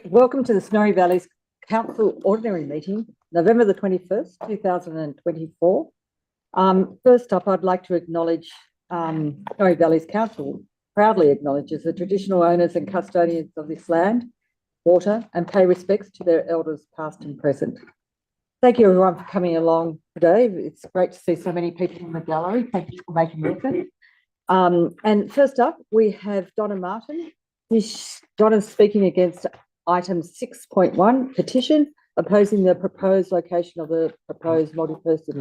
Welcome to the Snowy Valleys Council Ordinary Meeting, November the 21st, 2024. First up, I'd like to acknowledge Snowy Valleys Council proudly acknowledges the traditional owners and custodians of this land, water, and pay respects to their elders past and present. Thank you everyone for coming along today. It's great to see so many people in the gallery. Thank you for making the effort. And first up, we have Donna Martin. Donna's speaking against item 6.1, petition, opposing the proposed location of the proposed multi-person.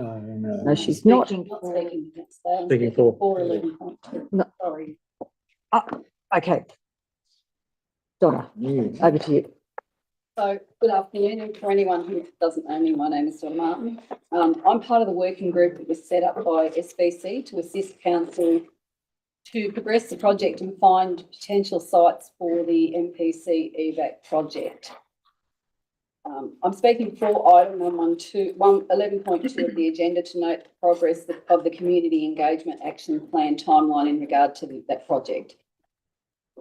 No, she's not. Speaking against that. Speaking for 411.2. No. Sorry. Okay. Donna, over to you. So, good afternoon, and for anyone who doesn't know me, my name is Donna Martin. I'm part of the working group that was set up by SVC to assist council to progress the project and find potential sites for the MPC EVAC project. I'm speaking for item 11.2 of the agenda to note the progress of the Community Engagement Action Plan timeline in regard to that project.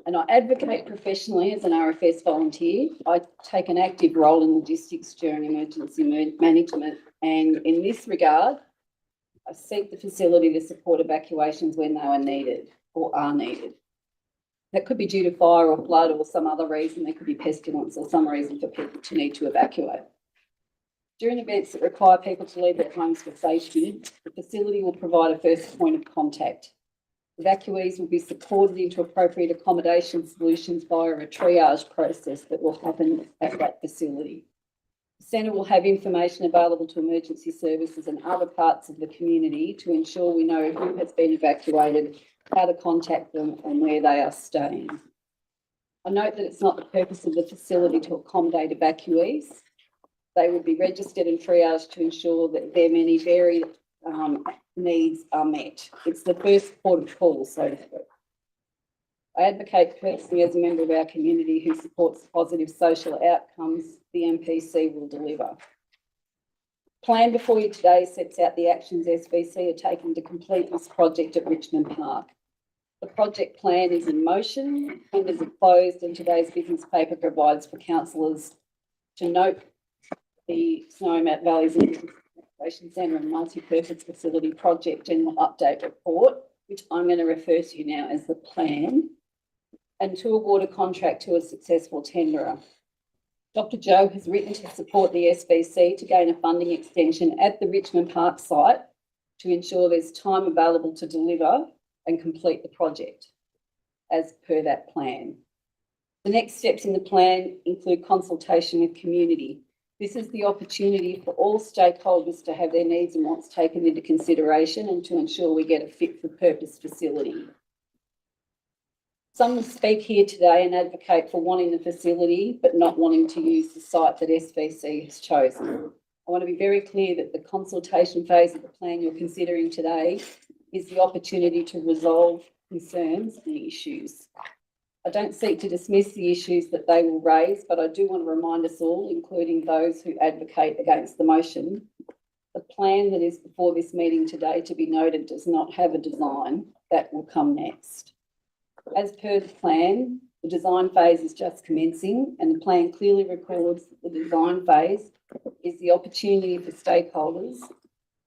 And I advocate professionally as an RFS volunteer. I take an active role in logistics during emergency management, and in this regard, I seek the facility to support evacuations when they are needed or are needed. That could be due to fire or flood or some other reason. There could be pestilence or some reason for people to need to evacuate. During events that require people to leave their homes for safety, the facility will provide a first point of contact. Evacuees will be supported into appropriate accommodation solutions via a triage process that will happen at that facility. The centre will have information available to emergency services and other parts of the community to ensure we know who has been evacuated, how to contact them and where they are staying. I note that it's not the purpose of the facility to accommodate evacuees. They will be registered and triaged to ensure that their many varied needs are met. It's the first port of call, so to speak. I advocate personally as a member of our community who supports positive social outcomes the MPC will deliver. The plan before you today sets out the actions SVC are taking to complete this project at Richmond Park. The project plan is in motion, tenders are closed, and today's business paper provides for councillors to note the Snowy Valleys Integration Centre and Multi-Purpose Facility Project General Update Report, which I'm going to refer to now as the plan, and to award a contract to a successful tenderer. Dr. Joe has written to support the SVC to gain a funding extension at the Richmond Park site to ensure there's time available to deliver and complete the project as per that plan. The next steps in the plan include consultation with community. This is the opportunity for all stakeholders to have their needs and wants taken into consideration and to ensure we get a fit for purpose facility. Some will speak here today and advocate for wanting the facility but not wanting to use the site that SVC has chosen. I want to be very clear that the consultation phase of the plan you're considering today is the opportunity to resolve concerns and issues. I don't seek to dismiss the issues that they will raise, but I do want to remind us all, including those who advocate against the motion, the plan that is before this meeting today, to be noted, does not have a design. That will come next. As per the plan, the design phase is just commencing, and the plan clearly records that the design phase is the opportunity for stakeholders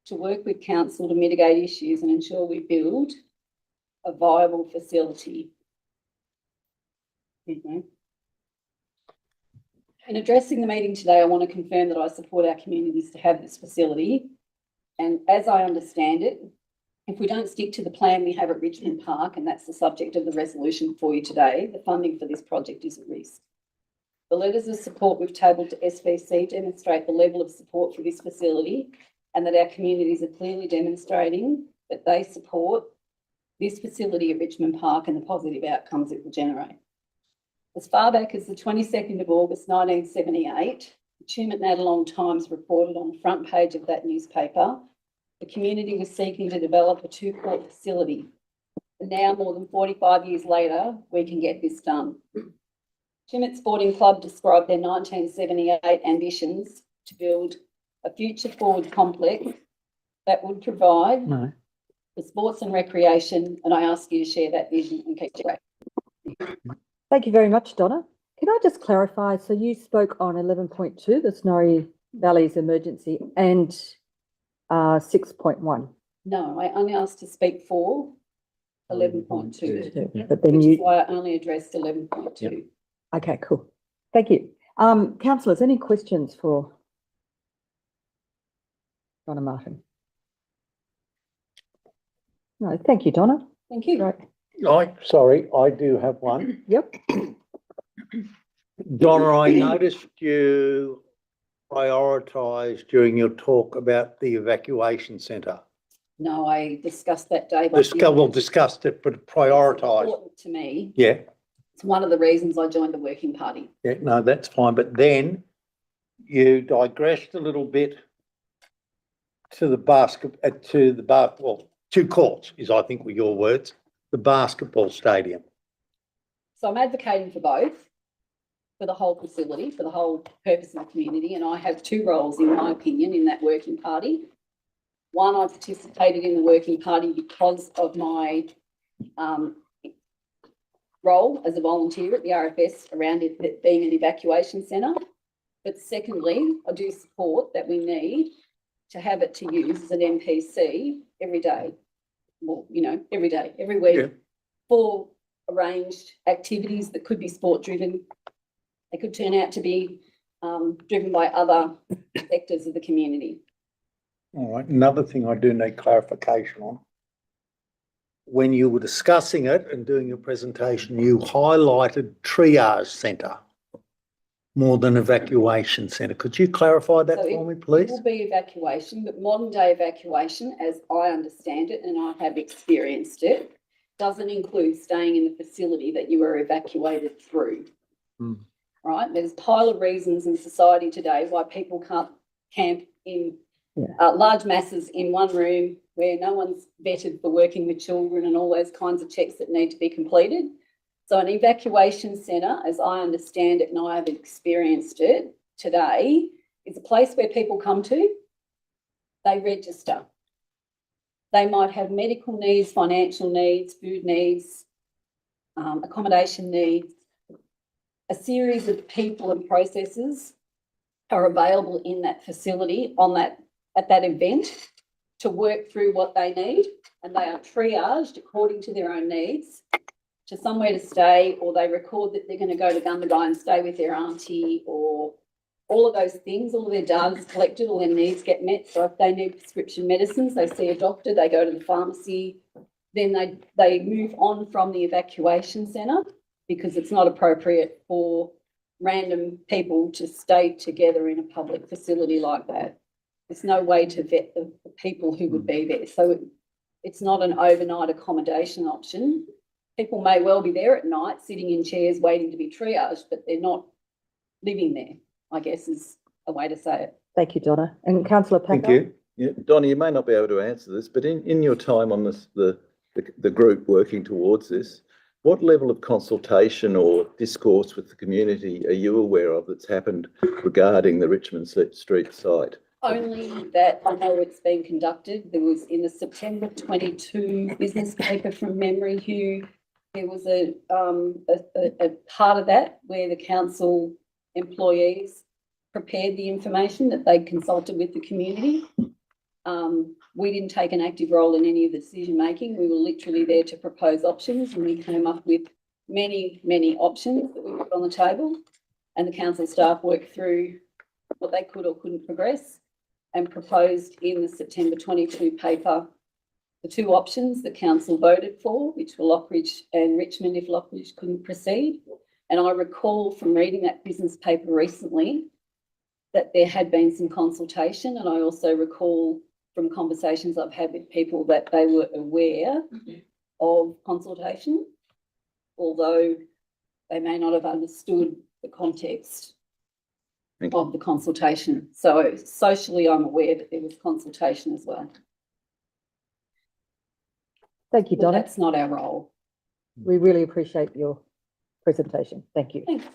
to work with council to mitigate issues and ensure we build a viable facility. In addressing the meeting today, I want to confirm that I support our communities to have this facility. And as I understand it, if we don't stick to the plan we have at Richmond Park, and that's the subject of the resolution for you today, the funding for this project is at risk. The letters of support we've tabled to SVC demonstrate the level of support for this facility and that our communities are clearly demonstrating that they support this facility at Richmond Park and the positive outcomes it will generate. As far back as the 22nd of August 1978, the Tumut Nadelong Times reported on the front page of that newspaper, the community was seeking to develop a two-court facility. And now, more than 45 years later, we can get this done. Tumut Sporting Club described their 1978 ambitions to build a future-forward complex that would provide for sports and recreation, and I ask you to share that vision and keep it. Thank you very much, Donna. Can I just clarify? So you spoke on 11.2, the Snorri Valley's emergency, and 6.1. No, I only asked to speak for 11.2, But then which is you, why I only addressed 11.2. okay, cool. Thank you. Councillors, any questions for Donna Martin? No, thank you, Donna. Thank you. Right. I do have one. Yep. Donna, I noticed you prioritised during your talk about the evacuation centre. No, I discussed that day. Discussed it, but prioritised. Important to me. Yeah, It's one of the reasons I joined the working party. yeah, no, that's fine. But then you digressed a little bit to two courts is, I think, were your words, the basketball stadium. So I'm advocating for both, for the whole facility, for the whole purpose of the community. And I have two roles, in my opinion, in that working party. One, I participated in the working party because of my role as a volunteer at the RFS around it being an evacuation centre. But secondly, I do support that we need to have it to use as an NPC every day. Well, every day, every week, Yeah. for arranged activities that could be sport driven. They could turn out to be driven by other sectors of the community. All right, another thing I do need clarification on. When you were discussing it and doing your presentation, you highlighted triage centre more than evacuation centre. Could you clarify that So for me, It please? will be evacuation, but modern day evacuation, as I understand it, and I have experienced it, doesn't include staying in the facility that you were evacuated through. Right? There's a pile of reasons in society today why people can't camp in large masses in one room where no one's vetted for working with children and all those kinds of checks that need to be completed. So an evacuation centre, as I understand it and I have experienced it today, is a place where people come to, they register. They might have medical needs, financial needs, food needs, accommodation needs. A series of people and processes are available in that facility at that event to work through what they need, and they are triaged according to their own needs to somewhere to stay, or they record that they're going to go to Gundagai and stay with their auntie, or all of those things. All of their data is collected, all their needs get met. So if they need prescription medicines, they see a doctor, they go to the pharmacy, then they move on from the evacuation centre, because it's not appropriate for random people to stay together in a public facility like that. There's no way to vet the people who would be there. So it's not an overnight accommodation option. People may well be there at night, sitting in chairs waiting to be triaged, but they're not living there, I guess is a way to say it. Thank you, Donna. And Councillor Packer? Thank you. Yeah, Donna, you may not be able to answer this, but in your time on this, the group working towards this, what level of consultation or discourse with the community are you aware of that's happened regarding the Richmond Street site? Only that I know it's been conducted. There was in the September 22 business paper from memory, there was a part of that where the council employees prepared the information that they consulted with the community. We didn't take an active role in any of the decision making. We were literally there to propose options, and we came up with many, many options that we put on the table, and the council staff worked through what they could or couldn't progress and proposed in the September 22 paper the two options that council voted for, which were Lockridge and Richmond if Lockridge couldn't proceed. And I recall from reading that business paper recently that there had been some consultation, and I also recall from conversations I've had with people that they were aware of consultation, although they may not have understood the context of the consultation. So socially, I'm aware that there was consultation as well. Thank you, But Donna. that's not our role. We really appreciate your presentation. Thank you. Thanks.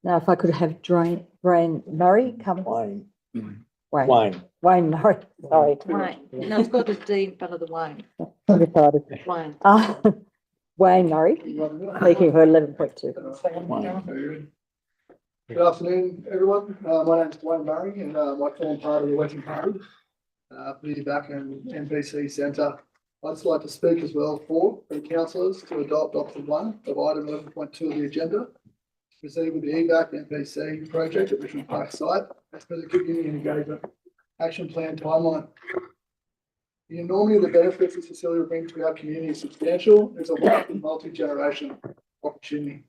Now, if I could have Wayne Murray come. Wayne. Wayne Murray, sorry. Wayne. No, it's got a D in front of the Wayne. Decided. Wayne. Wayne Murray, speaking for 11.2. Good afternoon, everyone. My name's Dwayne Murray and I form part of the Richmond Park. Be back in NPC Centre. I'd just like to speak as well for the councillors to adopt option 1 of item 11.2 of the agenda. Proceed with the EVAC NPC project at Richmond Park site as per the community engagement action plan timeline. The enormity of the benefits this facility will bring to our community is substantial. It's a multi-generation opportunity.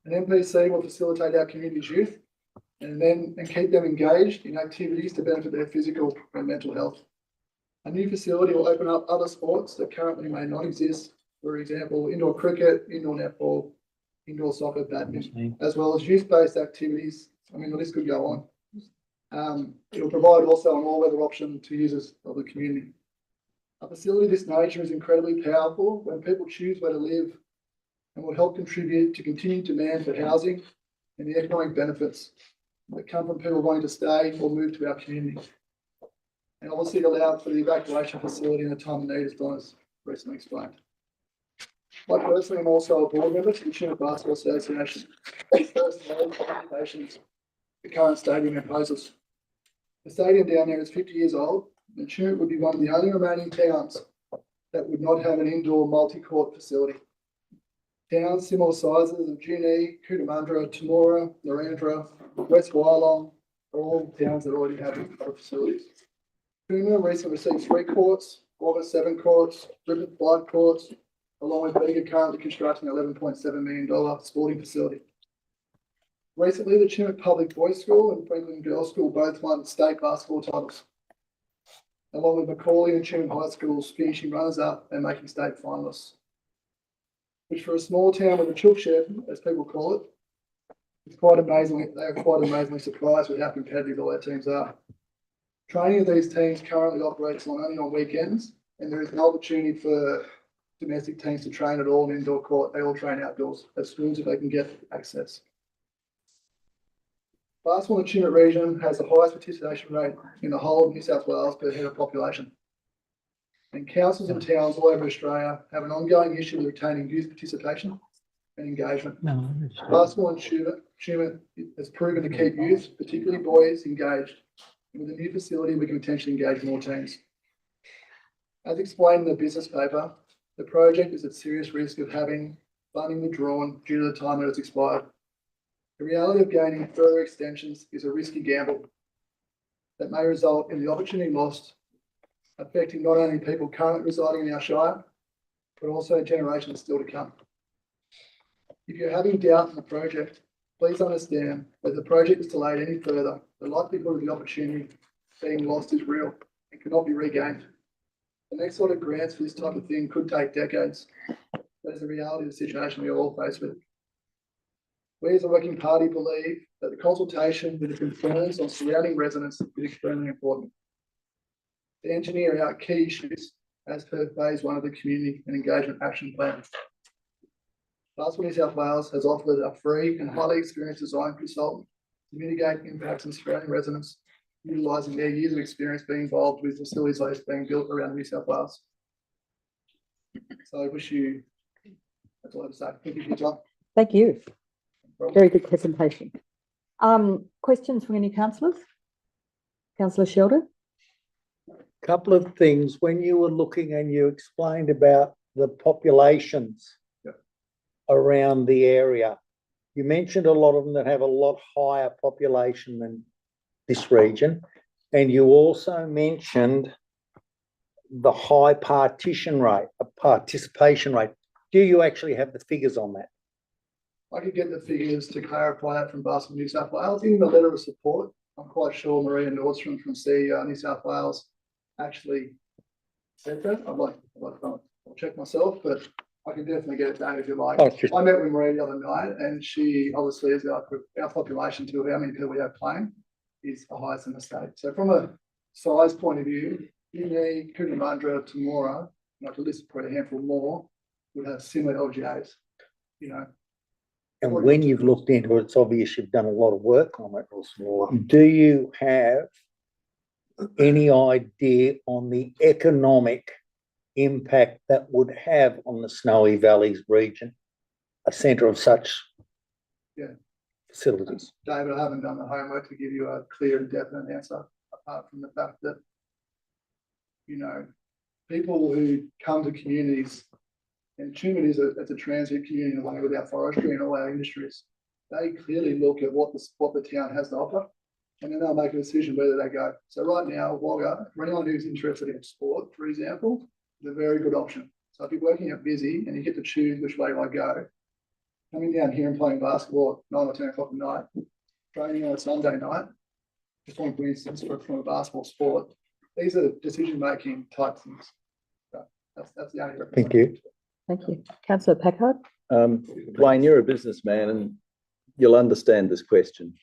An NPC will facilitate our community's youth and keep them engaged in activities to benefit their physical and mental health. A new facility will open up other sports that currently may not exist. For example, indoor cricket, indoor netball, indoor soccer, badminton, as well as youth-based activities. I mean, the list could go on. It will provide also an all-weather option to users of the community. A facility of this nature is incredibly powerful when people choose where to live and will help contribute to continued demand for housing and the economic benefits that come from people wanting to stay or move to our community. And obviously allow for the evacuation facility in a time of need, as Don has recently explained. I personally am also a board member to the Richmond Basketball Association. First of all, congratulations, the current stadium imposes. The stadium down there is 50 years old, and Richmond would be one of the only remaining towns that would not have an indoor multi-court facility. Towns similar sizes of Junee, Cootamundra, Temora, Narrandera, West Wyalong are all towns that already have facilities. Cooma recently received 3 courts, Wagga 7 courts, Richmond 5 courts, along with Bega currently constructing an $11.7 million sporting facility. Recently, the Chinook Public Boys School and Franklin Girls School both won state basketball titles, along with Macaulay and Chinook High Schools finishing runners-up and making state finalists. Which for a small town with a chook shed, as people call it, it's quite amazing. They are quite amazingly surprised with how competitive all their teams are. Training of these teams currently operates only on weekends, and there is an opportunity for domestic teams to train at all in indoor court. They all train outdoors at schools if they can get access. Basketball in the Chinook region has the highest participation rate in the whole of New South Wales per head of population. And councils and towns all over Australia have an ongoing issue with retaining youth participation and engagement. Basketball in Tumut has proven to keep youth, particularly boys, engaged. And with a new facility, we can potentially engage more teams. As explained in the business paper, the project is at serious risk of having funding withdrawn due to the time that it's expired. The reality of gaining further extensions is a risky gamble that may result in the opportunity lost, affecting not only people currently residing in our shire, but also generations still to come. If you're having doubt in the project, please understand that if the project is delayed any further, the likelihood of the opportunity being lost is real and cannot be regained. The next lot of grants for this type of thing could take decades. That is the reality of the situation we are all faced with. We as a working party believe that the consultation with the concerns on surrounding residents is extremely important. To engineer out key issues as per phase 1 of the community and engagement action plan. Basketball New South Wales has offered a free and highly experienced design consultant to mitigate impacts on surrounding residents, utilising their years of experience being involved with facilities like this being built around New South Wales. So I wish you, that's all I have to say. Thank you for your time. Thank you. Very good presentation. Questions from any councillors? Councillor Sheldon? Couple of things. When you were looking and you explained about the populations around the area, you mentioned a lot of them that have a lot higher population than this region. And you also mentioned the high participation rate. Do you actually have the figures on that? I could get the figures to clarify that from Basketball New South Wales. In the letter of support, I'm quite sure Maria Nordstrom from CEO New South Wales actually said that. I'll check myself, but I can definitely get it down if you like. I met with Maria the other night, and she obviously is our population to how many people we have playing is the highest in the state. So from a size point of view, Junee, Cootamundra, Temora, I could list probably a handful more, would have similar LGAs, you know. And when you've looked into it, it's obvious you've done a lot of work on it. Do you have any idea on the economic impact that would have on the Snowy Valleys region, a centre of such facilities. David, I haven't done the homework to give you a clear and definite answer, apart from the fact that, you know, people who come to communities, and Tumut is a transient community along with our forestry and all our industries, they clearly look at what the town has to offer, and then they'll make a decision whether they go. So right now, Wagga, for anyone who's interested in sport, for example, is a very good option. So if you're working at busy and you get to choose which way I go, coming down here and playing basketball at 9 or 10 o'clock at night, training on a Sunday night, just one for instance, from a basketball sport, these are decision-making type things. So that's the only. Thank you. Thank you. Councillor Packard? Dwayne, you're a businessman and you'll understand this question.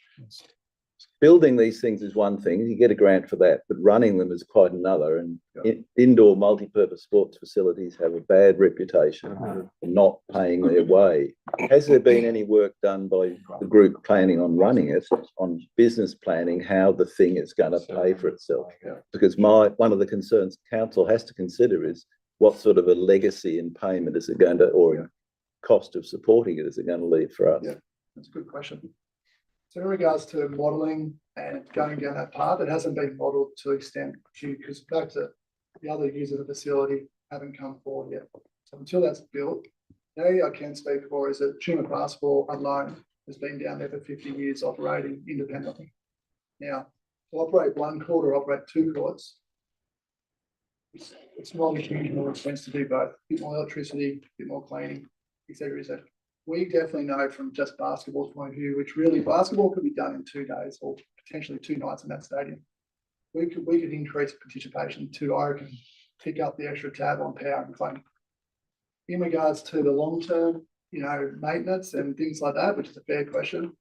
Building these things is one thing, you get a grant for that, but running them is quite another. And indoor multi-purpose sports facilities have a bad reputation for not paying their way. Has there been any work done by the group planning on running it, on business planning, how the thing is going to pay for itself? Because one of the concerns council has to consider is what sort of a legacy in payment is it going to, or cost of supporting it is it going to leave for us? Yeah, that's a good question. So in regards to modelling and going down that path, it hasn't been modelled to extent to, because back to the other users of the facility haven't come forward yet. So until that's built, the area I can speak for is that Tumut Basketball alone has been down there for 50 years operating independently. Now, to operate one court or operate two courts, it's not a huge more expense to do both. A bit more electricity, a bit more cleaning, etc. etc. We definitely know from just basketball's point of view, which really basketball could be done in 2 days or potentially 2 nights in that stadium. We could increase participation to, I reckon, pick up the extra tab on power and cleaning. In regards to the long-term, you know, maintenance and things like that, which is a fair question.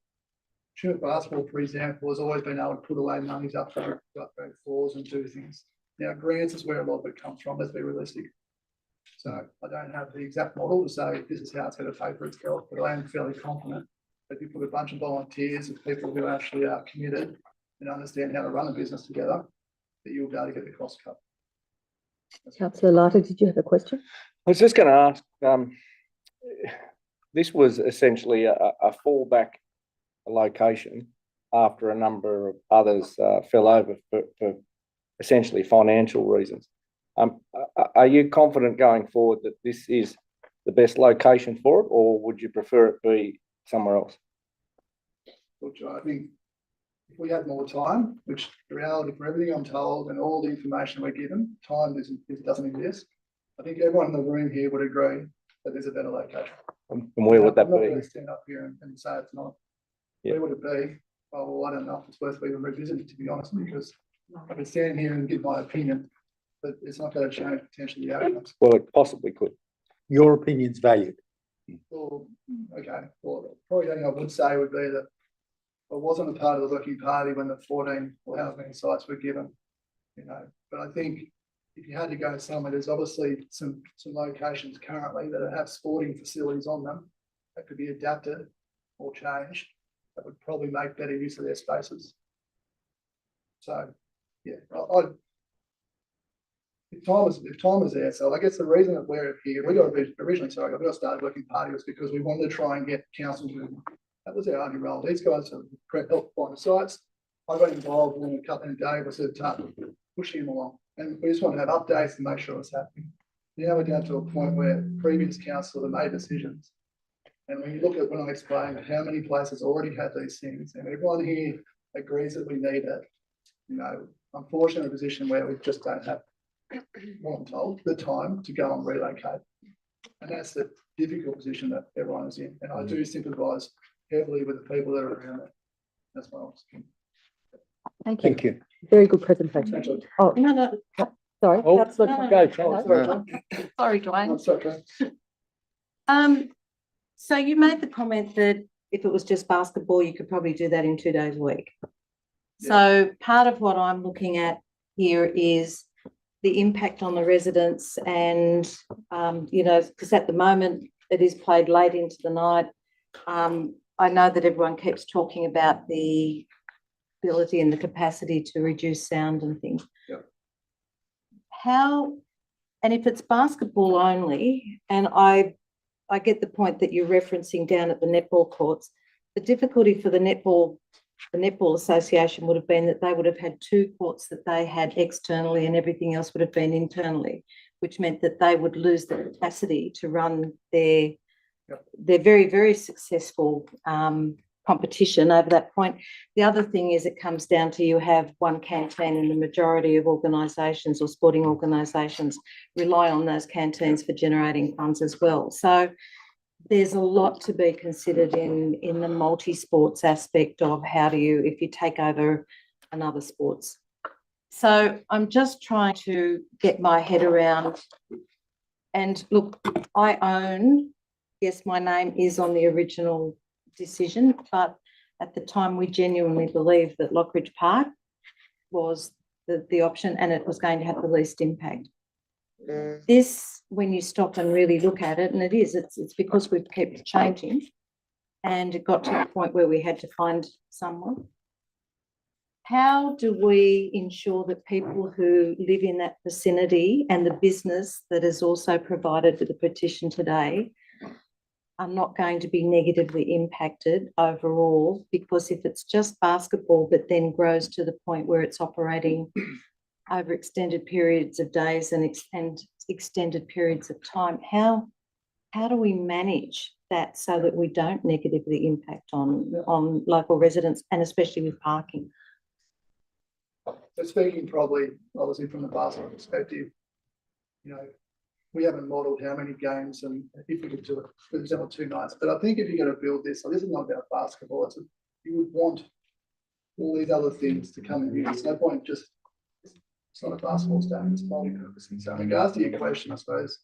Tumut Basketball, for example, has always been able to put away monies up for upgrade floors and do things. Now, grants is where a lot of it comes from, let's be realistic. So I don't have the exact model to say this is how it's going to pay for itself, but I am fairly confident that if you put a bunch of volunteers and people who actually are committed and understand how to run a business together, that you'll be able to get the cost cut. Councillor Larter, did you have a question? I was just going to ask, this was essentially a fallback location after a number of others fell over for essentially financial reasons. Are you confident going forward that this is the best location for it, or would you prefer it be somewhere else? Which I think if we had more time, which the reality from everything I'm told and all the information we're given, time doesn't exist. I think everyone in the room here would agree that there's a better location. And where would that I'm not be? going to stand up here and say it's not. Yeah. Where would it be? Oh, well, I don't know if it's worth even revisiting, to be honest, because I can stand here and give my opinion, but it's not going to change potentially the outcomes. Well, it possibly could. Your opinion's valued. Well, okay, well, probably the only thing I would say would be that I wasn't a part of the working party when the 14 or however many sites were given, you know, but I think if you had to go somewhere, there's obviously some locations currently that have sporting facilities on them that could be adapted or changed that would probably make better use of their spaces. So, yeah, if time was there, so I guess the reason that we're here, we got started working party was because we wanted to try and get council movement. That was our only role. These guys have helped find the sites. I got involved in a couple of days, I said, pushing them along. And we just want to have updates and make sure it's happening. Now we're down to a point where previous council have made decisions. And when you look at when I explained how many places already had these things, and everyone here agrees that we need it, you know, unfortunately, in a position where we just don't have, what I'm told, the time to go and relocate. And that's the difficult position that everyone is in. And I do sympathise heavily with the people that are around it. That's my opinion. Thank you. Thank you. Very good presentation. Oh, No, sorry, Oh, Councillor. no, Go, No. sorry, Dwayne. That's okay. So you made the comment that if it was just basketball, you could probably do that in 2 days a week. So part of what I'm looking at here is the impact on the residents and, you know, because at the moment it is played late into the night. I know that everyone keeps talking about the ability and the capacity to reduce sound and things. Yep. How, and if it's basketball only, and I get the point that you're referencing down at the netball courts, the difficulty for the Netball Association would have been that they would have had 2 courts that they had externally and everything else would have been internally, which meant that they would lose the capacity to run their very, very successful competition over that point. The other thing is it comes down to you have one canteen, and the majority of organisations or sporting organisations rely on those canteens for generating funds as well. So there's a lot to be considered in the multi-sports aspect of how do you, if you take over another sports. So I'm just trying to get my head around, and look, I own, yes, my name is on the original decision, but at the time we genuinely believed that Lockridge Park was the option and it was going to have the least impact. This, when you stop and really look at it, and it's because we've kept changing, and it got to a point where we had to find someone. How do we ensure that people who live in that vicinity and the business that is also provided with the petition today are not going to be negatively impacted overall? Because if it's just basketball but then grows to the point where it's operating over extended periods of days and extended periods of time, how do we manage that so that we don't negatively impact on local residents, and especially with parking? So speaking probably, obviously from the basketball perspective, we haven't modelled how many games and if we could do it, for example, 2 nights. But I think if you're going to build this, so this is not about basketball, you would want all these other things to come in. There's no point just, it's not a basketball stadium, it's multi-purpose. So in regards to your question, I suppose,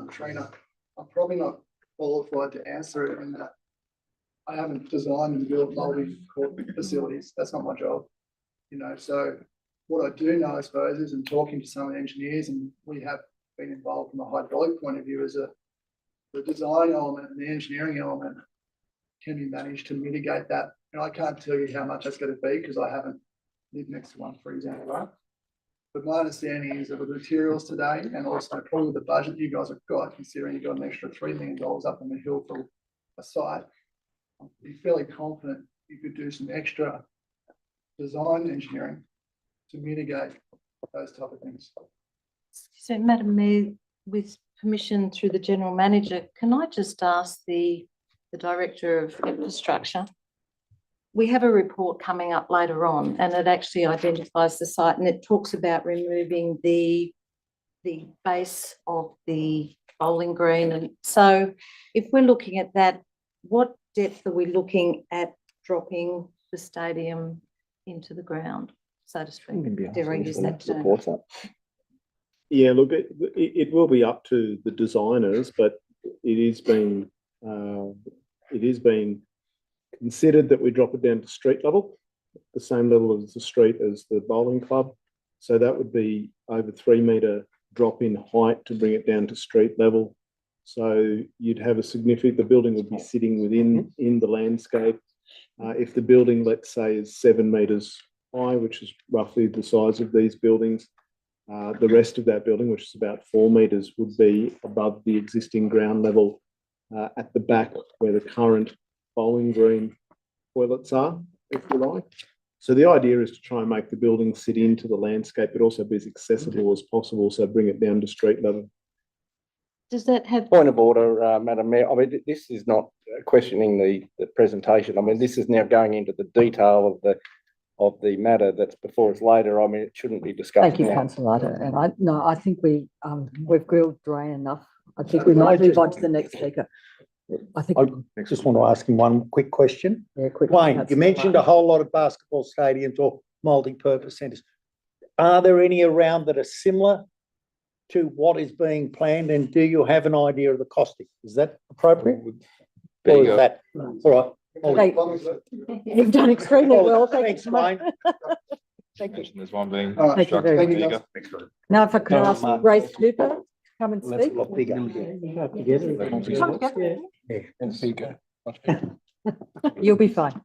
Trina, I'm probably not qualified to answer it in that I haven't designed and built multi-court facilities. That's not my job. So what I do know, I suppose, is in talking to some of the engineers, and we have been involved from a hydraulic point of view, is the design element and the engineering element can be managed to mitigate that. And I can't tell you how much that's going to be because I haven't lived next to one, for example, right? But my understanding is that with materials today, and also probably the budget you guys have got, considering you've got an extra $3 million up on the hill for a site, I'm fairly confident you could do some extra design engineering to mitigate those type of things. So, Madam Mayor, with permission through the General Manager, can I just ask the Director of Infrastructure? We have a report coming up later on, and it actually identifies the site, and it talks about removing the base of the bowling green. And so if we're looking at that, what depth are we looking at dropping the stadium into the ground, so to speak? Dare I use that term? Yeah, look, it will be up to the designers, but it is being considered that we drop it down to street level, the same level as the street as the bowling club. So that would be over 3 metre drop in height to bring it down to street level. So you'd have the building would be sitting within the landscape. If the building, let's say, is 7 metres high, which is roughly the size of these buildings, the rest of that building, which is about 4 metres, would be above the existing ground level at the back where the current bowling green toilets are, if you like. So the idea is to try and make the building sit into the landscape, but also be as accessible as possible, so bring it down to street level. Does that have... Point of order, Madam Mayor. I mean, this is not questioning the presentation. I mean, this is now going into the detail of the matter that's before us later. I mean, it shouldn't be discussed. Thank you, now. Councillor Ida. And I think we've grilled Dre enough. I think we might move on to the next speaker. I just want to ask him one quick question. Yeah, quick. Wayne, you mentioned a whole lot of basketball stadiums or multi-purpose centres. Are there any around that are similar to what is being planned, and do you have an idea of the costing? Is that appropriate? Or is that all right? You've done extremely well. Thanks, Wayne. Thank you. There's one being Thank you very constructed. much. Now, if I could ask Grace Cooper to come and That's a speak. lot bigger. You'll be fine.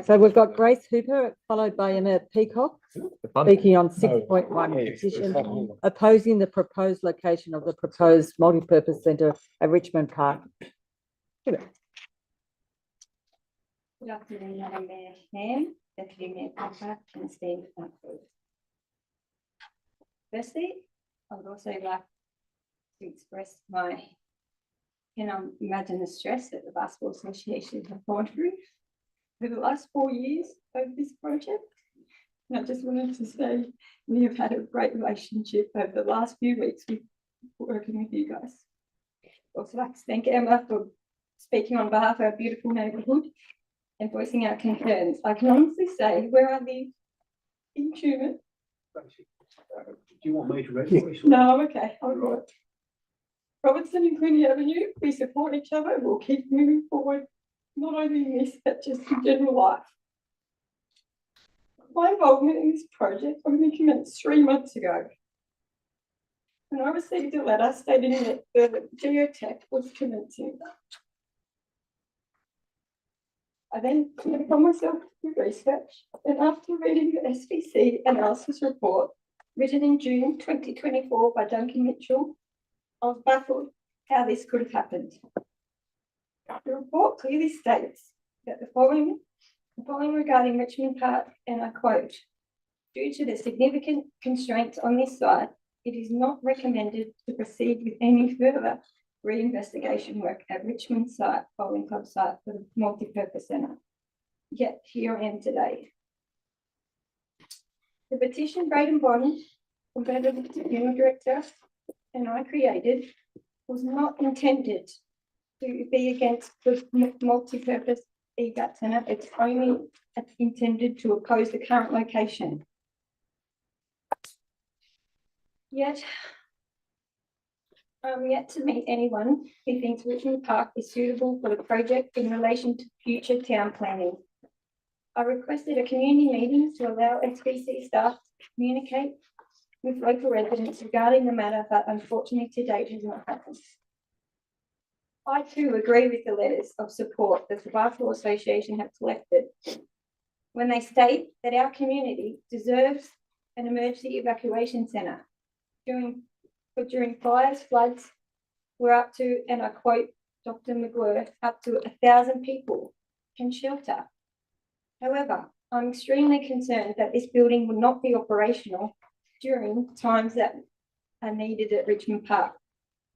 So we've got Grace Hooper, followed by Emma Peacock, speaking on 6.1 petition, opposing the proposed location of the proposed multi-purpose centre at Richmond Park. Good afternoon, Madam Mayor Ham, Deputy Mayor Parker, and esteemed councillors. Firstly, I would also like to express my, imagine the stress that the Basketball Association have gone through over the last 4 years of this project. And I just wanted to say we have had a great relationship over the last few weeks with working with you guys. I'd also like to thank Emma for speaking on behalf of our beautiful neighbourhood and voicing our concerns. I can honestly say where I live in Truman. Do you want me to read it? No, I'm okay. I'm good. Robertson and Quinny Avenue, we support each other. We'll keep moving forward, not only in this, but just in general life. My involvement in this project only commenced 3 months ago. When I received a letter stating that the geotech was commencing. I then took it upon myself to do research, and after reading the SVC analysis report written in June 2024 by Duncan Mitchell, I was baffled how this could have happened. The report clearly states that the following regarding Richmond Park, and I quote, due to the significant constraints on this site, it is not recommended to proceed with any further re-investigation work at Richmond site, bowling club site for the multi-purpose centre. Yet here I am today. The petition Braden Bond, competitive tribunal director, and I created was not intended to be against the multi-purpose EGAT centre. It's only intended to oppose the current location. Yet, I'm yet to meet anyone who thinks Richmond Park is suitable for the project in relation to future town planning. I requested a community meeting to allow SBC staff to communicate with local residents regarding the matter, but unfortunately to date has not happened. I too agree with the letters of support that the Basketball Association have collected when they state that our community deserves an emergency evacuation centre during fires, floods. We're up to, and I quote Dr. McGlure, up to 1,000 people can shelter. However, I'm extremely concerned that this building will not be operational during times that are needed at Richmond Park.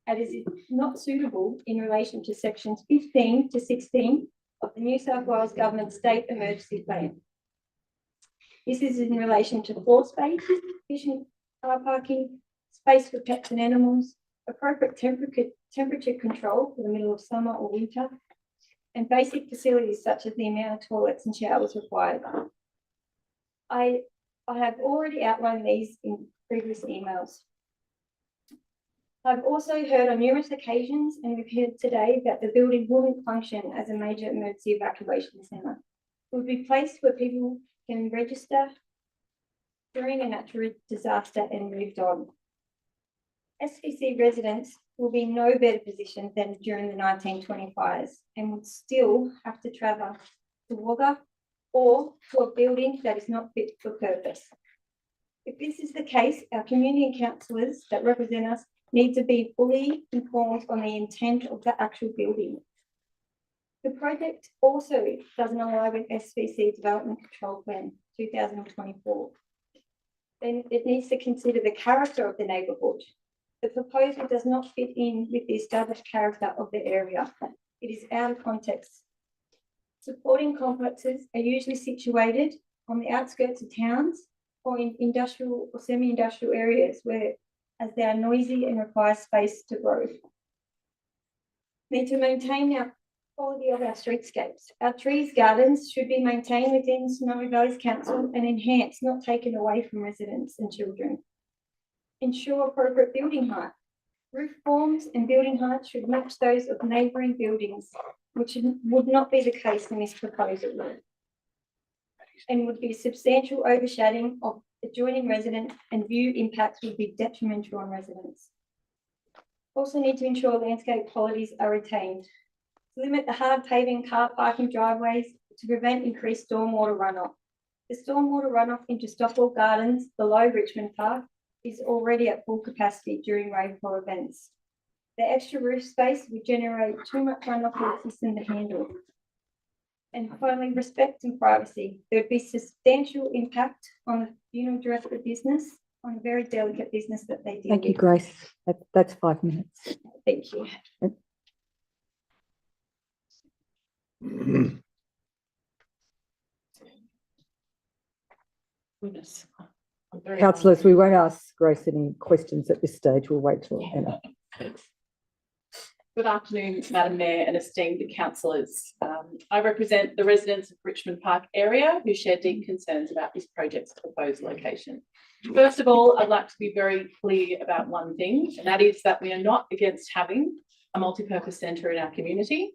It is not suitable in relation to sections 15 to 16 of the New South Wales Government State Emergency Plan. This is in relation to floor space, efficient car parking, space for pets and animals, appropriate temperature control for the middle of summer or winter, and basic facilities such as the amount of toilets and showers required. I have already outlined these in previous emails. I've also heard on numerous occasions, and we've heard today, that the building wouldn't function as a major emergency evacuation centre. It would be placed where people can register during a natural disaster and moved on. SVC residents will be in no better position than during the 1920 fires and would still have to travel to Wagga or to a building that is not fit for purpose. If this is the case, our community and councillors that represent us need to be fully informed on the intent of the actual building. The project also doesn't align with SVC Development Control Plan 2024. Then it needs to consider the character of the neighbourhood. The proposal does not fit in with the established character of the area. It is out of context. Supporting complexes are usually situated on the outskirts of towns or in industrial or semi-industrial areas as they are noisy and require space to grow. Need to maintain our quality of our streetscapes. Our trees, gardens should be maintained within Snowy Valleys Council and enhanced, not taken away from residents and children. Ensure appropriate building height. Roof forms and building heights should match those of neighbouring buildings, which would not be the case in this proposal, and would be substantial overshadowing of adjoining residents, and view impacts would be detrimental on residents. Also need to ensure landscape qualities are retained. Limit the hard paving car parking driveways to prevent increased stormwater runoff. The stormwater runoff into Stockwell Gardens below Richmond Park is already at full capacity during rainfall events. The extra roof space would generate too much runoff for the system to handle. And finally, respect and privacy. There would be substantial impact on the funeral director business, on a very delicate business that they deal Thank you, with. Grace. That's 5 minutes. Thank you. Goodness. I'm very Councillors, hungry. we won't ask Grace any questions at this stage. We'll wait till Emma. Good afternoon, Madam Mayor and esteemed councillors. I represent the residents of Richmond Park area who share deep concerns about this project's proposed location. First of all, I'd like to be very clear about one thing, and that is that we are not against having a multi-purpose centre in our community,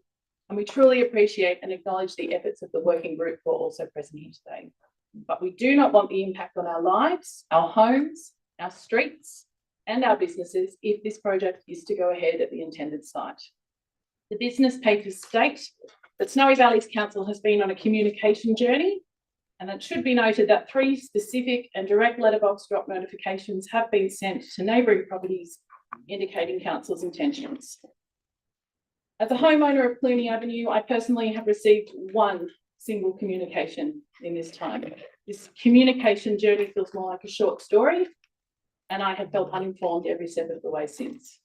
and we truly appreciate and acknowledge the efforts of the working group who are also present here today. But we do not want the impact on our lives, our homes, our streets, and our businesses if this project is to go ahead at the intended site. The business papers state that Snowy Valleys Council has been on a communication journey, and it should be noted that 3 specific and direct letterbox drop notifications have been sent to neighbouring properties indicating council's intentions. As a homeowner of Cluny Avenue, I personally have received 1 single communication in this time. This communication journey feels more like a short story, and I have felt uninformed every step of the way since.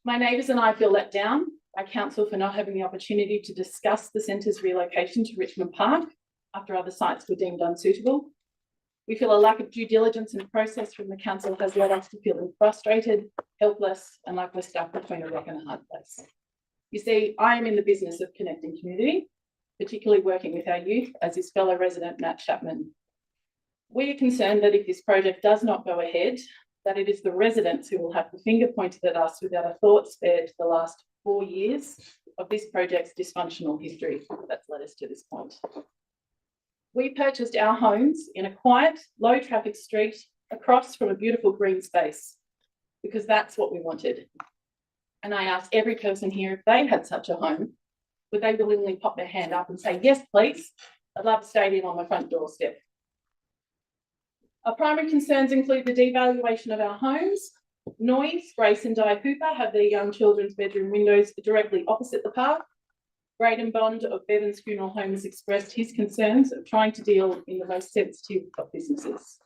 My neighbours and I feel let down by council for not having the opportunity to discuss the centre's relocation to Richmond Park after other sites were deemed unsuitable. We feel a lack of due diligence and process from the council has led us to feeling frustrated, helpless, and like we're stuck between a rock and a hard place. You see, I am in the business of connecting community, particularly working with our youth, as is fellow resident Matt Chapman. We are concerned that if this project does not go ahead, that it is the residents who will have the finger pointed at us without a thought spared to the last 4 years of this project's dysfunctional history that's led us to this point. We purchased our homes in a quiet, low traffic street across from a beautiful green space because that's what we wanted. And I asked every person here if they had such a home, would they willingly pop their hand up and say, yes, please, I'd love a stadium on my front doorstep. Our primary concerns include the devaluation of our homes, noise. Grace and Di Hooper have their young children's bedroom windows directly opposite the park. Braden Bond of Bevan's Funeral Home has expressed his concerns of trying to deal in the most sensitive of businesses.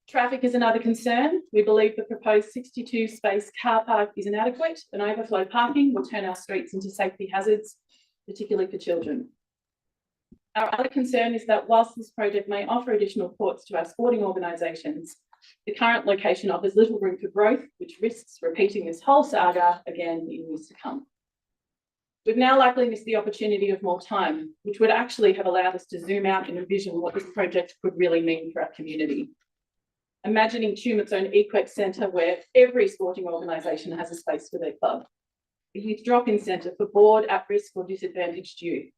Traffic is another concern. We believe the proposed 62 space car park is inadequate, and overflow parking will turn our streets into safety hazards, particularly for children. Our other concern is that whilst this project may offer additional ports to our sporting organisations, the current location offers little room for growth, which risks repeating this whole saga again in years to come. We've now likely missed the opportunity of more time, which would actually have allowed us to zoom out and envision what this project could really mean for our community. Imagining Tumut's own Equex Centre, where every sporting organisation has a space for their club. A youth drop-in centre for bored, at-risk or disadvantaged youth.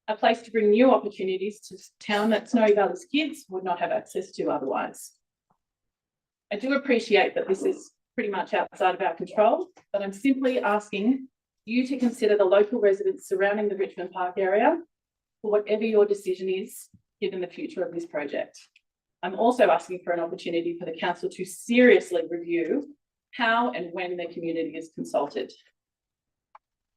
A place to bring new opportunities to town that Snowy Valleys kids would not have access to otherwise. I do appreciate that this is pretty much outside of our control, but I'm simply asking you to consider the local residents surrounding the Richmond Park area for whatever your decision is, given the future of this project. I'm also asking for an opportunity for the council to seriously review how and when their community is consulted.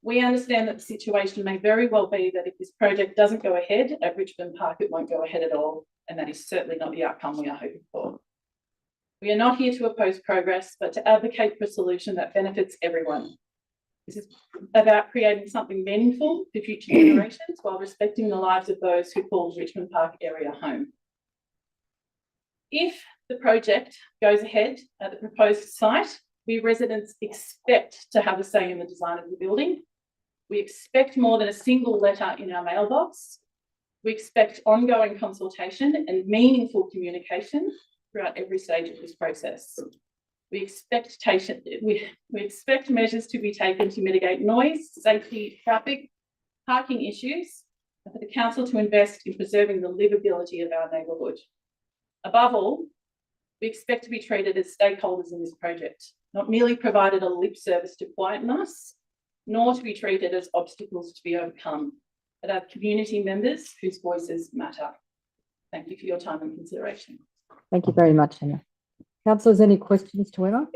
We understand that the situation may very well be that if this project doesn't go ahead at Richmond Park, it won't go ahead at all, and that is certainly not the outcome we are hoping for. We are not here to oppose progress, but to advocate for a solution that benefits everyone. This is about creating something meaningful for future generations while respecting the lives of those who call Richmond Park area home. If the project goes ahead at the proposed site, we residents expect to have a say in the design of the building. We expect more than a single letter in our mailbox. We expect ongoing consultation and meaningful communication throughout every stage of this process. We expect measures to be taken to mitigate noise, safety, traffic, parking issues, and for the council to invest in preserving the livability of our neighbourhood. Above all, we expect to be treated as stakeholders in this project, not merely provided a lip service to quieten us, nor to be treated as obstacles to be overcome, but as community members whose voices matter. Thank you for your time and consideration. Thank you very much, Emma. Councillors, any questions to Emma?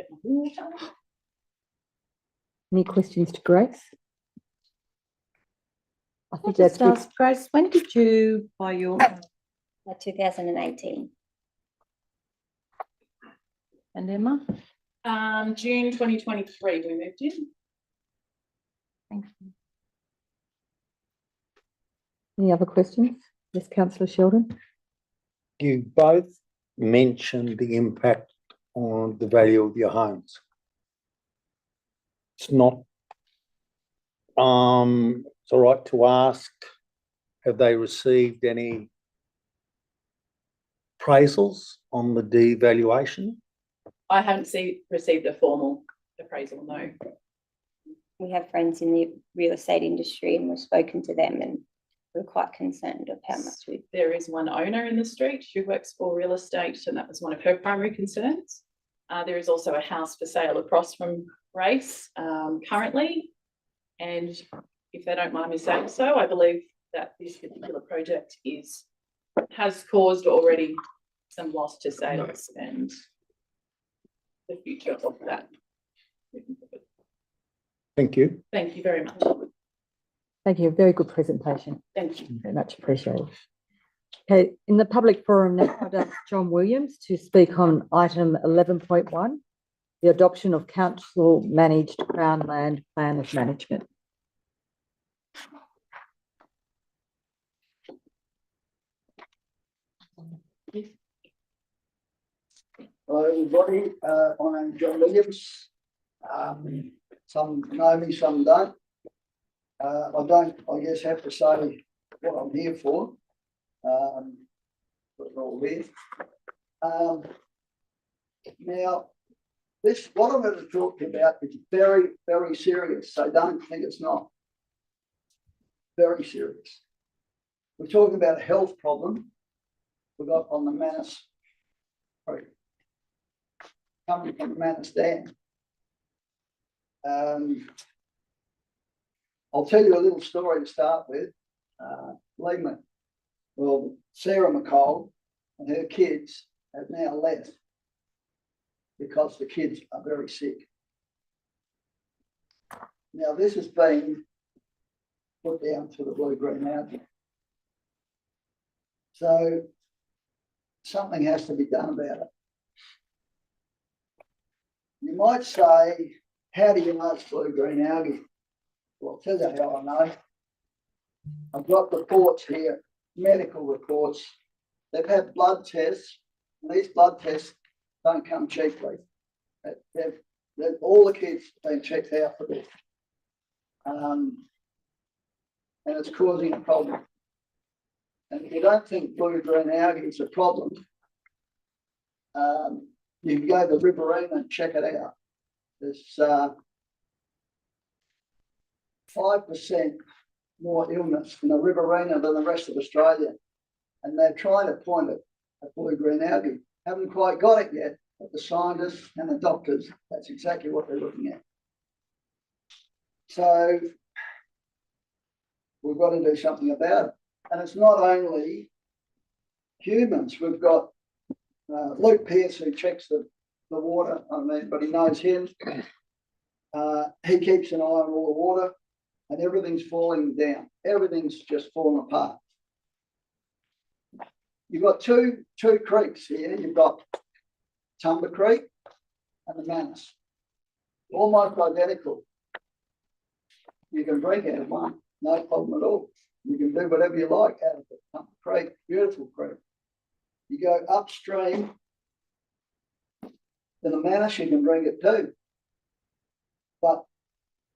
Any questions to Grace? I I'll think that's just good. ask Grace, when did you buy your, 2018. and Emma? June 2023, we moved in. Thank you. Any other questions? Yes, councillor Sheldon? You both mentioned the impact on the value of your homes. It's not, it's all right to ask, have they received any appraisals on the devaluation? I haven't received a formal appraisal, no. We have friends in the real estate industry and we've spoken to them and we're quite concerned of how much we. There is one owner in the street who works for real estate, and that was one of her primary concerns. There is also a house for sale across from Grace currently. And if they don't mind me saying so, I believe that this particular project has caused already some loss to sales and the future of that. Thank you. Thank you very much. Thank you. Very good presentation. Thank you. Very much appreciated. Okay, in the public forum now, I'd ask John Williams to speak on item 11.1, the adoption of council managed Crown Land Plan of Management. Hello, everybody. My name's John Williams. Some know me, some don't. I don't, I guess, have to say what I'm here for. But we're all here. Now, what I'm going to talk about is very, very serious, so don't think it's not. Very serious. We're talking about a health problem we got on the Manus Creek, coming from the Manus Dam. I'll tell you a little story to start with. Sarah McCall and her kids have now left because the kids are very sick. Now, this has been put down to the blue-green algae. So something has to be done about it. You might say, how do you know it's blue-green algae? Well, I'll tell you how I know. I've got reports here, medical reports. They've had blood tests, and these blood tests don't come cheaply. All the kids have been checked out for this. And it's causing a problem. And if you don't think blue-green algae is a problem, you can go to Riverina and check it out. There's 5% more illness in the Riverina than the rest of Australia. And they're trying to point it at blue-green algae. Haven't quite got it yet, but the scientists and the doctors, that's exactly what they're looking at. So we've got to do something about it. And it's not only humans. We've got Luke Pearce, who checks the water. I mean, but he knows him. He keeps an eye on all the water, and everything's falling down. Everything's just falling apart. You've got two creeks here. You've got Tumber Creek and the Manus. Almost identical. You can drink out of one, no problem at all. You can do whatever you like out of it. Tumber Creek, beautiful creek. You go upstream in the Manus, you can drink it too. But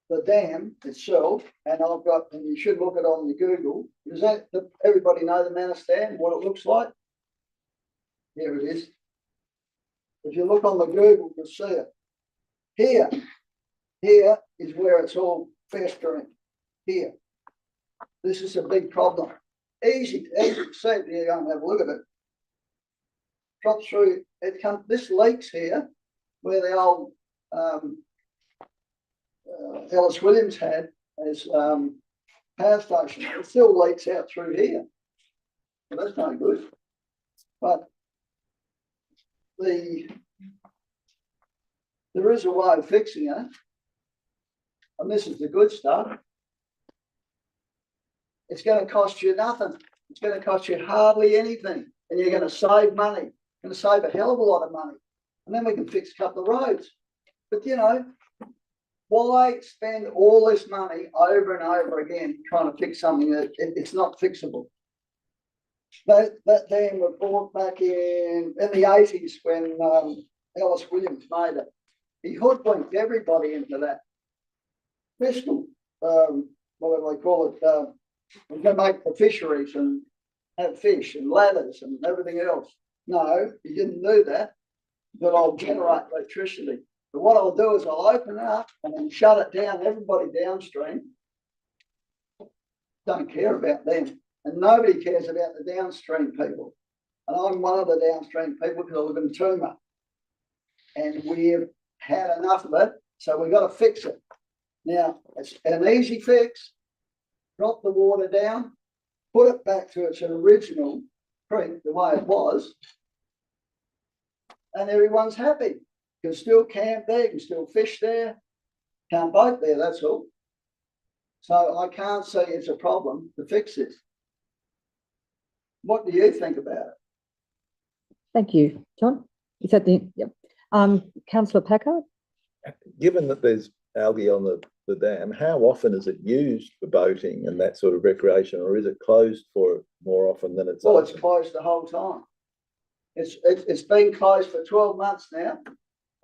the dam itself, and you should look it on your Google. Does everybody know the Manus Dam, what it looks like? Here it is. If you look on the Google, you'll see it. Here is where it's all festering. Here. This is a big problem. Easy to see if you go and have a look at it. Drop through, this leaks here, where the old Ellis Williams had as power station. It still leaks out through here. Well, that's no good. But there is a way of fixing it. And this is the good stuff. it's gonna cost you nothing. It's gonna cost you hardly anything, and you're gonna save money. Gonna save a hell of a lot of money. And then we can fix a couple of roads. But you know, why spend all this money over and over again trying to fix something that it's not fixable? That dam was bought back in the 80s when Ellis Williams made it. He hoodwinked everybody into that fiscal, whatever they call it, we're going to make the fisheries and have fish and ladders and everything else. No, he didn't do that, but I'll generate electricity. But what I'll do is I'll open it up and then shut it down. Everybody downstream don't care about them. And nobody cares about the downstream people. And I'm one of the downstream people because I live in Tooma. And we've had enough of it, so we've got to fix it. Now, it's an easy fix. Drop the water down, put it back to its original creek, the way it was, and everyone's happy. You can still camp there, you can still fish there, can't boat there, that's all. So I can't see it's a problem to fix this. What do you think about it? Thank you, John. Is that the, yep. Councillor Packard? Given that there's algae on the dam, how often is it used for boating and that sort of recreation, or is it closed for more often than it's Well, open? it's closed the whole time. It's been closed for 12 months now.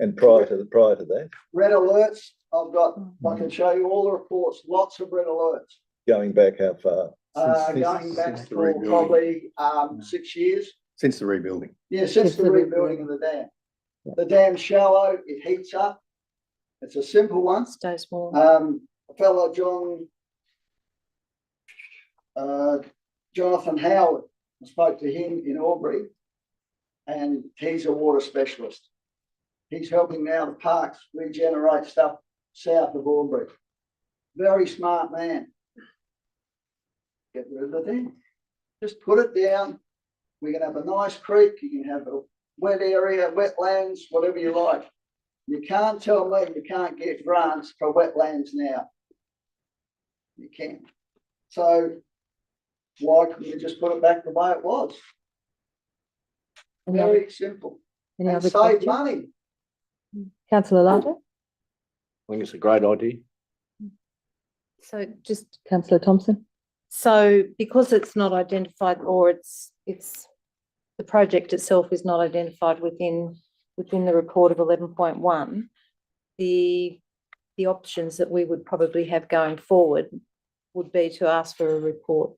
And prior to that, Red alerts, I can show you all the reports, lots of red alerts. going back how far? Going back for probably 6 years. Since the rebuilding. Yeah, since the rebuilding of the dam. The dam's shallow, it heats up. It's a simple one. Stays warm. A fellow Jonathan Howard, I spoke to him in Albury, and he's a water specialist. He's helping now the parks regenerate stuff south of Albury. Very smart man. Get rid of the dam. Just put it down. We can have a nice creek. You can have a wet area, wetlands, whatever you like. You can't tell me you can't get grants for wetlands now. You can. So why couldn't you just put it back the way it was? Very simple. Any And other save questions? money. Councillor Larder? I think it's a great idea. So just, Councillor Thompson? so because it's not identified, or it's the project itself is not identified within the report of 11.1, the options that we would probably have going forward would be to ask for a report,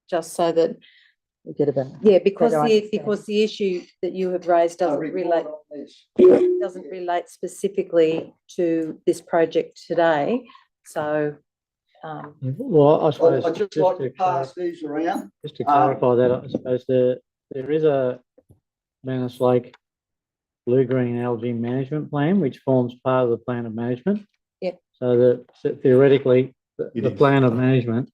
just so that, We get about. yeah, because Better because the issue that you have raised A doesn't report on this. relate specifically to this project today. So Well, I suppose I'd just like to pass these around. just to clarify that, I suppose there is a Manus Lake blue-green algae management plan, which forms part of the plan of management. Yeah. So theoretically, It the is. plan of management,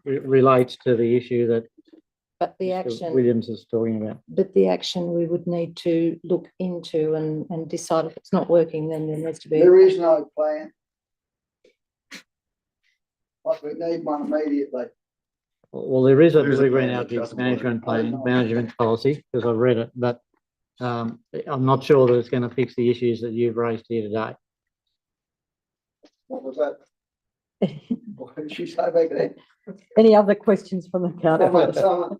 relates to the issue that but the Mr. action, Williams is talking about. but the action we would need to look into and decide if it's not working, then there needs to be. There is no plan. Like we need one immediately. Well, there is a There is a blue-green plan, it algae doesn't management work. I plan, know. management policy, because I've read it, but I'm not sure that it's going to fix the issues that you've raised here today. What was that? What did she say back there? Any other questions from the council? Someone.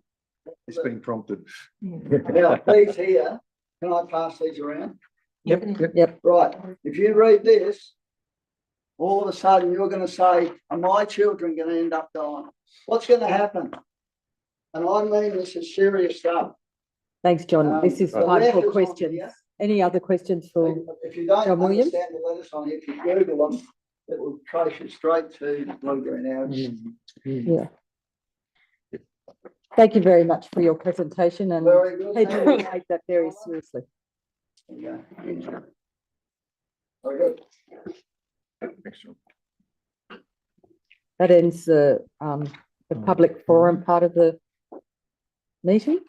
It's been prompted. Now, these here, can I pass these around? Yep. Right, if you read this, all of a sudden you're going to say, are my children going to end up dying? What's going to happen? And I mean, this is serious stuff. Thantrace John. This is The time letters for on questions. here, Any other questions for, If you don't John Williams? understand the letters on here, if you Google them, it will trace you straight to blue-green algae. yeah. Thank you very much for your presentation, and Very good. people thank will you. take that very seriously. Yeah. Very good. That ends the public forum part of the meeting.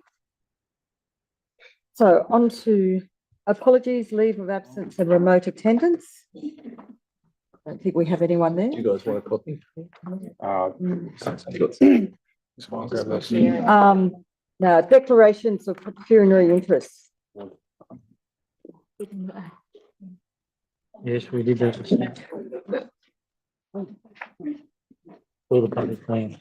So on to apologies, leave of absence and remote attendance. Don't think we have anyone there. Do you guys want a copy? Now, declarations of pecuniary interests. Yes, we did that. For the public plan.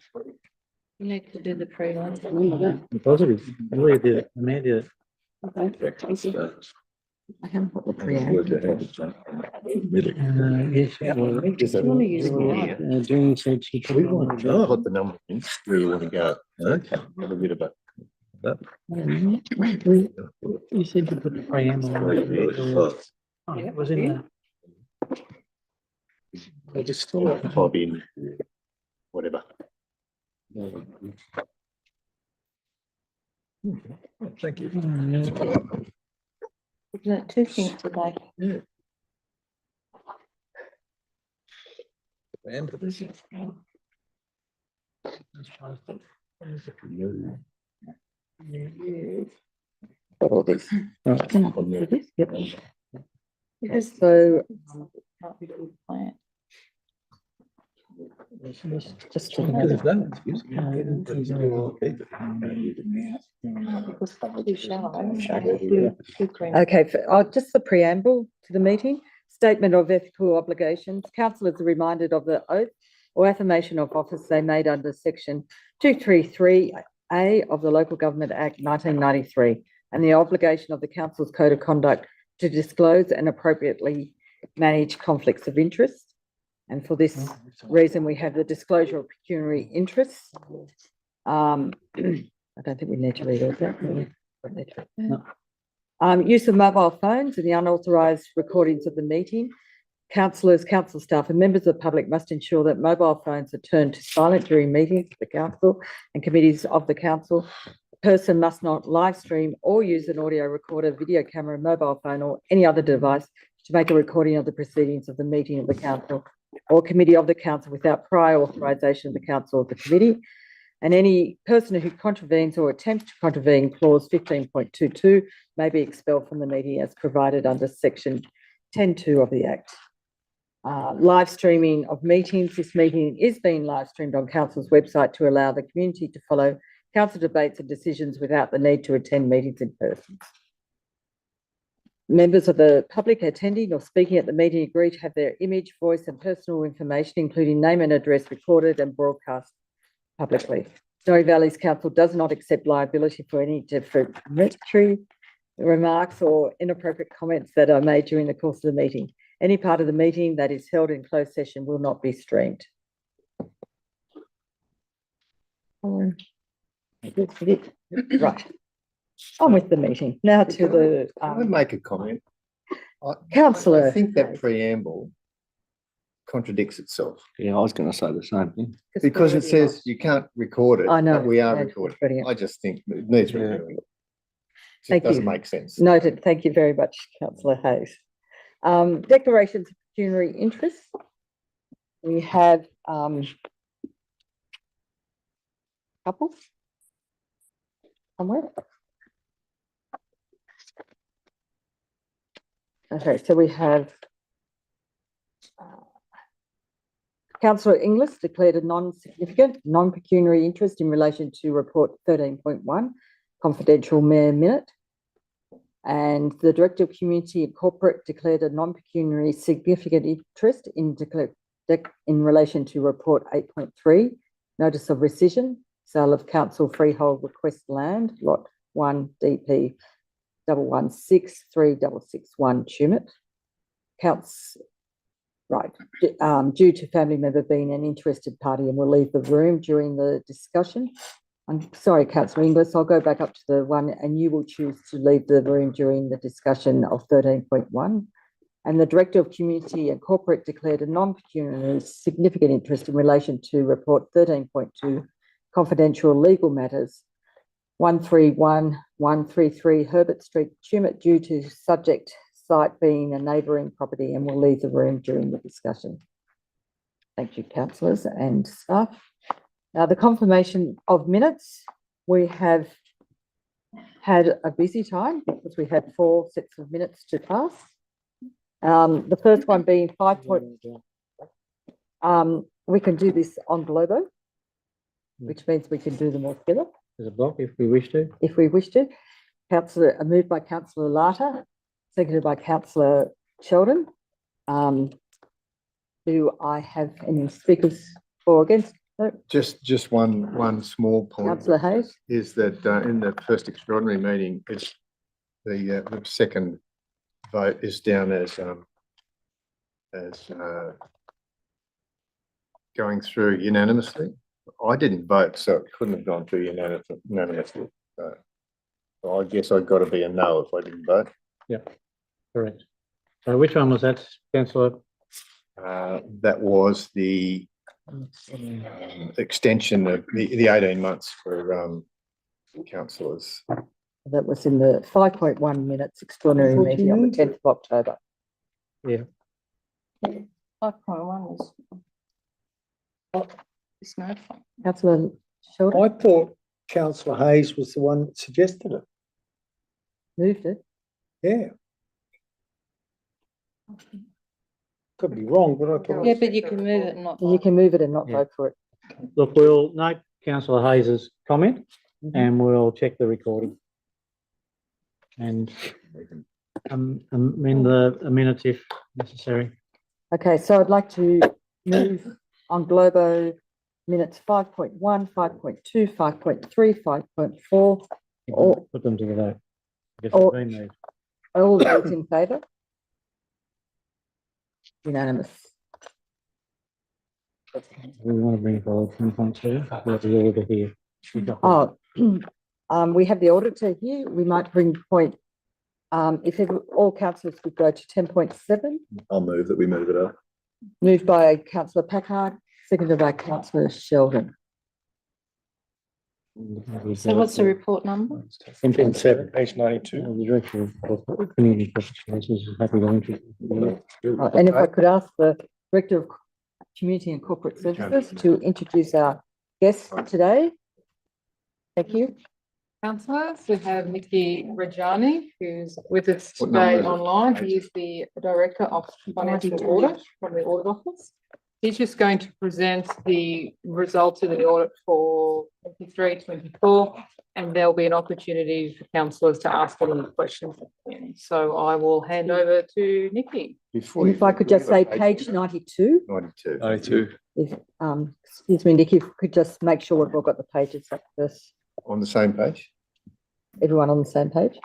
You need to do the pre-one. Positive. We did it. Amanda did it. I haven't put the preamble. Yes. Jean said she. We want to know what the number is. Where we want to go. Okay. Have a bit of a. You said you put the preamble. Oh, it was in the. I just pop in. Whatever. Thank you. Isn't it two things today? And All this. Yep. Because So plan. just Uh, Because somebody shall. okay, just the preamble to the meeting. Statement of ethical obligations. Councillors are reminded of the oath or affirmation of office they made under section 233A of the Local Government Act 1993 and the obligation of the council's code of conduct to disclose and appropriately manage conflicts of interest. And for this reason, we have the disclosure of pecuniary interests. I don't think we need to read all that. do we? Use of mobile phones and the unauthorised recordings of the meeting. Councillors, council staff and members of the public must ensure that mobile phones are turned to silent during meetings of the council and committees of the council. The person must not live stream or use an audio recorder, video camera, mobile phone or any other device to make a recording of the proceedings of the meeting of the council or committee of the council without prior authorisation of the council or the committee. And any person who contravenes or attempts to contravene clause 15.22 may be expelled from the meeting as provided under section 10.2 of the Act. Live streaming of meetings. This meeting is being live streamed on council's website to allow the community to follow council debates and decisions without the need to attend meetings in person. Members of the public attending or speaking at the meeting agree to have their image, voice and personal information, including name and address, recorded and broadcast publicly. Story Valley's council does not accept liability for any defamatory remarks or inappropriate comments that are made during the course of the meeting. Any part of the meeting that is held in closed session will not be streamed. Right. On with the meeting. Now to the Can I make a comment? councillor. I think that preamble contradicts itself Yeah, I was going to say the same thing. because it says you can't record it. I know. But we are Yeah, recording. brilliant. I just think it needs reviewing. Thank It doesn't you. make sense. Noted. Thank you very much, councillor Hayes. Declarations of pecuniary interest. We have couple somewhere. Okay, so we have Councillor Inglis declared a non-significant, non-pecuniary interest in relation to report 13.1, confidential mayor minute. And the Director of Community and Corporate declared a non-pecuniary significant interest in relation to report 8.3, notice of rescission, sale of council freehold request land, lot 1 DP 1163661 Tumut. Counts, right, due to family member being an interested party and will leave the room during the discussion. I'm sorry, Councillor Inglis, I'll go back up to the one and you will choose to leave the room during the discussion of 13.1. And the Director of Community and Corporate declared a non-pecuniary significant interest in relation to report 13.2, confidential legal matters, 131133 Herbert Street, Tumut, due to subject site being a neighbouring property and will leave the room during the discussion. Thank you, councillors and staff. Now, the confirmation of minutes, we have had a busy time because we had 4 sets of minutes to pass. The first one being 5. We can do this on Globo, which means we can do them all together As a block, if we wish to. if we wish to. Moved by councillor Lata, seconded by councillor Sheldon. Do I have any speakers for or against? No. Just one small point Councillor Hayes? is that in the first extraordinary meeting, it's the second vote is down as going through unanimously. I didn't vote, so it couldn't have gone through unanimously. So I guess I've got to be a no if I didn't vote. Correct. So which one was that, councillor? That was the extension of the 18 months for councillors. That was in the 5.1 minutes extraordinary meeting on the 10th of October. Yeah. 5.1 is. It's no fun. Councillor Sheldon I thought councillor Hayes was the one that suggested it. moved it. Yeah. Could be wrong, but I thought. Yeah, but you can move it and not. You can move it and not Yeah. vote for it. Look, we'll note councillor Hayes's comment Mhm. and we'll check the recording. And amend the minutes if necessary. Okay, so I'd like to move on Globo minutes 5.1, 5.2, 5.3, 5.4. You Or- can Put them to the vote. Because or- they've been moved. All those in favour? Unanimous. We want to bring forward 10.2, we have the order here. Oh, we have the auditor here. We might bring point, if all councillors could go to 10.7, I'll move that we move it up. moved by councillor Packard, seconded by councillor Sheldon. So what's the report number? 10.7, Page 92. The Director of Community Corporate Services is happy to introduce. And if I could ask the Director of Community and Corporate Services to introduce our guests today. Thank you. Councillors, we have Nikki Rajani, who's with us What number today is it? online. He is the Director of Financial Audit from the Audit Office. He's just going to present the results of the audit for 23-24, and there'll be an opportunity for councillors to ask any questions at the end. So I will hand over to Nikki. And if I could just say page 92, 92. if, excuse me, Nick, if you could just make sure we've all got the pages up first. On the same page? Everyone on the same page?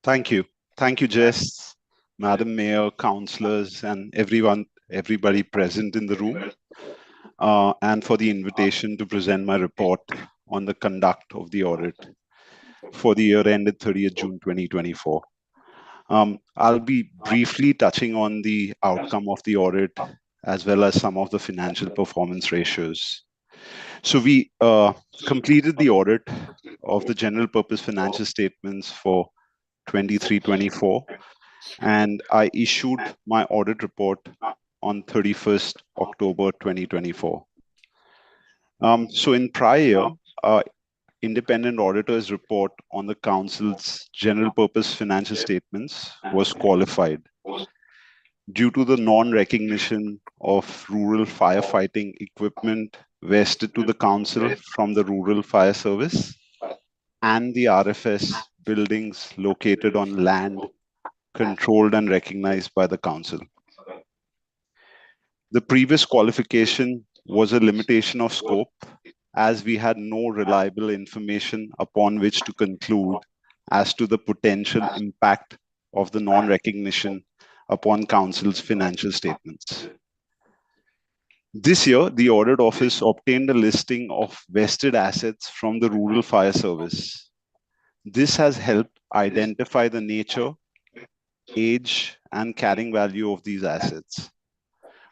Thank you. Thank you, Jess, Madam Mayor, councillors, and everybody present in the room, and for the invitation to present my report on the conduct of the audit for the year ended 30th June 2024. I'll be briefly touching on the outcome of the audit as well as some of the financial performance ratios. So we completed the audit of the general purpose financial statements for 23-24, and I issued my audit report on 31st October 2024. So in prior year, independent auditor's report on the council's general purpose financial statements was qualified due to the non-recognition of rural firefighting equipment vested to the council from the Rural Fire Service and the RFS buildings located on land controlled and recognized by the council. The previous qualification was a limitation of scope, as we had no reliable information upon which to conclude as to the potential impact of the non-recognition upon council's financial statements. This year, the audit office obtained a listing of vested assets from the Rural Fire Service. This has helped identify the nature, age, and carrying value of these assets.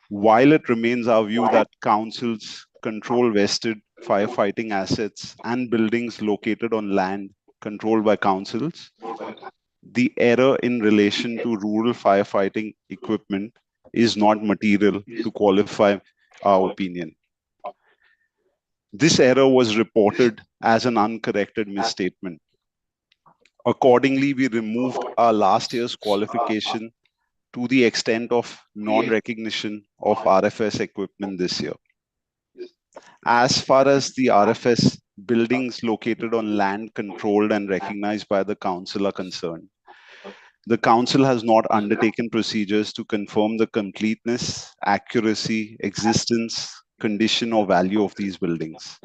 While it remains our view that councils control vested firefighting assets and buildings located on land controlled by councils, the error in relation to rural firefighting equipment is not material to qualify our opinion. This error was reported as an uncorrected misstatement. Accordingly, we removed our last year's qualification to the extent of non-recognition of RFS equipment this year. As far as the RFS buildings located on land controlled and recognized by the council are concerned, the council has not undertaken procedures to confirm the completeness, accuracy, existence, condition, or value of these buildings.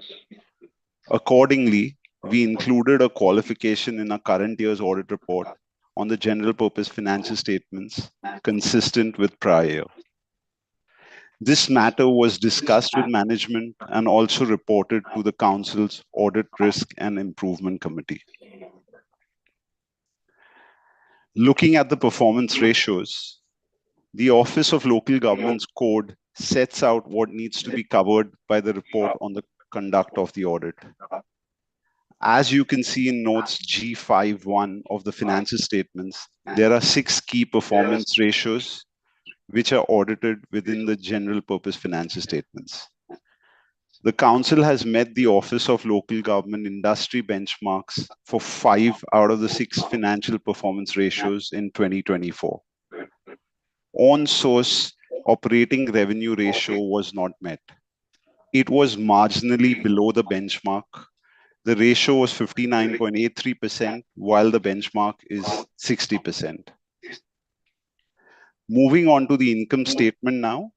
Accordingly, we included a qualification in our current year's audit report on the general purpose financial statements consistent with prior year. This matter was discussed with management and also reported to the council's Audit Risk and Improvement Committee. Looking at the performance ratios, the Office of Local Government's Code sets out what needs to be covered by the report on the conduct of the audit. As you can see in notes G51 of the financial statements, there are 6 key performance ratios which are audited within the general purpose financial statements. The council has met the Office of Local Government industry benchmarks for 5 out of the 6 financial performance ratios in 2024. On-source operating revenue ratio was not met. It was marginally below the benchmark. The ratio was 59.83%, while the benchmark is 60%. Moving on to the income statement now.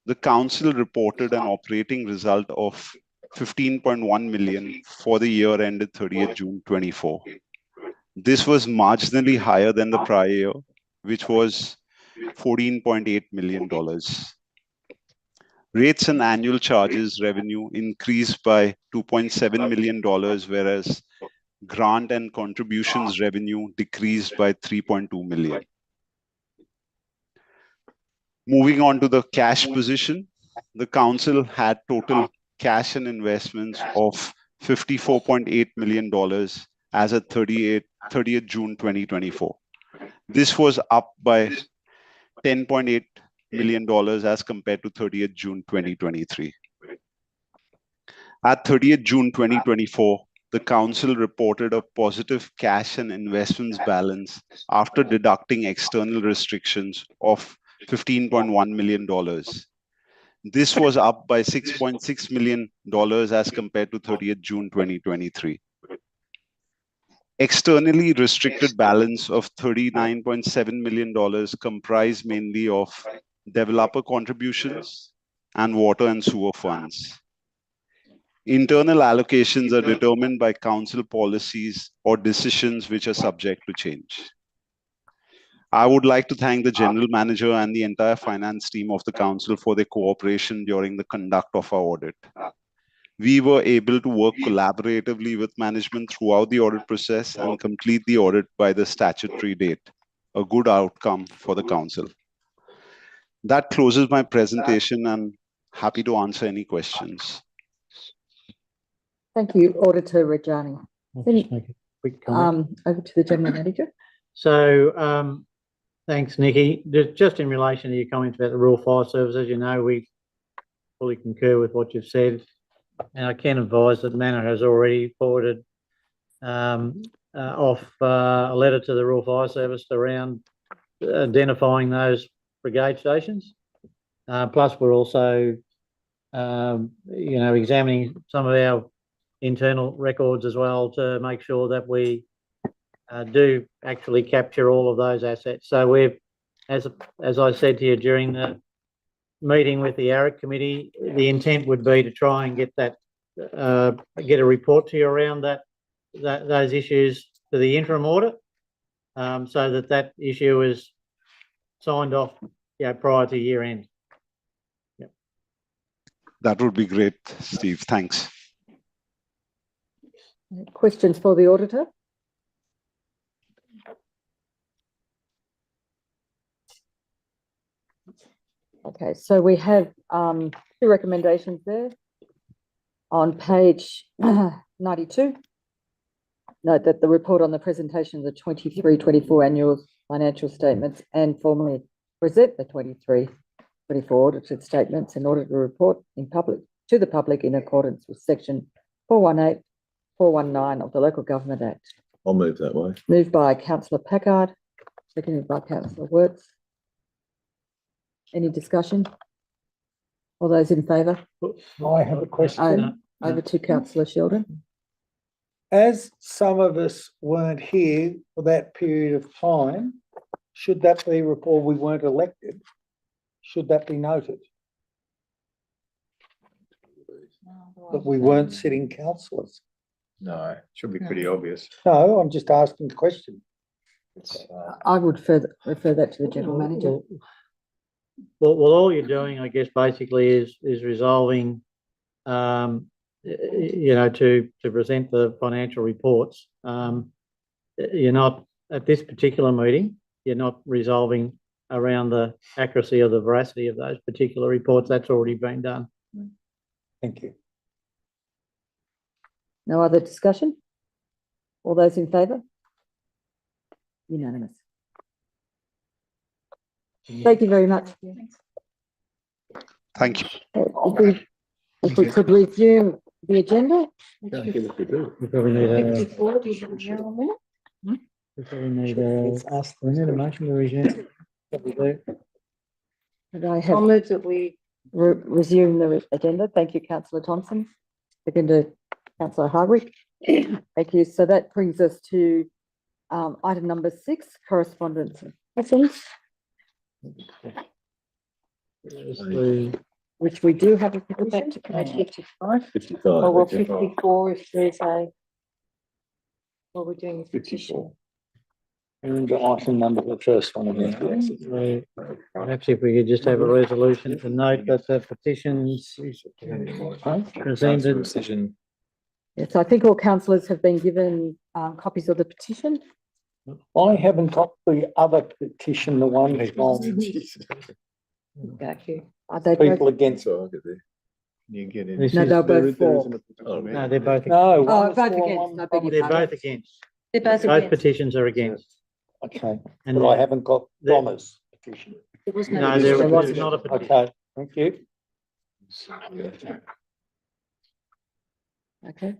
The council reported an operating result of 15.1 million for the year ended 30th June 24. This was marginally higher than the prior year, which was $14.8 million. Rates and annual charges revenue increased by $2.7 million, whereas grant and contributions revenue decreased by 3.2 million. Moving on to the cash position, the council had total cash and investments of $54.8 million as at 30th June 2024. This was up by $10.8 million as compared to 30th June 2023. At 30th June 2024, the council reported a positive cash and investments balance after deducting external restrictions of $15.1 million. This was up by $6.6 million as compared to 30th June 2023. Externally restricted balance of $39.7 million comprised mainly of developer contributions and water and sewer funds. Internal allocations are determined by council policies or decisions which are subject to change. I would like to thank the general manager and the entire finance team of the council for their cooperation during the conduct of our audit. We were able to work collaboratively with management throughout the audit process and complete the audit by the statutory date, a good outcome for the council. That closes my presentation, and happy to answer any questions. Thank you, Auditor Rajani. I'll just make a quick comment. Over to the General Manager. So, thanks, Nikki. Just in relation to your comments about the Rural Fire Service, as you know, we fully concur with what you've said. And I can advise that Manor has already forwarded off a letter to the Rural Fire Service around identifying those brigade stations. Plus, we're also, examining some of our internal records as well to make sure that we do actually capture all of those assets. So we've, as I said to you during the meeting with the ARIC committee, the intent would be to try and get that, get a report to you around those issues for the interim audit, so that issue is signed off, prior to year end. Yep. That would be great, Steve. Thanks. Questions for the auditor? Okay, so we have 2 recommendations there. On page 92, note that the report on the presentation of the 23-24 annual financial statements and formally present the 23-24 audited statements in order to report to the public in accordance with section 418, 419 of the Local Government Act. I'll move that way. Moved by Councillor Packard, seconded by councillor Wertz. Any discussion? All those in favour? I have a question. Over to councillor Sheldon. As some of us weren't here for that period of time, should that be, or we weren't elected, should that be noted? That we weren't sitting councillors? No, it should be pretty obvious. No, I'm just asking the question. I would refer that to the general manager. Well, all you're doing, I guess, basically is resolving, you know, to present the financial reports. You're not, at this particular meeting, you're not resolving around the accuracy or the veracity of those particular reports. That's already been done. Thank you. No other discussion? All those in favour? Unanimous. Thank you very much. Thank you. If we could resume the agenda. We probably need a, motion to resume. Could I have I'll move that we resume the agenda? Thank you, councillor Thompson. Seconded, councillor Hardwick. Thank you. So that brings us to item number 6, correspondence. Which we do have a go back to page 55. 55. Oh, well, 54 if there's a. What we're doing is 54. And item number, the first one again. Perhaps if we could just have a resolution to note that the petitions presented. Recision. Yes, I think all councillors have been given copies of the petition. I haven't got the other petition, the one from back here. Are they both? people against. So I'll get there. You get it. This No, is- they're both There for. isn't a petition there. No, they're both. No. Oh, one was both for, against. one- I beg your They're pardon. both against. They're both Both against. petitions are against. Okay, And but I haven't got the- Thomas' petition. There was no, no. there There was wasn't. not a petition. Okay, thank you. Okay.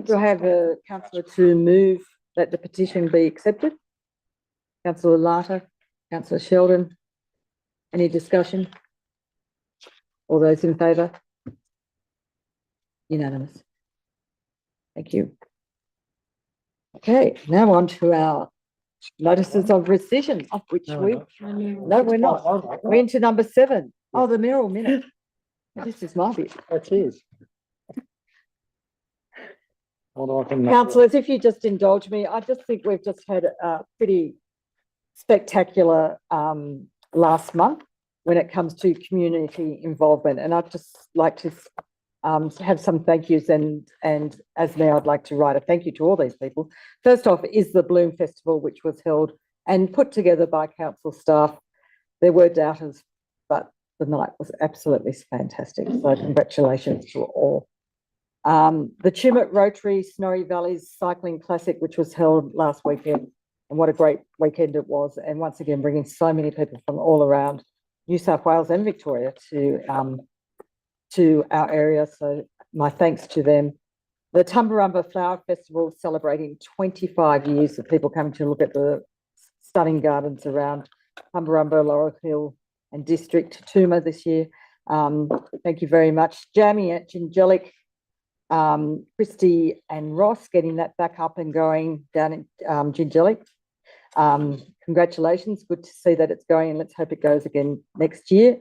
Do I have a councillor to move that the petition be accepted? Councillor Larter, councillor Sheldon. Any discussion? All those in favour? Unanimous. Thank you. Okay, now on to our notices of rescission, of which No, we, we're no, we're not. We're into number 7. Oh, the mayoral minute. This is my bit. That is. What item number? Councillors, if you just indulge me, I just think we've just had a pretty spectacular last month when it comes to community involvement, and I'd just like to have some thank yous, and as mayor, I'd like to write a thank you to all these people. First off is the Bloom Festival, which was held and put together by council staff. There were doubters, but the night was absolutely fantastic. So congratulations to all. The Tumut Rotary Snorri Valleys Cycling Classic, which was held last weekend, and what a great weekend it was. And once again, bringing so many people from all around New South Wales and Victoria to our area. So my thanks to them. The Tumbarumba Flower Festival celebrating 25 years of people coming to look at the stunning gardens around Tumbarumba, Laurel Hill and District Tooma this year. Thank you very much. Jamie at Gingelic, Christy and Ross getting that back up and going down in Gingelic. Congratulations, good to see that it's going, and let's hope it goes again next year.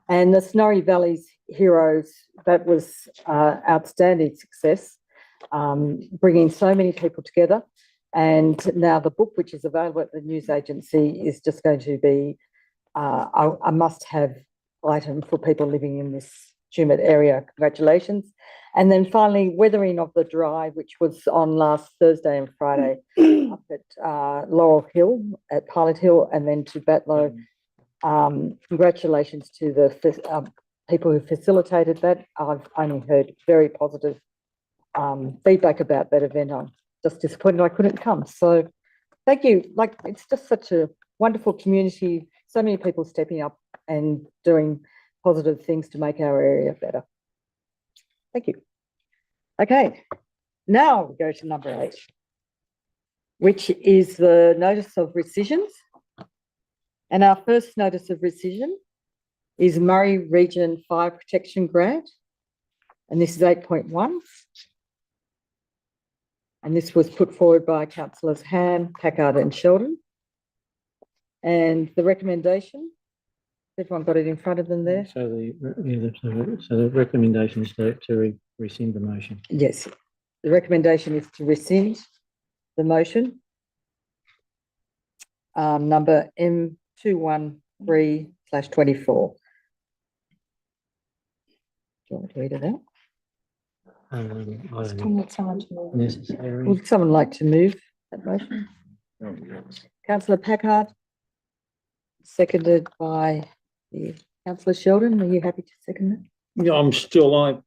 And the Snorri Valleys Heroes, that was outstanding success, bringing so many people together. And now the book, which is available at the news agency, is just going to be a must-have item for people living in this Tumut area. Congratulations. And then finally, Weathering of the Dry, which was on last Thursday and Friday up at Laurel Hill, at Pilot Hill, and then to Batlow. Congratulations to the people who facilitated that. I've only heard very positive feedback about that event. I'm just disappointed I couldn't come. So thank you. Like, it's just such a wonderful community, so many people stepping up and doing positive things to make our area better. Thank you. Okay, now we go to number 8, which is the notice of rescissions. And our first notice of rescission is Murray Region Fire Protection Grant. And this is 8.1. And this was put forward by councillors Ham, Packard and Sheldon. And the recommendation, everyone got it in front of them there? So the recommendation is to rescind the motion. Yes, the recommendation is to rescind the motion. Number M213/24. Do you want me to read it out? I don't know. Need someone to move. Necessary. Would someone like to move that motion? Councillor Packard, seconded by Councillor Sheldon. Are you happy to second that? Yeah, I'll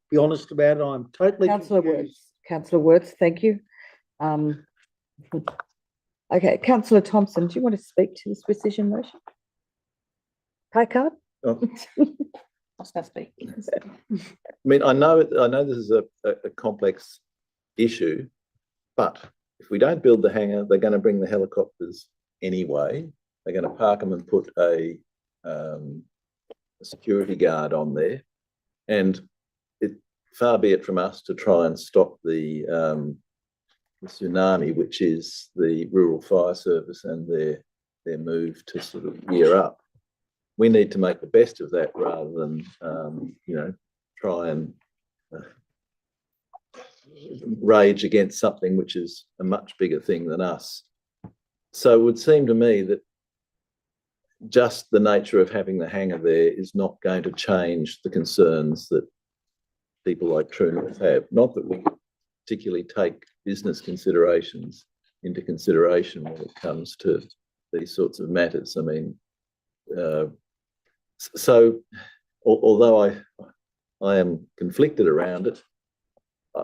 be honest about it, I'm totally Councillor confused. Words, Councillor Words, thank you. Okay, Councillor Thompson, do you want to speak to this rescission motion? Packard? Oh. I was going to speak. I mean, I know this is a complex issue, but if we don't build the hangar, they're going to bring the helicopters anyway. They're going to park them and put a security guard on there. And far be it from us to try and stop the tsunami, which is the rural fire service and their move to sort of gear up. We need to make the best of that rather than, try and rage against something which is a much bigger thing than us. So it would seem to me that just the nature of having the hangar there is not going to change the concerns that people like True North have. Not that we particularly take business considerations into consideration when it comes to these sorts of matters. I mean, so although I am conflicted around it,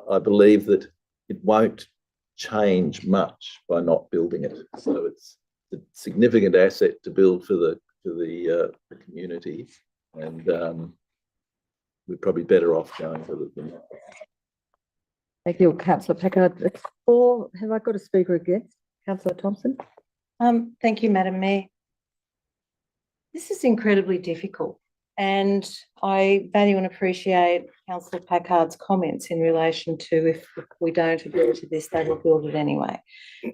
I believe that it won't change much by not building it. So it's a significant asset to build for the community, and we're probably better off going with it than not. Thank you, Councillor Packard. It's 4. Have I got a speaker against? Councillor Thompson? Thank you, Madam Mayor. This is incredibly difficult, and I value and appreciate Councillor Packard's comments in relation to if we don't agree to this, they will build it anyway.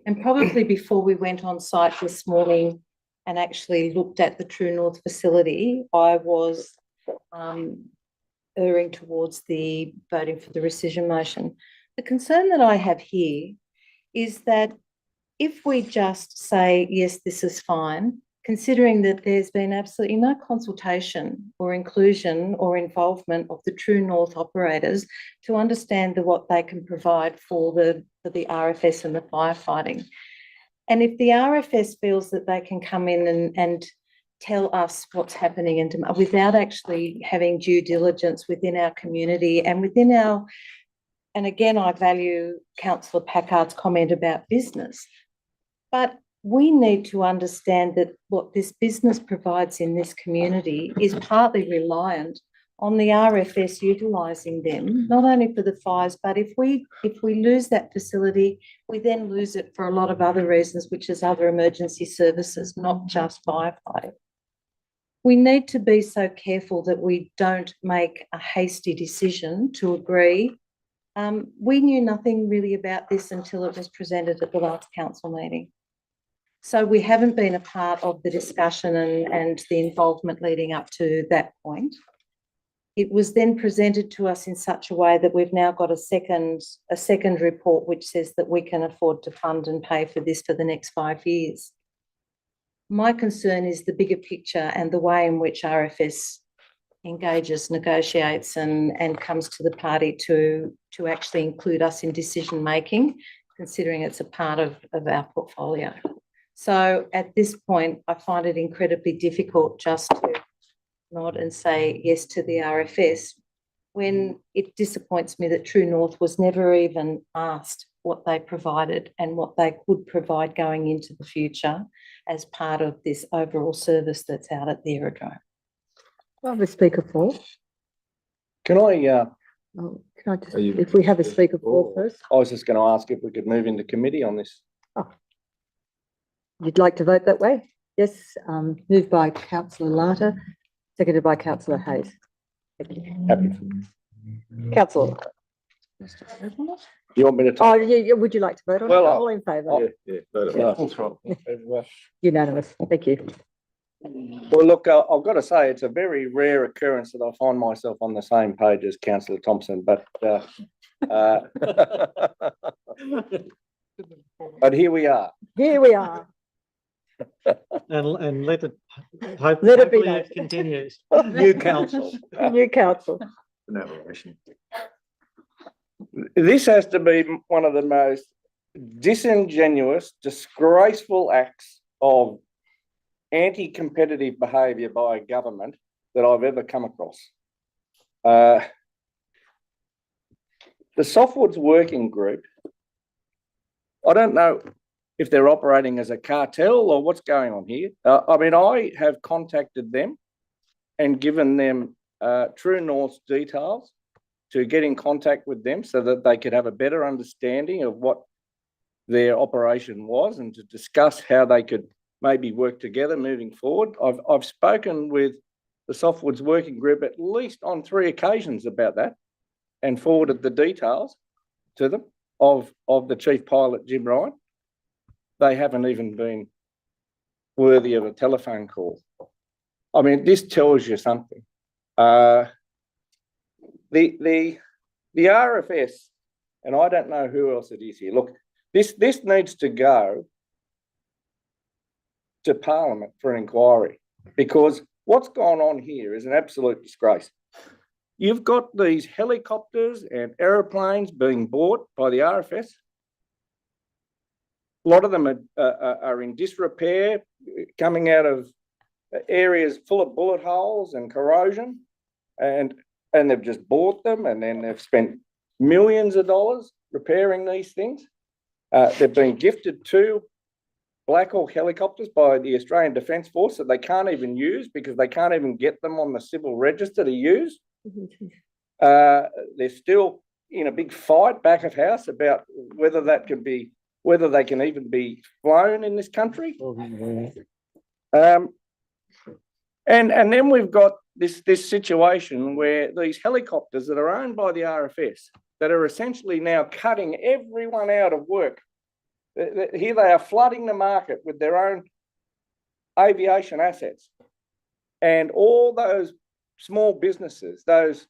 And probably before we went on site this morning and actually looked at the True North facility, I was erring towards the voting for the rescission motion. The concern that I have here is that if we just say, yes, this is fine, considering that there's been absolutely no consultation or inclusion or involvement of the True North operators to understand what they can provide for the RFS and the firefighting. And if the RFS feels that they can come in and tell us what's happening and without actually having due diligence within our community and within our, and again, I value Councillor Packard's comment about business, but we need to understand that what this business provides in this community is partly reliant on the RFS utilising them, not only for the fires, but if we lose that facility, we then lose it for a lot of other reasons, which is other emergency services, not just firefighting. We need to be so careful that we don't make a hasty decision to agree. We knew nothing really about this until it was presented at the last council meeting. So we haven't been a part of the discussion and the involvement leading up to that point. It was then presented to us in such a way that we've now got a second report which says that we can afford to fund and pay for this for the next 5 years. My concern is the bigger picture and the way in which RFS engages, negotiates and comes to the party to actually include us in decision making, considering it's a part of our portfolio. So at this point, I find it incredibly difficult just to nod and say yes to the RFS when it disappoints me that True North was never even asked what they provided and what they could provide going into the future as part of this overall service that's out at the aerodrome. Well, the speaker 4. Can I Just, if we have a speaker 4 first. I was just going to ask if we could move into committee on this. Oh. You'd like to vote that way? Yes, moved by councillor Larter, seconded by councillor Hayes. Thank you. Happy. Councillor, You want me to oh, talk? would you like to vote on it? Well, All in favour? Yeah, vote it. Yeah. Full throttle. Unanimous. Thank you. Well, look, I've got to say, it's a very rare occurrence that I find myself on the same page as councillor Thompson, but but here we are. Here we are. And let it, Let it be hopefully known. it continues. New council. New council. An aberration. This has to be one of the most disingenuous, disgraceful acts of anti-competitive behaviour by a government that I've ever come across. The Softwoods Working Group, I don't know if they're operating as a cartel or what's going on here. I mean, I have contacted them and given them True North's details to get in contact with them so that they could have a better understanding of what their operation was and to discuss how they could maybe work together moving forward. I've spoken with the Softwoods Working Group at least on 3 occasions about that and forwarded the details to them of the chief pilot, Jim Ryan. They haven't even been worthy of a telephone call. I mean, this tells you something. The RFS, and I don't know who else it is here. Look, this needs to go to Parliament for an inquiry because what's gone on here is an absolute disgrace. You've got these helicopters and aeroplanes being bought by the RFS. A lot of them are in disrepair, coming out of areas full of bullet holes and corrosion, and they've just bought them, and then they've spent millions of dollars repairing these things. They've been gifted 2 Black Hawk helicopters by the Australian Defence Force that they can't even use because they can't even get them on the civil register to use. They're still in a big fight back of house about whether they can even be flown in this country. And then we've got this situation where these helicopters that are owned by the RFS that are essentially now cutting everyone out of work. Here they are flooding the market with their own aviation assets. And all those small businesses, those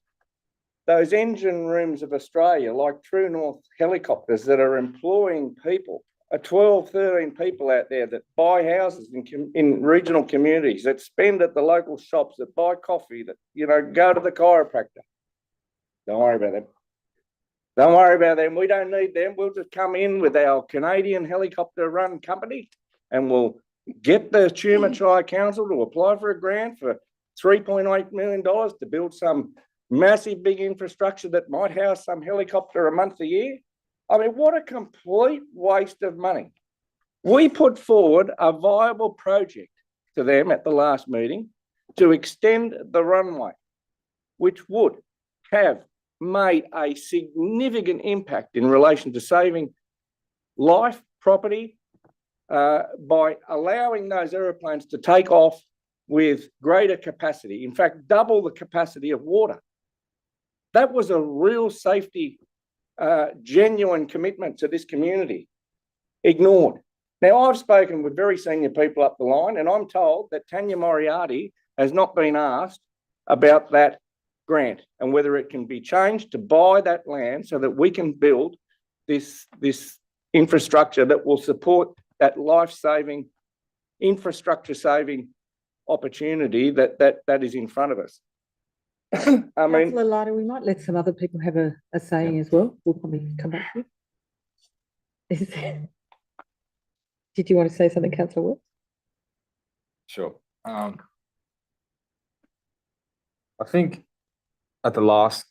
engine rooms of Australia, like True North Helicopters that are employing people, 12, 13 people out there that buy houses in regional communities, that spend at the local shops, that buy coffee, that, go to the chiropractor. Don't worry about them. Don't worry about them. We don't need them. We'll just come in with our Canadian helicopter run company and we'll get the Tumor Tri Council to apply for a grant for $3.8 million to build some massive big infrastructure that might house some helicopter a month a year. I mean, what a complete waste of money. We put forward a viable project to them at the last meeting to extend the runway, which would have made a significant impact in relation to saving life, property, by allowing those aeroplanes to take off with greater capacity. In fact, double the capacity of water. That was a real safety, genuine commitment to this community. Ignored. Now, I've spoken with very senior people up the line, and I'm told that Tanya Moriarty has not been asked about that grant and whether it can be changed to buy that land so that we can build this infrastructure that will support that life-saving, infrastructure-saving opportunity that is in front of us. I mean, Councillor Larder, we might let some other people have a saying as well. We'll probably come back to you. Did you want to say something, Councillor Wilkes? Sure. I think at the last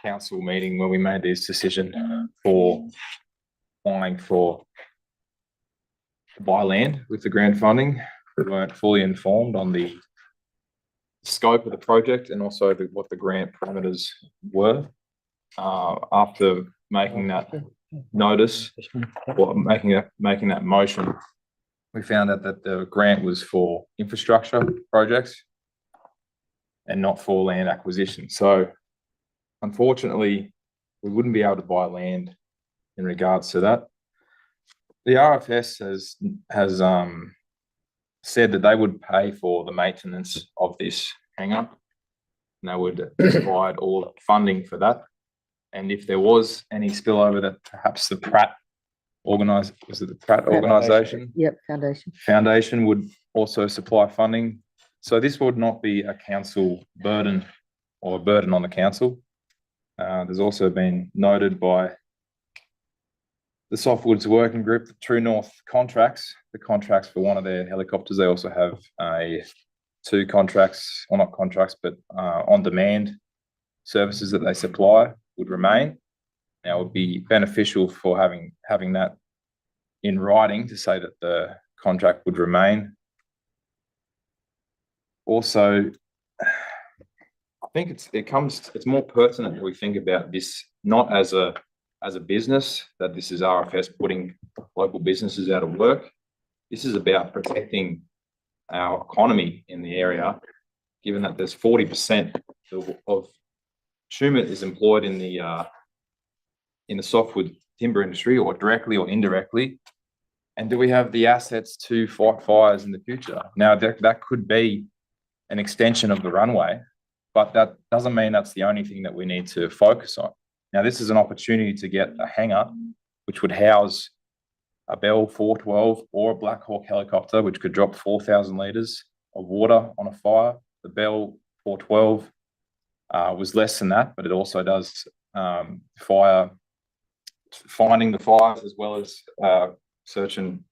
council meeting when we made this decision for applying to buy land with the grant funding, we weren't fully informed on the scope of the project and also what the grant parameters were. After making that notice or making that motion, we found out that the grant was for infrastructure projects and not for land acquisition. So unfortunately, we wouldn't be able to buy land in regards to that. The RFS has said that they would pay for the maintenance of this hangar. And they would provide all funding for that. And if there was any spillover, that perhaps the Pratt organisation? Yep, foundation. Foundation would also supply funding. So this would not be a council burden or a burden on the council. There's also been noted by the Softwoods Working Group, the True North contracts, the contracts for one of their helicopters. They also have two contracts, or not contracts, but on-demand services that they supply would remain. Now, it would be beneficial for having that in writing to say that the contract would remain. Also, I think it's more pertinent that we think about this not as a business, that this is RFS putting local businesses out of work. This is about protecting our economy in the area, given that there's 40% of Tumut is employed in the softwood timber industry, or directly or indirectly. And do we have the assets to fight fires in the future? Now, that could be an extension of the runway, but that doesn't mean that's the only thing that we need to focus on. Now, this is an opportunity to get a hangar which would house a Bell 412 or a Black Hawk helicopter, which could drop 4,000 litres of water on a fire. The Bell 412 was less than that, but it also does finding the fires as well as search and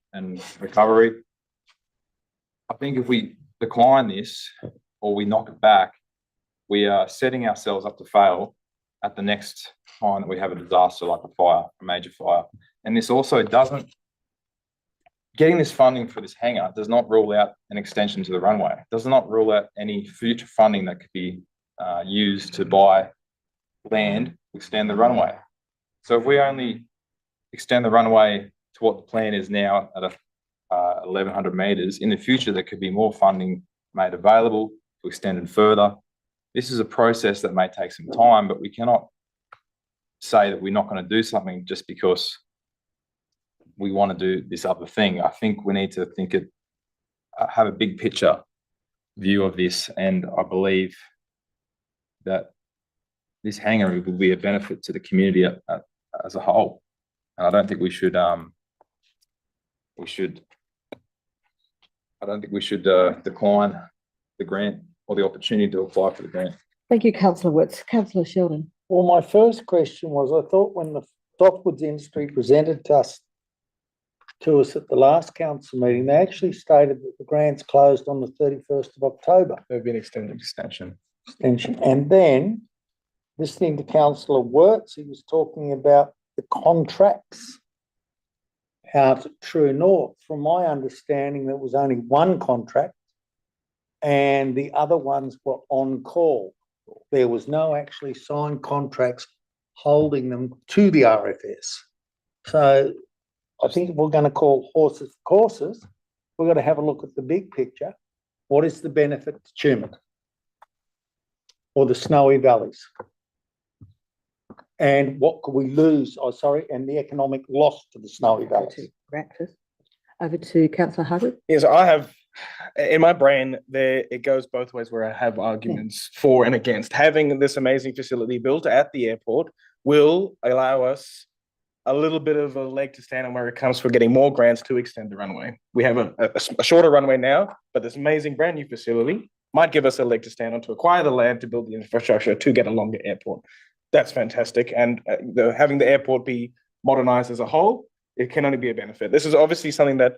recovery. I think if we decline this or we knock it back, we are setting ourselves up to fail at the next time that we have a disaster like a major fire. And this also getting this funding for this hangar does not rule out an extension to the runway. It does not rule out any future funding that could be used to buy land to extend the runway. So if we only extend the runway to what the plan is now at 1,100 metres, in the future there could be more funding made available to extend it further. This is a process that may take some time, but we cannot say that we're not going to do something just because we want to do this other thing. I think we need to have a big picture view of this, and I believe that this hangar will be a benefit to the community as a whole. And I don't think we should decline the grant or the opportunity to apply for the grant. Thank you, Councillor Witts. Councillor Sheldon. Well, my first question was, I thought when the softwoods industry presented to us at the last council meeting, they actually stated that the grant's closed on the 31st of October. There've been extension. And then, listening to Councillor Wirtz, he was talking about the contracts out at True North. From my understanding, there was only one contract and the other ones were on call. There was no actually signed contracts holding them to the RFS. So I think if we're going to call horses for courses, we've got to have a look at the big picture. What is the benefit to Tumut or the Snowy Valleys? And what could we lose? And the economic loss to the Snowy Valleys. Over to Councillor Hardwick. Yes, I have in my brain there, it goes both ways where I have arguments for and against. Having this amazing facility built at the airport will allow us a little bit of a leg to stand on where it comes for getting more grants to extend the runway. We have a shorter runway now, but this amazing brand new facility might give us a leg to stand on to acquire the land to build the infrastructure to get a longer airport. That's fantastic. And having the airport be modernized as a whole, it can only be a benefit. This is obviously something that,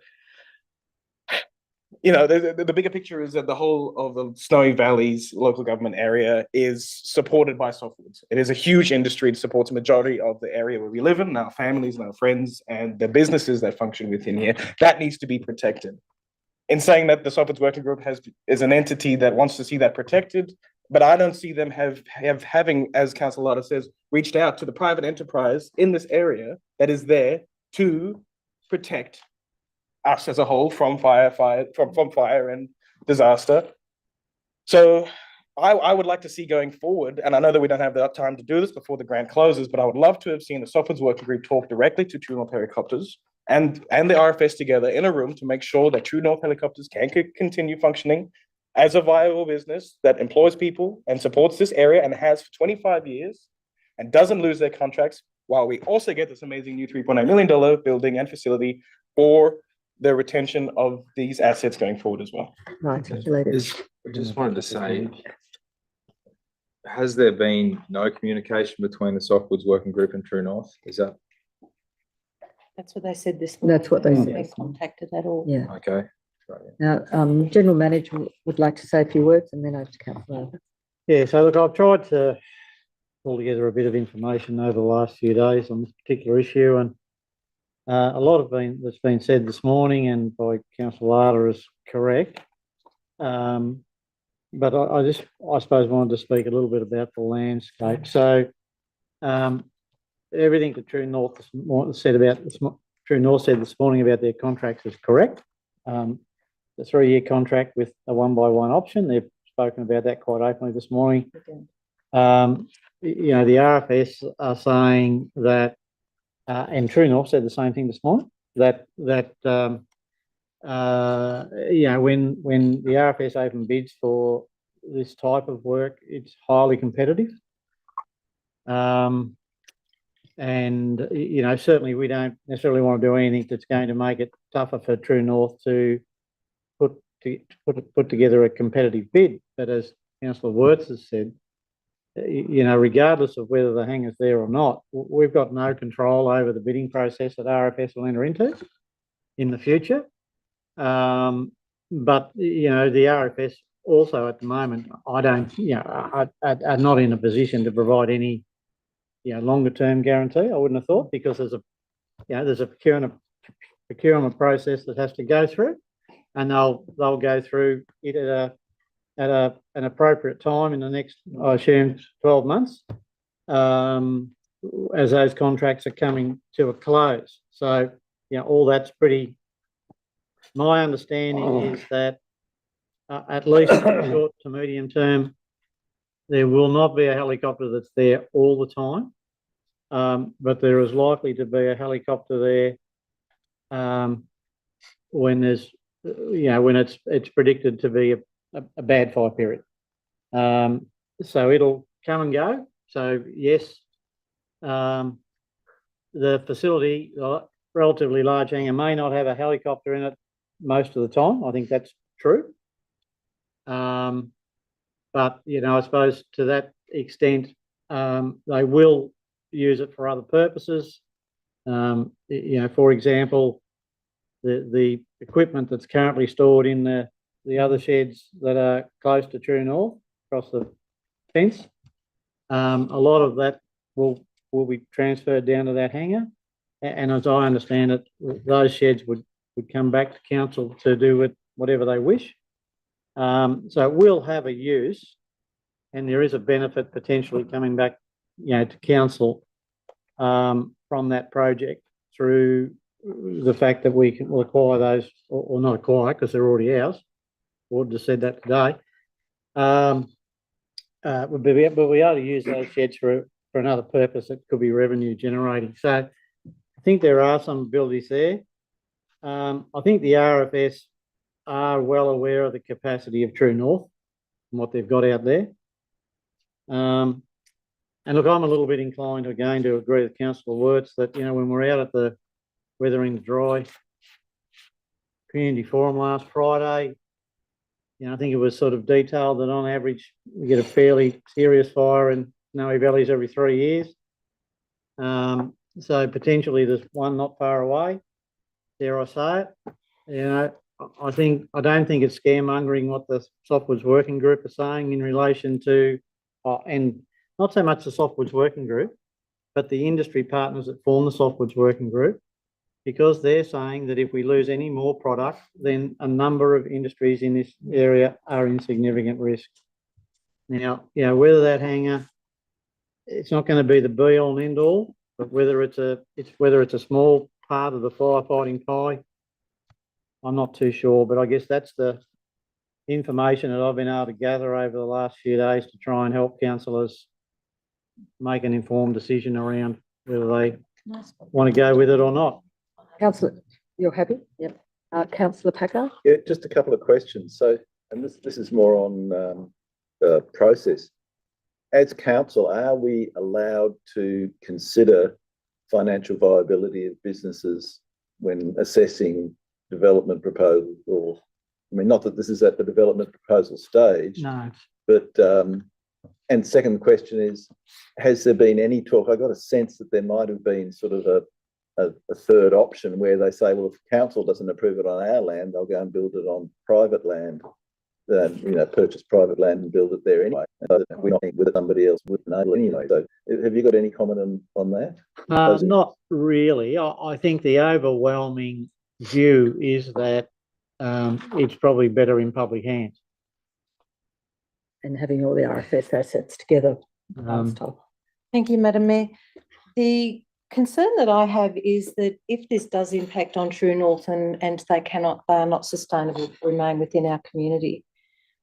you know, the bigger picture is that the whole of the Snowy Valleys local government area is supported by softwoods. It is a huge industry. It supports a majority of the area where we live in, our families and our friends and the businesses that function within here. That needs to be protected. In saying that, the Softwoods Working Group is an entity that wants to see that protected, but I don't see them having, as Councillor Lotta says, reached out to the private enterprise in this area that is there to protect us as a whole from fire and disaster. So I would like to see going forward, and I know that we don't have the time to do this before the grant closes, but I would love to have seen the Softwoods Working Group talk directly to True North Helicopters and the RFS together in a room to make sure that True North Helicopters can continue functioning as a viable business that employs people and supports this area and has for 25 years and doesn't lose their contracts, while we also get this amazing new $3.8 million building and facility for the retention of these assets going forward as well. Right, later. I just wanted to say, has there been no communication between the Softwoods Working Group and True North? Is that That's what they said this morning. That's what they Haven't said. been contacted at all. Yeah. okay? Now, General Manager would like to say a few words and then over to Councillor. Yeah, so look, I've tried to pull together a bit of information over the last few days on this particular issue, and a lot of that's been said this morning and by Councillor Larder is correct. But I suppose wanted to speak a little bit about the landscape. So everything that True North said this morning about their contracts is correct. The 3-year contract with a 1-by-1 option, they've spoken about that quite openly this morning. You know, the RFS are saying that, and True North said the same thing this morning, that you know, when the RFS open bids for this type of work, it's highly competitive. And, you know, certainly we don't necessarily want to do anything that's going to make it tougher for True North to put together a competitive bid. But as Councillor Wirtz has said, you know, regardless of whether the hangar's there or not, we've got no control over the bidding process that RFS will enter into in the future. But, you know, the RFS also at the moment, are not in a position to provide any, you know, longer term guarantee, I wouldn't have thought, because there's a procurement process that has to go through, and they'll go through it at an appropriate time in the next, I assume, 12 months, as those contracts are coming to a close. So, you know, all that's pretty. My understanding is that at least in the short to medium term, there will not be a helicopter that's there all the time, but there is likely to be a helicopter there when there's, you know, when it's predicted to be a bad fire period. So it'll come and go. So yes, the facility, relatively large hangar, may not have a helicopter in it most of the time. I think that's true. But, you know, I suppose to that extent, they will use it for other purposes. You know, for example, the equipment that's currently stored in the other sheds that are close to True North across the fence, a lot of that will be transferred down to that hangar. And as I understand it, those sheds would come back to council to do with whatever they wish. So it will have a use, and there is a benefit potentially coming back, you know, to council from that project through the fact that we can acquire those, or not acquire because they're already ours. Board just said that today. But we are to use those sheds for another purpose that could be revenue generating. So I think there are some abilities there. I think the RFS are well aware of the capacity of True North and what they've got out there. And look, I'm a little bit inclined again to agree with Councillor Wirtz that, you know, when we're out at the Weathering the Dry Community Forum last Friday, you know, I think it was sort of detailed that on average we get a fairly serious fire in Snowy Valleys every 3 years. So potentially there's one not far away, dare I say it. You know, I don't think it's scaremongering what the Softwoods Working Group are saying in relation to, and not so much the Softwoods Working Group, but the industry partners that form the Softwoods Working Group, because they're saying that if we lose any more product, then a number of industries in this area are in significant risk. Now, you know, whether that hangar, it's not going to be the be all and end all, but whether it's a small part of the firefighting pie, I'm not too sure, but I guess that's the information that I've been able to gather over the last few days to try and help councillors make an informed decision around whether they want to go with it or not. Councillor, you're happy? Yep. Councillor Packer? Yeah, just a couple of questions. So, and this is more on process. As council, are we allowed to consider financial viability of businesses when assessing development proposals? Or, I mean, not that this is at the development proposal stage, No. but and second question is, has there been any talk? I got a sense that there might have been sort of a third option where they say, well, if council doesn't approve it on our land, they'll go and build it on private land. Purchase private land and build it there anyway. We're not with somebody else would enable anyway. So, have you got any comment on that? Not really. I think the overwhelming view is that it's probably better in public hands. And having all the RFS assets together. Thank you, Madam Mayor. The concern that I have is that if this does impact on True North and they are not sustainable to remain within our community,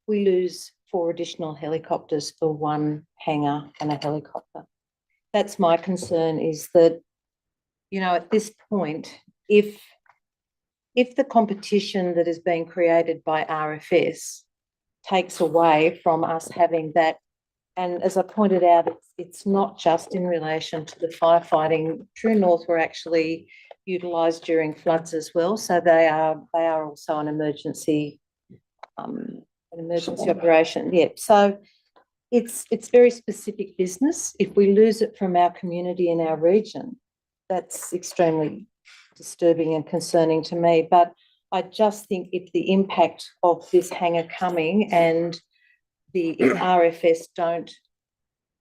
we lose 4 additional helicopters for 1 hangar and a helicopter. That's my concern, is that, at this point, if the competition that is being created by RFS takes away from us having that, and as I pointed out, it's not just in relation to the firefighting. True North were actually utilised during floods as well, so they are also an emergency operation. Yeah, so it's very specific business. If we lose it from our community in our region, that's extremely disturbing and concerning to me. But I just think if the impact of this hangar coming and if RFS don't,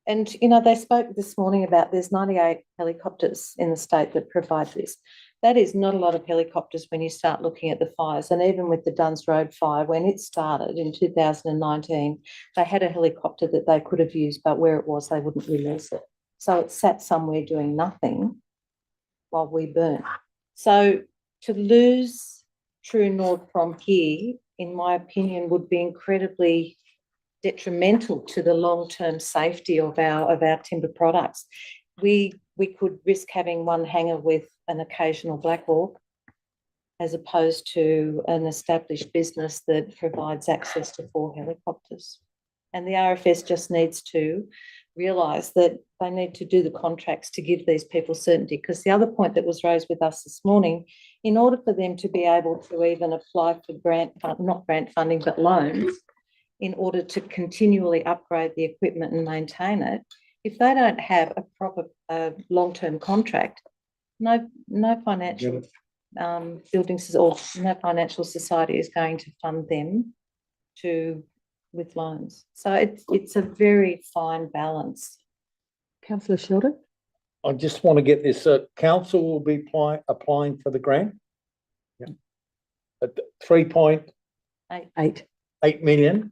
and they spoke this morning about there's 98 helicopters in the state that provide this. That is not a lot of helicopters when you start looking at the fires. And even with the Duns Road fire, when it started in 2019, they had a helicopter that they could have used, but where it was, they wouldn't release it. So it sat somewhere doing nothing while we burnt. So to lose True North from here, in my opinion, would be incredibly detrimental to the long-term safety of our timber products. We could risk having 1 hangar with an occasional Black Hawk as opposed to an established business that provides access to 4 helicopters. And the RFS just needs to realise that they need to do the contracts to give these people certainty. Because the other point that was raised with us this morning, in order for them to be able to even apply for not grant funding, but loans, in order to continually upgrade the equipment and maintain it, if they don't have a proper long-term contract, no financial buildings or no financial society is going to fund them with loans. So it's a very fine balance. Councillor Sheldon? I just want to get this, council will be applying for the grant? Yeah. At 3.8 million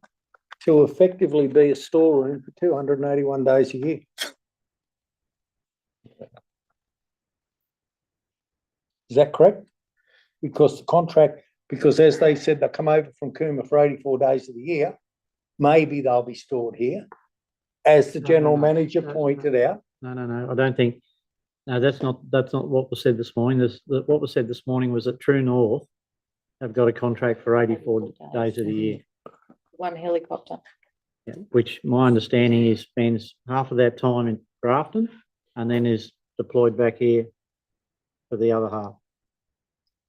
to effectively be a storeroom for 281 days a year. Is that correct? Because the contract, because as they said, they'll come over from Cooma for 84 days of the year. Maybe they'll be stored here. As the general manager pointed out. No, I don't think. No, that's not what was said this morning. What was said this morning was that True North have got a contract for 84 days of the year. 1 helicopter. Yeah, which my understanding is spends half of that time in Grafton and then is deployed back here for the other half.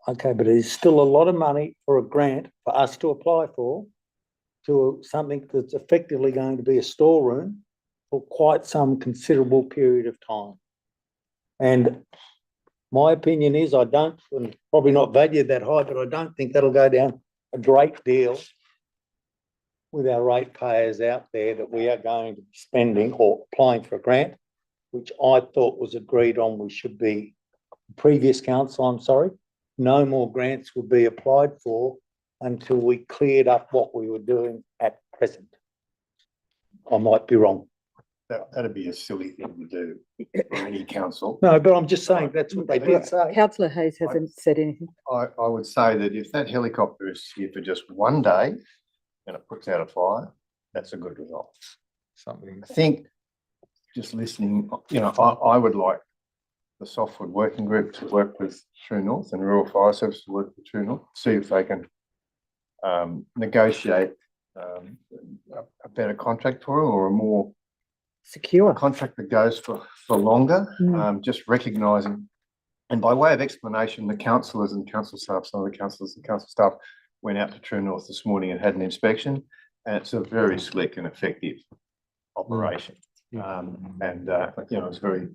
Okay, but it's still a lot of money for a grant for us to apply for to something that's effectively going to be a storeroom for quite some considerable period of time. And my opinion is I don't, and probably not valued that high, but I don't think that'll go down a great deal with our ratepayers out there that we are going to be spending or applying for a grant, which I thought was agreed on. We should be, previous council, I'm sorry, no more grants would be applied for until we cleared up what we were doing at present. I might be wrong. That'd be a silly thing to do for any council. No, but I'm just saying that's what they did say. Councillor Hayes hasn't said anything. I would say that if that helicopter is here for just one day and it puts out a fire, that's a good result. Something. I think just listening, I would like the Softwood Working Group to work with True North and Rural Fire Service to work with True North, see if they can negotiate a better contract for them or a more Secure. contract that goes for longer, just recognising. And by way of explanation, the councillors and council staff, some of the councillors and council staff went out to True North this morning and had an inspection, and it's a very slick and effective operation. It's very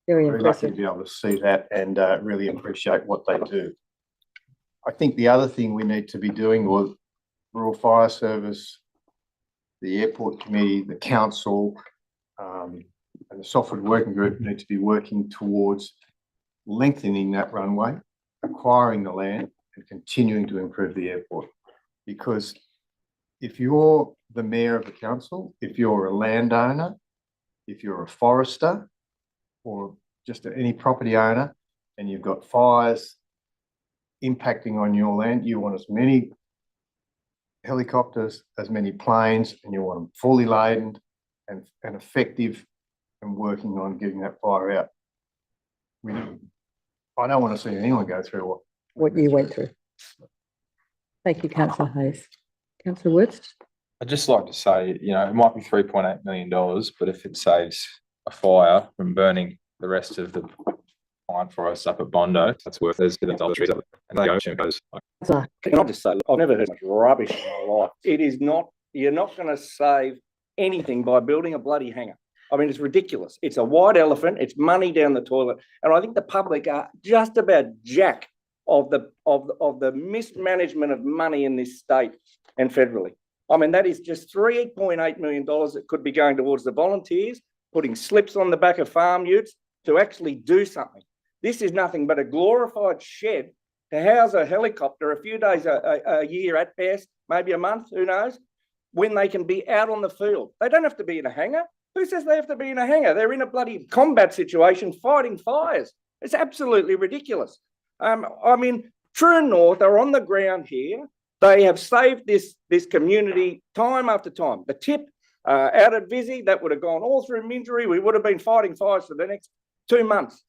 Very lucky to impressive. be able to see that and really appreciate what they do. I think the other thing we need to be doing, or Rural Fire Service, the Airport Committee, the council, and the Softwood Working Group need to be working towards lengthening that runway, acquiring the land, and continuing to improve the airport. Because if you're the mayor of the council, if you're a landowner, if you're a forester, or just any property owner, and you've got fires impacting on your land, you want as many helicopters, as many planes, and you want them fully laden and effective and working on getting that fire out. I don't want to see anyone go through What you went through. Thank you, councillor Hayes. Councillor Wurst? I'd just like to say, it might be $3.8 million, but if it saves a fire from burning the rest of the pine forest up at Bondo, that's worth it. And the ocean goes. Can I just say, look, I've never heard much rubbish in my life. It is not, you're not going to save anything by building a bloody hangar. I mean, it's ridiculous. It's a white elephant. It's money down the toilet. And I think the public are just about jack of the mismanagement of money in this state and federally. I mean, that is just $3.8 million that could be going towards the volunteers, putting slips on the back of farm utes to actually do something. This is nothing but a glorified shed to house a helicopter a few days a year at best, maybe a month, who knows, when they can be out on the field. They don't have to be in a hangar. Who says they have to be in a hangar? They're in a bloody combat situation fighting fires. It's absolutely ridiculous. I mean, True North are on the ground here. They have saved this community time after time. The tip out at Vizzy, that would have gone all through Mingery. We would have been fighting fires for the next 2 months.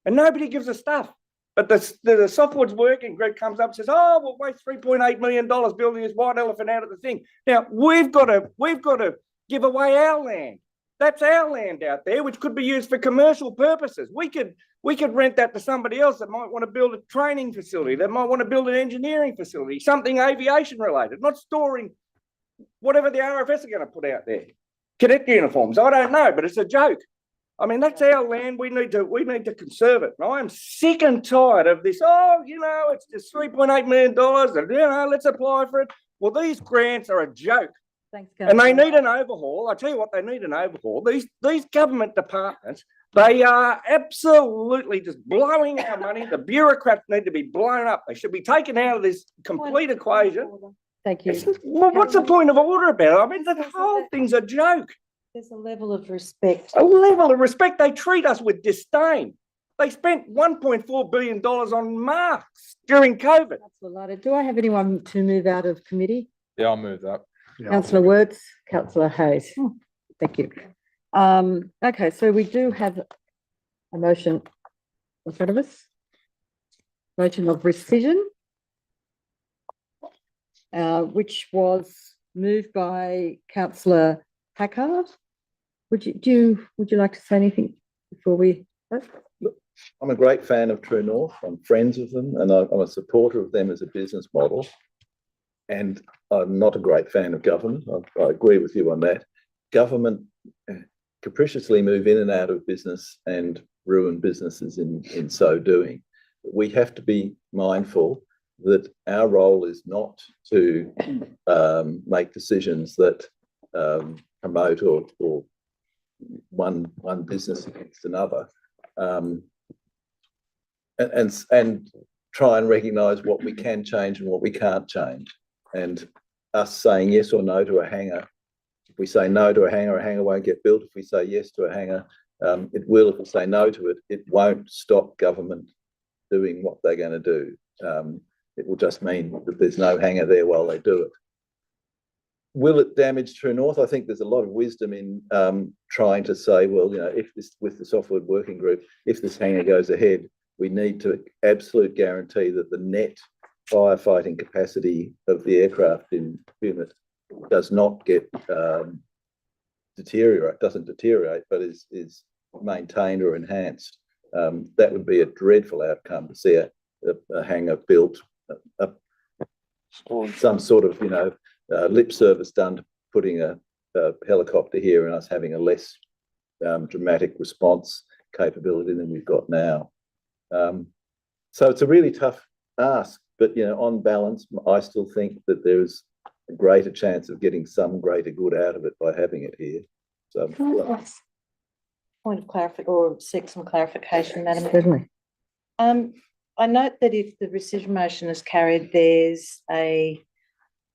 And nobody gives a stuff. But the Softwood's Working Group comes up and says, oh, we'll waste $3.8 million building this white elephant out of the thing. Now, we've got to give away our land. That's our land out there, which could be used for commercial purposes. We could rent that to somebody else that might want to build a training facility, that might want to build an engineering facility, something aviation related, not storing whatever the RFS are going to put out there. Cadet uniforms, I don't know, but it's a joke. I mean, that's our land. We need to conserve it. And I am sick and tired of this. Oh, it's just $3.8 million, and let's apply for it. Well, these grants are a joke. Thanks, and they need an overhaul. I tell you what, they need an overhaul. These government departments, they are absolutely just blowing our money. The bureaucrats need to be blown up. They should be taken out of this complete equation. Thank you. Well, what's the point of order about it? I mean, the whole thing's a joke. There's a level of respect. A level of respect. They treat us with disdain. They spent $1.4 billion on masks during COVID. Do I have anyone to move out of committee? Yeah, I'll move that. Councillor Wurst, Councillor Hayes. Thank you. Okay, so we do have a motion in front of us. Motion of rescission, which was moved by Councillor Packard. Would you like to say anything before we vote? I'm a great fan of True North. I'm friends with them, and I'm a supporter of them as a business model. And I'm not a great fan of government. I agree with you on that. Government capriciously move in and out of business and ruin businesses in so doing. We have to be mindful that our role is not to make decisions that promote or one business against another, and try and recognise what we can change and what we can't change. And us saying yes or no to a hangar If we say no to a hangar won't get built. If we say yes to a hangar, it will. If we say no to it, it won't stop government doing what they're going to do. It will just mean that there's no hangar there while they do it. Will it damage True North? I think there's a lot of wisdom in trying to say, well, if this, with the software working group, if this hangar goes ahead, we need to absolute guarantee that the net firefighting capacity of the aircraft unit does not get doesn't deteriorate, but is maintained or enhanced. That would be a dreadful outcome to see a hangar built, some sort of lip service done to putting a helicopter here and us having a less dramatic response capability than we've got now. So it's a really tough ask, but on balance, I still think that there's a greater chance of getting some greater good out of it by having it here. So, Point of clarification or seek some clarification, Madam. Certainly. I note that if the rescission motion is carried, there's a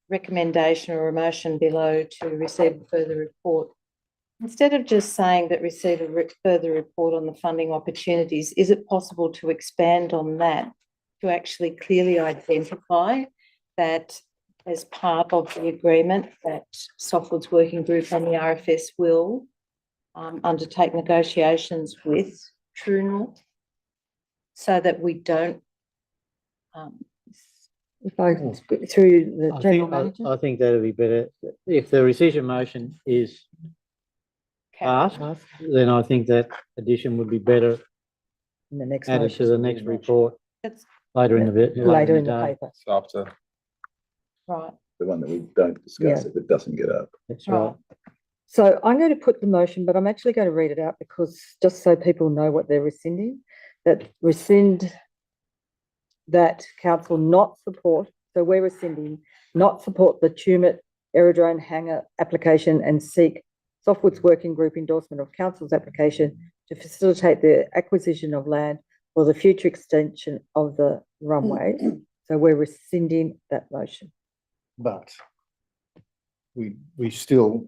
recommendation or a motion below to receive a further report. Instead of just saying that receive a further report on the funding opportunities, is it possible to expand on that to actually clearly identify that as part of the agreement that Softwood's working group and the RFS will undertake negotiations with True North so that we don't If I can speak through the general manager. I think that'd be better. If the rescission motion is passed, then I think that addition would be better In the next added motion. to the next report That's later in the bit. Later in the day. paper. After. right. the one that we don't discuss if it doesn't get up. That's right. So I'm going to put the motion, but I'm actually going to read it out because just so people know what they're rescinding, that rescind that council not support, so we're rescinding, not support the Tumut aerodrome hangar application and seek Softwood's working group endorsement of council's application to facilitate the acquisition of land for the future extension of the runway. So we're rescinding that motion. But we still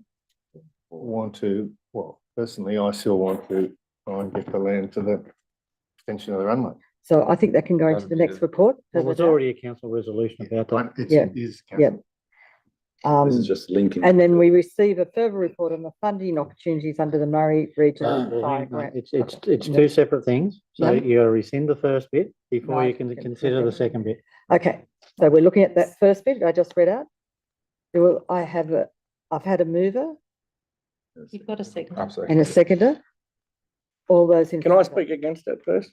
want to, well, personally, I still want to try and get the land to the extension of the runway. So I think that can go into the next report. Well, there's already a council resolution about that. Yeah. It is. Yeah. This is just linking. And then we receive a further report on the funding opportunities under the Murray Regional Fire Grant. It's two separate things. So Yeah. you got to rescind the first bit before Right. you can consider the second bit. Okay, so we're looking at that first bit I just read out. I've had a mover You've got a second. I'm sorry. and a seconder. All those in. Can I favour? speak against that first?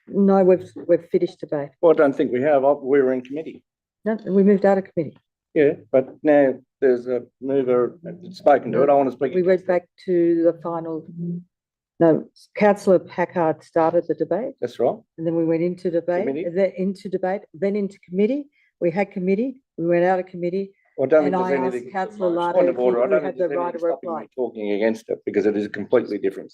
No, we've finished debate. Well, I don't think we have. We were in committee. No, we moved out of committee. Yeah, but now there's a mover that's spoken to it. I want to speak. We went back to the final. No, councillor Packard started the debate That's right. and then we went into debate, Committee. then into debate, then into committee. We had committee, we went out of committee. Well, I don't And think I there's asked anything. councillor Lardo Point if of order. I we don't had think the there's right anything to stopping reply. me talking against it because it is completely different.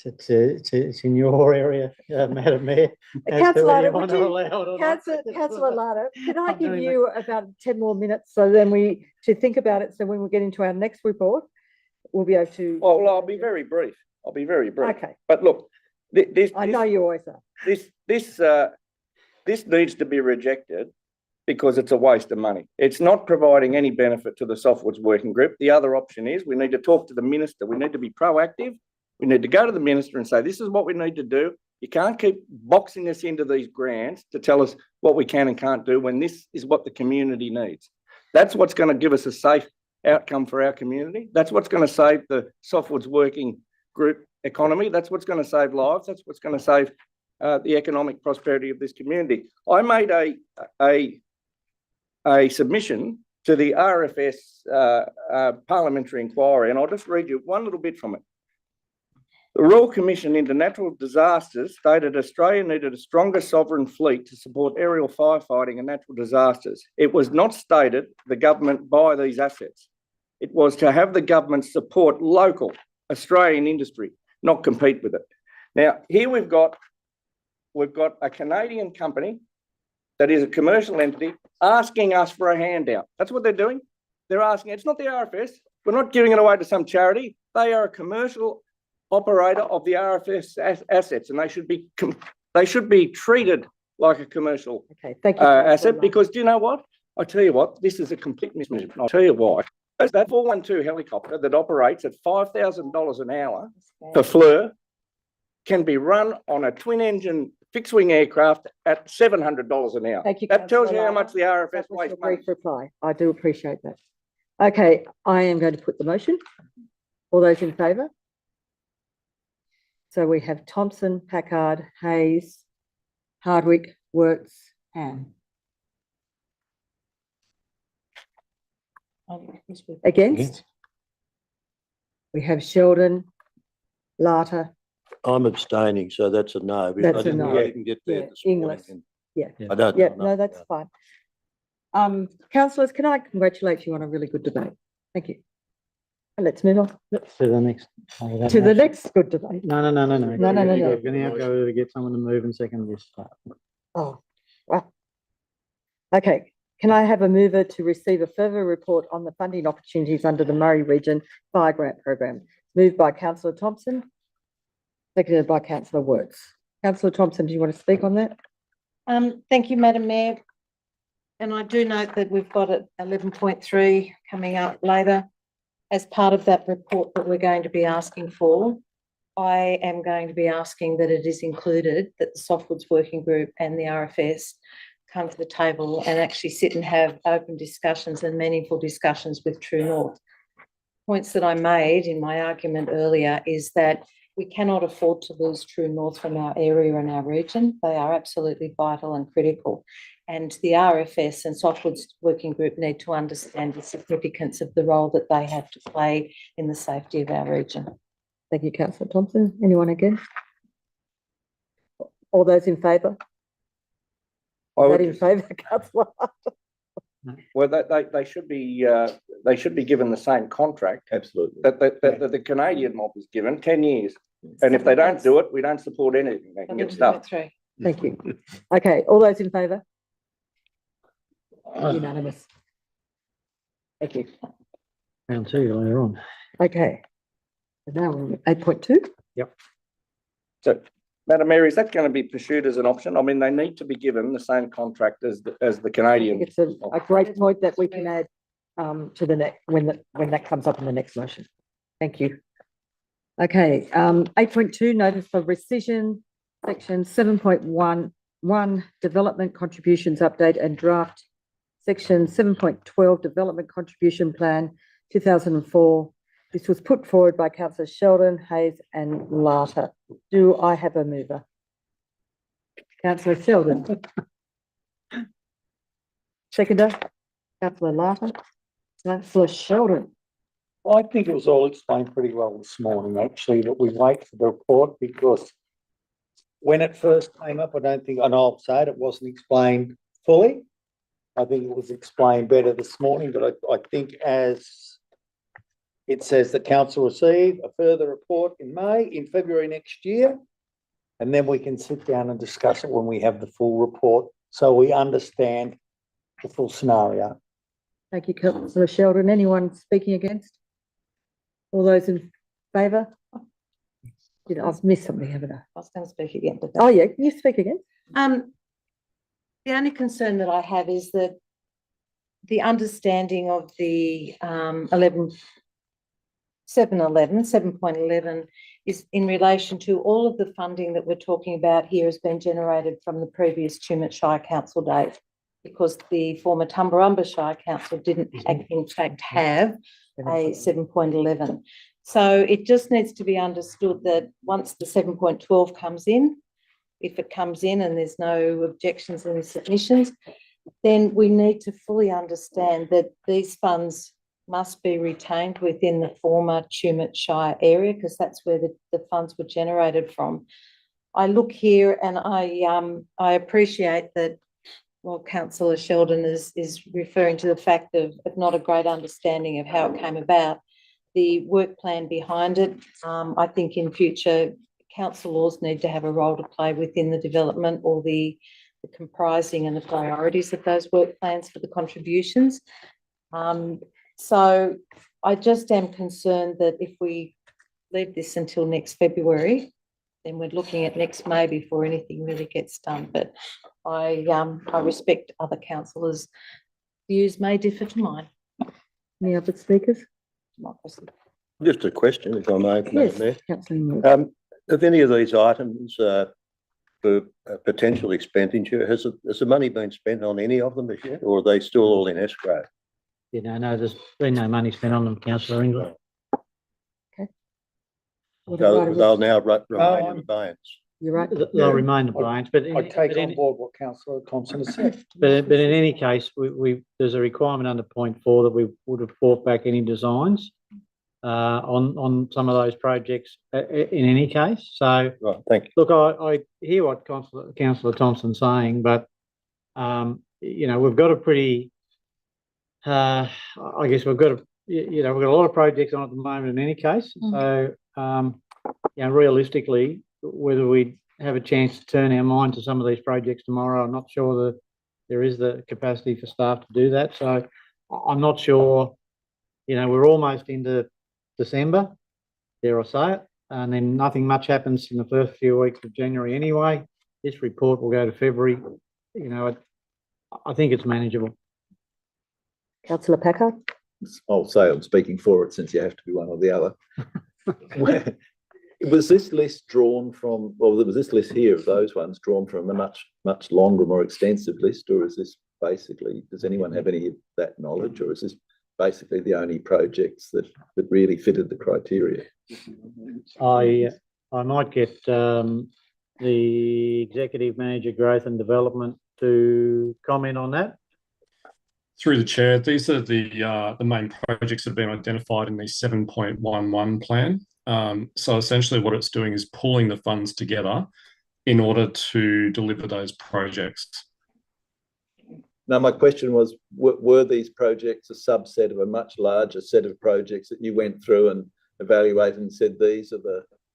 It's in your area, Madam Mayor. as to whether Councillor you want to allow it or not. Councillor Lardo, can I I'm give doing you about 10 more minutes so then to think about it, so when we get into our next report, we'll be able to. Well, I'll be very brief. I'll be very brief. Okay, But look, this I know you always are. this needs to be rejected because it's a waste of money. It's not providing any benefit to the Softwood's working group. The other option is we need to talk to the minister. We need to be proactive. We need to go to the minister and say, this is what we need to do. You can't keep boxing us into these grants to tell us what we can and can't do when this is what the community needs. That's what's going to give us a safe outcome for our community. That's what's going to save the Softwood's working group economy. That's what's going to save lives. That's what's going to save the economic prosperity of this community. I made a submission to the RFS parliamentary inquiry, and I'll just read you one little bit from it. The Royal Commission into Natural Disasters stated Australia needed a stronger sovereign fleet to support aerial firefighting and natural disasters. It was not stated the government buy these assets. It was to have the government support local Australian industry, not compete with it. Now, here we've got a Canadian company that is a commercial entity asking us for a handout. That's what they're doing. They're asking, it's not the RFS. We're not giving it away to some charity. They are a commercial operator of the RFS assets, and they should be treated like a commercial Okay, thank you. asset, because do you know what? I tell you what, this is a complete mismanagement. I'll tell you why. That 412 helicopter that operates at $5,000 an hour for FLIR can be run on a twin engine fixed wing aircraft at $700 an hour. Thank you, That tells you Councillor how much the RFS That was wastes a money. brief reply. I do appreciate that. Okay, I am going to put the motion. All those in favour? So we have Thompson, Packard, Hayes, Hardwick, Works, Ham. Against? We have Sheldon, Larter, I'm abstaining, so that's a no. because That's I a didn't no. even get there Yeah, this morning, Inglis. and Yeah. I don't. Yeah, know no, enough that's about fine. Councillors, can I congratulate you on a really good debate? Thank you. And let's move on To the next. to the next good debate. No. No, no, no, no. You're gonna have to go to get someone to move and second this. Oh, wow. Okay, can I have a mover to receive a further report on the funding opportunities under the Murray Region Fire Grant Program? Moved by Councillor Thompson, seconded by Councillor Works. Councillor Thompson, do you want to speak on that? Thank you, Madam Mayor. And I do note that we've got it 11.3 coming up later. As part of that report that we're going to be asking for, I am going to be asking that it is included that the Softwoods Working Group and the RFS come to the table and actually sit and have open discussions and meaningful discussions with True North. Points that I made in my argument earlier is that we cannot afford to lose True North from our area and our region. They are absolutely vital and critical. And the RFS and Softwoods Working Group need to understand the significance of the role that they have to play in the safety of our region. Thank you, Councillor Thompson. Anyone against? All those in favour? I That would- in favour, Councillor? Well, they should be given the same contract Absolutely. that the Canadian mob was given, 10 years. And if they don't do it, we don't support anything. They can get stuffed. Thank you. Okay, all those in favour? Unanimous. Thank you. Round two later on. Okay. So now we're at 8.2. So, Madam Mayor, is that going to be pursued as an option? I mean, they need to be given the same contract as the I think Canadian. it's a great point that we can add to the next, when that comes up in the next motion. Thank you. Okay, 8.2, notice for rescission, section 7.11, development contributions update and draft, section 7.12, development contribution plan 2004. This was put forward by Councillor Sheldon, Hayes and Larter. Do I have a mover? Councillor Sheldon. Seconder, Councillor Larter. Councillor Sheldon. I think it was all explained pretty well this morning, actually, that we wait for the report, because when it first came up, I don't think, and I'll say it wasn't explained fully. I think it was explained better this morning, but I think as it says the council receive a further report in February next year, and then we can sit down and discuss it when we have the full report, so we understand the full scenario. Thank you, Councillor Sheldon. Anyone speaking against? All those in favour? I've missed something, haven't I? I was going to speak again. but Oh, yeah, you speak again. The only concern that I have is that the understanding of the 7.11 is in relation to all of the funding that we're talking about here has been generated from the previous Tumut Shire Council date, because the former Tumbarumba Shire Council didn't in fact have a 7.11. So it just needs to be understood that once the 7.12 comes in, if it comes in and there's no objections and submissions, then we need to fully understand that these funds must be retained within the former Tumut Shire area, because that's where the funds were generated from. I look here and I appreciate that, well, Councillor Sheldon is referring to the fact of not a great understanding of how it came about. The work plan behind it, I think in future, councillors need to have a role to play within the development or the comprising and the priorities of those work plans for the contributions. So I just am concerned that if we leave this until next February, then we're looking at next May before anything really gets done. But I respect other councillors' views may differ to mine. Any other speakers? Democracy. Just a question, if I may, Madam Yes, Mayor. councillor Moore. Of any of these items for potential expenditure, has the money been spent on any of them as yet, or are they still all in escrow? You know, no, there's been no money spent on them, councillor England. They'll now remain in abeyance. You're right. They'll remain abeyance, but I take on board what councillor Thompson has said. but in any case, there's a requirement under point 4 that we would have brought back any designs on some of those projects in any case. So, Right, thank you. look, I hear what councillor Thompson's saying, but you know, we've got a pretty, I guess we've got a, you know, we've got a lot of projects on at the moment in any case. So, you know, realistically, whether we have a chance to turn our mind to some of these projects tomorrow, I'm not sure that there is the capacity for staff to do that. So I'm not sure, you know, we're almost into December, dare I say it, and then nothing much happens in the first few weeks of January anyway. This report will go to February. You know, I think it's manageable. Councillor Packard? I'll say I'm speaking for it since you have to be one or the other. Was this list drawn from, well, there was this list here of those ones drawn from a much longer, more extensive list, or is this basically, does anyone have any of that knowledge, or is this basically the only projects that really fitted the criteria? I might get the Executive Manager Growth and Development to comment on that. Through the chair, these are the main projects that have been identified in the 7.11 plan. So essentially what it's doing is pulling the funds together in order to deliver those projects. Now, my question was, were these projects a subset of a much larger set of projects that you went through and evaluated and said, these are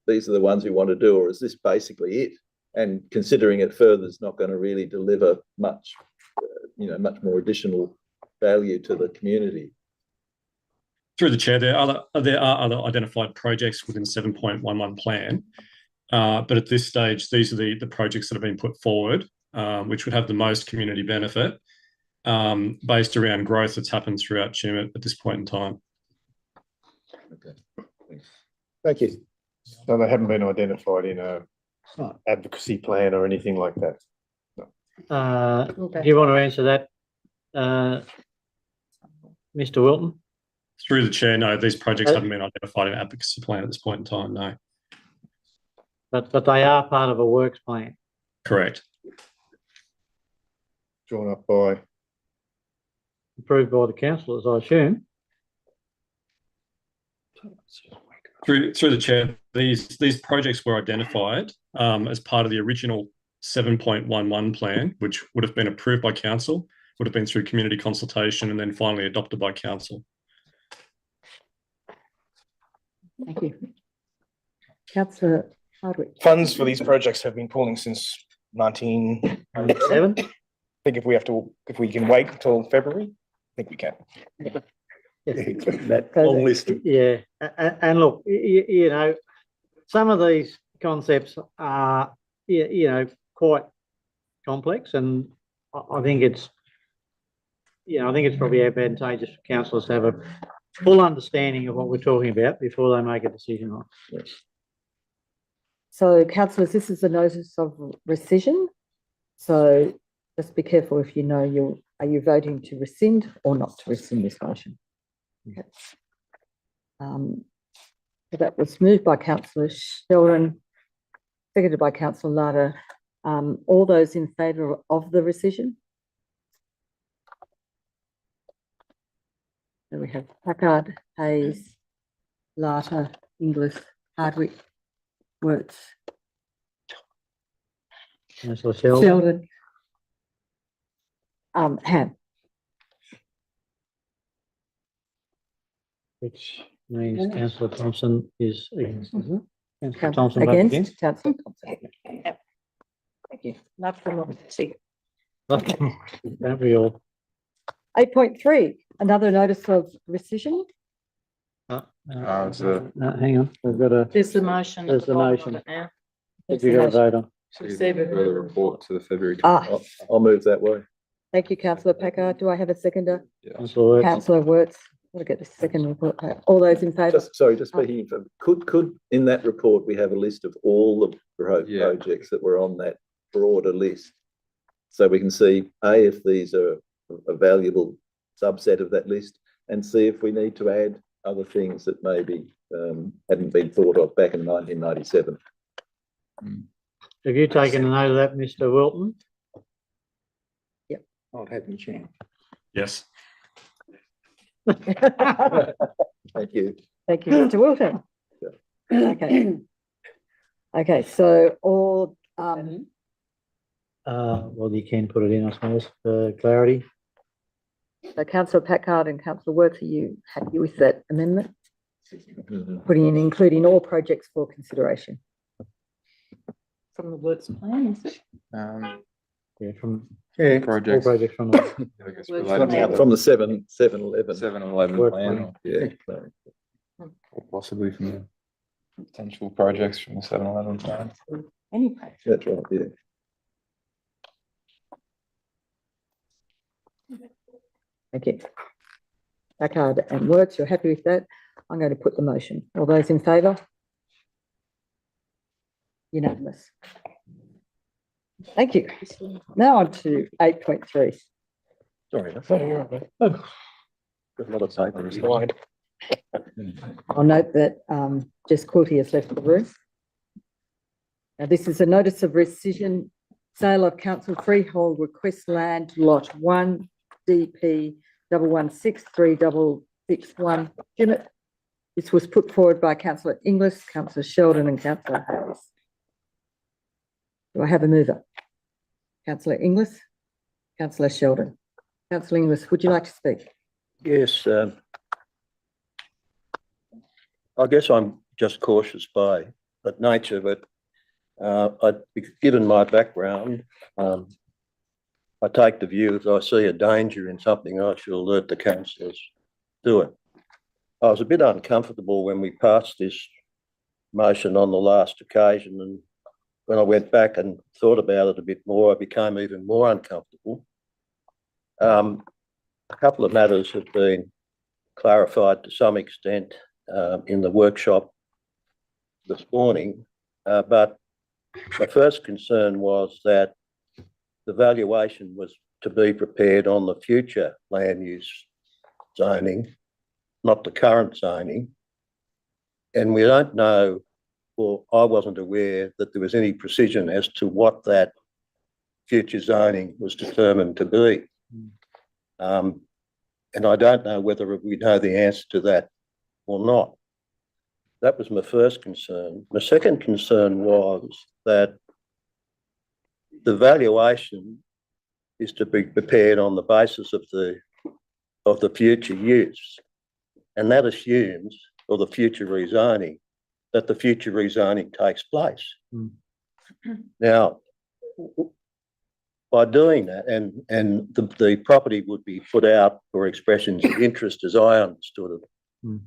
the ones we want to do, or is this basically it? And considering it further is not going to really deliver much, you know, much more additional value to the community. Through the chair, there are other identified projects within 7.11 plan, but at this stage, these are the projects that have been put forward, which would have the most community benefit, based around growth that's happened throughout Tumut at this point in time. Okay. Thank you. So they haven't been identified in a advocacy plan or anything like that? Do you want to answer that, Mr. Wilton? Through the chair, no, these projects haven't been identified in advocacy plan at this point in time, no. But they are part of a works plan. Correct. Drawn up by? Approved by the councillors, I assume. Through the chair, these projects were identified as part of the original 7.11 plan, which would have been approved by council, would have been through community consultation, and then finally adopted by council. Thank you. Councillor Hardwick. Funds for these projects have been pooling since 1997. I think if we can wait until February, I think we can. That long list. Yeah, and look, you know, some of these concepts are, you know, quite complex, and I think it's, you know, I think it's probably advantageous for councillors to have a full understanding of what we're talking about before they make a decision on it. Yes. So, councillors, this is a notice of rescission. So, just be careful if you know are you voting to rescind or not to rescind this motion. Okay. So that was moved by Councillor Sheldon, seconded by Councillor Lada. All those in favour of the rescission? So we have Packard, Hayes, Lata, Inglis, Hardwick, Wirtz, Councillor Sheldon, Ham. Which means Councillor Thompson is against, isn't it? Councillor Councillor Thompson votes against. Councillor Thompson. Thank you. Love democracy. Don't we all? 8.3, Another notice of rescission. Hang on, we've got a, There's the motion. There's the motion. Now. that you got to vote on. Further report to the February. I'll move that way. Thank you, councillor Packer. Do I have a seconder? Councillor Wirtz. Councillor Wirtz. I'll get the second report. All those in favour? Just speaking, could in that report, we have a list of all the projects that were on that broader list? So we can see, A, if these are a valuable subset of that list, and see if we need to add other things that maybe hadn't been thought of back in 1997. Have you taken a note of that, Mr. Wilton? Yep. Not having chance. Yes. Thank you. Thank you, Mr. Wilton. Okay. Okay, so all, Well, you can put it in, I suppose, for clarity. so councillor Packard and councillor Wirtz, are you happy with that amendment? Putting in, including all projects for consideration. From the words plan, is it? Yeah, from Yeah, all projects. projects from the I guess Works related to From the 7-11. 7-11 Work plan, Yeah. or possibly from the potential projects from the 7-11 plan. Any project. That's right, yeah. Thank you. Packard and Wirtz, you're happy with that? I'm going to put the motion. All those in favour? Unanimous. Thank you. Now on to 8.3. Sorry. Got a lot of paper as well. I'll note that Jess Quilty has left the room. Now, this is a notice of rescission, sale of council freehold request land, lot 1, DP 1163661, Jimmet. This was put forward by councillor Inglis, councillor Sheldon and councillor Hayes. Do I have a mover? Councillor Inglis, councillor Sheldon. Councillor Inglis, would you like to speak? Yes, I guess I'm just cautious by the nature, but given my background, I take the view that I see a danger in something, I shall alert the councillors to it. I was a bit uncomfortable when we passed this motion on the last occasion, and when I went back and thought about it a bit more, I became even more uncomfortable. A couple of matters have been clarified to some extent in the workshop this morning, but my first concern was that the valuation was to be prepared on the future land use zoning, not the current zoning. And we don't know, or I wasn't aware that there was any precision as to what that future zoning was determined to be. And I don't know whether we know the answer to that or not. That was my first concern. My second concern was that the valuation is to be prepared on the basis of the future use. And that assumes, or the future rezoning, that the future rezoning takes place. Now, by doing that, and the property would be put out for expressions of interest, as I understood it,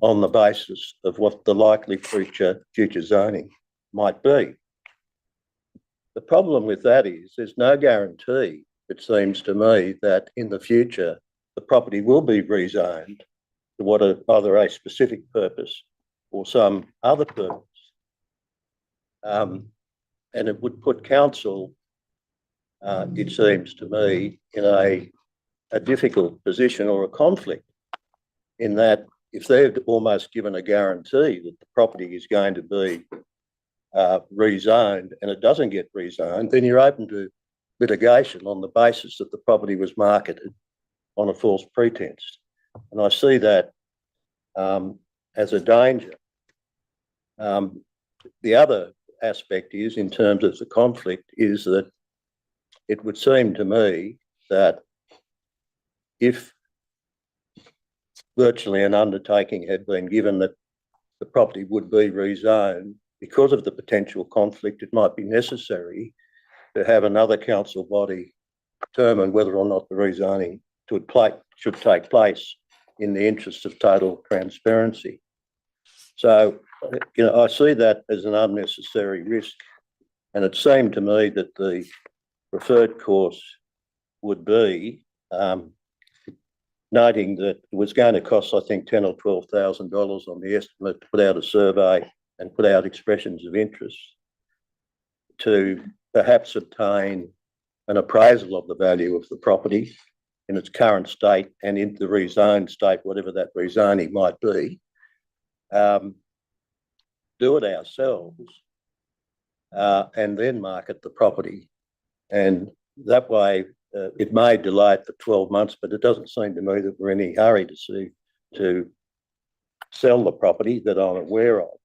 on the basis of what the likely future zoning might be. The problem with that is there's no guarantee, it seems to me, that in the future the property will be rezoned to either a specific purpose or some other purpose. And it would put council, it seems to me, in a difficult position or a conflict, in that if they've almost given a guarantee that the property is going to be rezoned and it doesn't get rezoned, then you're open to litigation on the basis that the property was marketed on a false pretense. And I see that as a danger. The other aspect is, in terms of the conflict, is that it would seem to me that if virtually an undertaking had been given that the property would be rezoned, because of the potential conflict, it might be necessary to have another council body determine whether or not the rezoning should take place in the interest of total transparency. So, I see that as an unnecessary risk. And it seemed to me that the preferred course would be, noting that it was going to cost, I think, $10,000 or $12,000 on the estimate to put out a survey and put out expressions of interest to perhaps obtain an appraisal of the value of the property in its current state and in the rezoned state, whatever that rezoning might be. Do it ourselves and then market the property. And that way, it may delay it for 12 months, but it doesn't seem to me that we're in any hurry to sell the property that I'm aware of.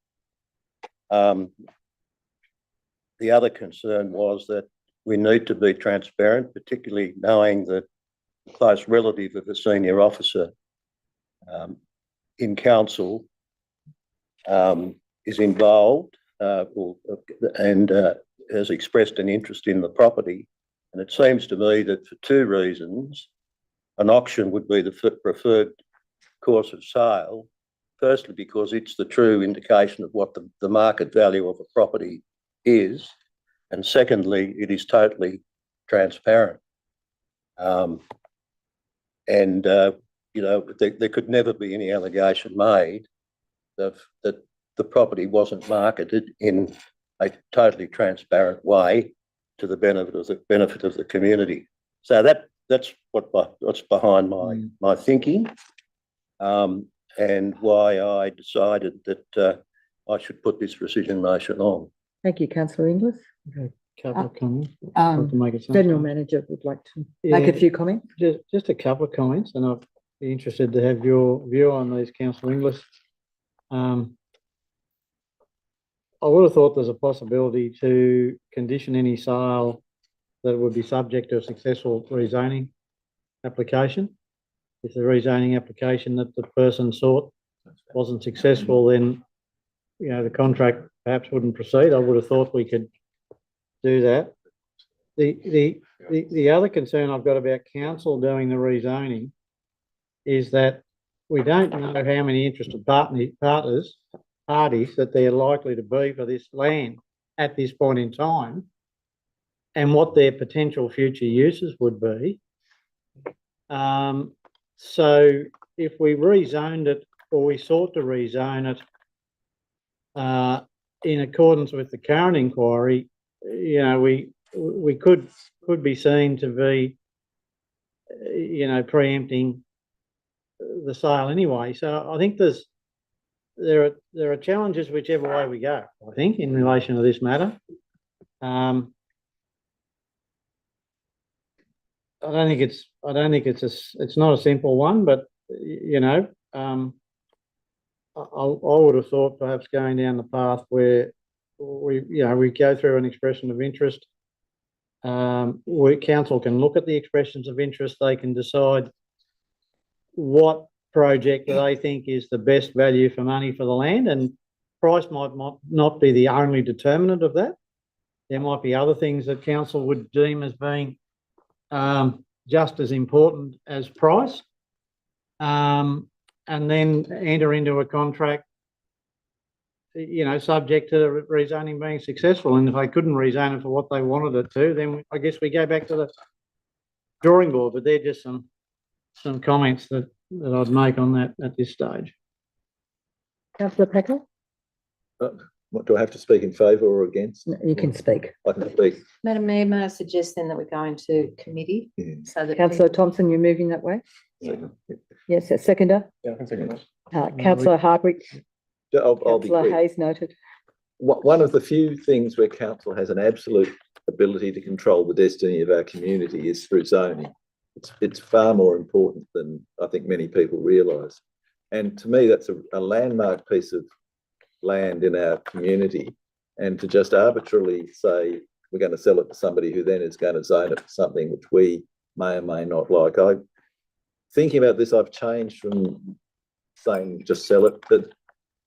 The other concern was that we need to be transparent, particularly knowing that a close relative of a senior officer in council is involved and has expressed an interest in the property. And it seems to me that for two reasons, an auction would be the preferred course of sale. Firstly, because it's the true indication of what the market value of a property is. And secondly, it is totally transparent. There could never be any allegation made that the property wasn't marketed in a totally transparent way to the benefit of the community. So that's what's behind my thinking, and why I decided that I should put this rescission motion on. Thank you, Councillor Inglis. Couple of comments. To make it General Manager would like to make a few comments. Just a couple of comments, and I'd be interested to have your view on these, Councillor Inglis. I would have thought there's a possibility to condition any sale that would be subject to a successful rezoning application. If the rezoning application that the person sought wasn't successful, then the contract perhaps wouldn't proceed. I would have thought we could do that. The other concern I've got about council doing the rezoning is that we don't know how many interested parties that they're likely to be for this land at this point in time, and what their potential future uses would be. So if we rezoned it, or we sought to rezone it in accordance with the current inquiry, we could be seen to be, preempting the sale anyway. So I think there are challenges whichever way we go, I think, in relation to this matter. I don't think it's not a simple one, but I would have thought perhaps going down the path where we go through an expression of interest. Council can look at the expressions of interest. They can decide what project that they think is the best value for money for the land, and price might not be the only determinant of that. There might be other things that council would deem as being just as important as price, and then enter into a contract, subject to the rezoning being successful. And if they couldn't rezone it for what they wanted it to, then I guess we go back to the drawing board. But they're just some comments that I'd make on that at this stage. Councillor Packer? What, do I have to speak in favour or against? You can speak. I can speak. Madam Mayor, may I suggest then that we go into committee? So that Councillor Thompson, you're moving that way? Yes, a seconder? Yeah, I can second that. Councillor Hardwick? I'll be Councillor quick. Hayes noted. One of the few things where council has an absolute ability to control the destiny of our community is through zoning. It's far more important than I think many people realise. And to me, that's a landmark piece of land in our community. And to just arbitrarily say we're going to sell it to somebody who then is going to zone it for something which we may or may not like. Thinking about this, I've changed from saying just sell it, but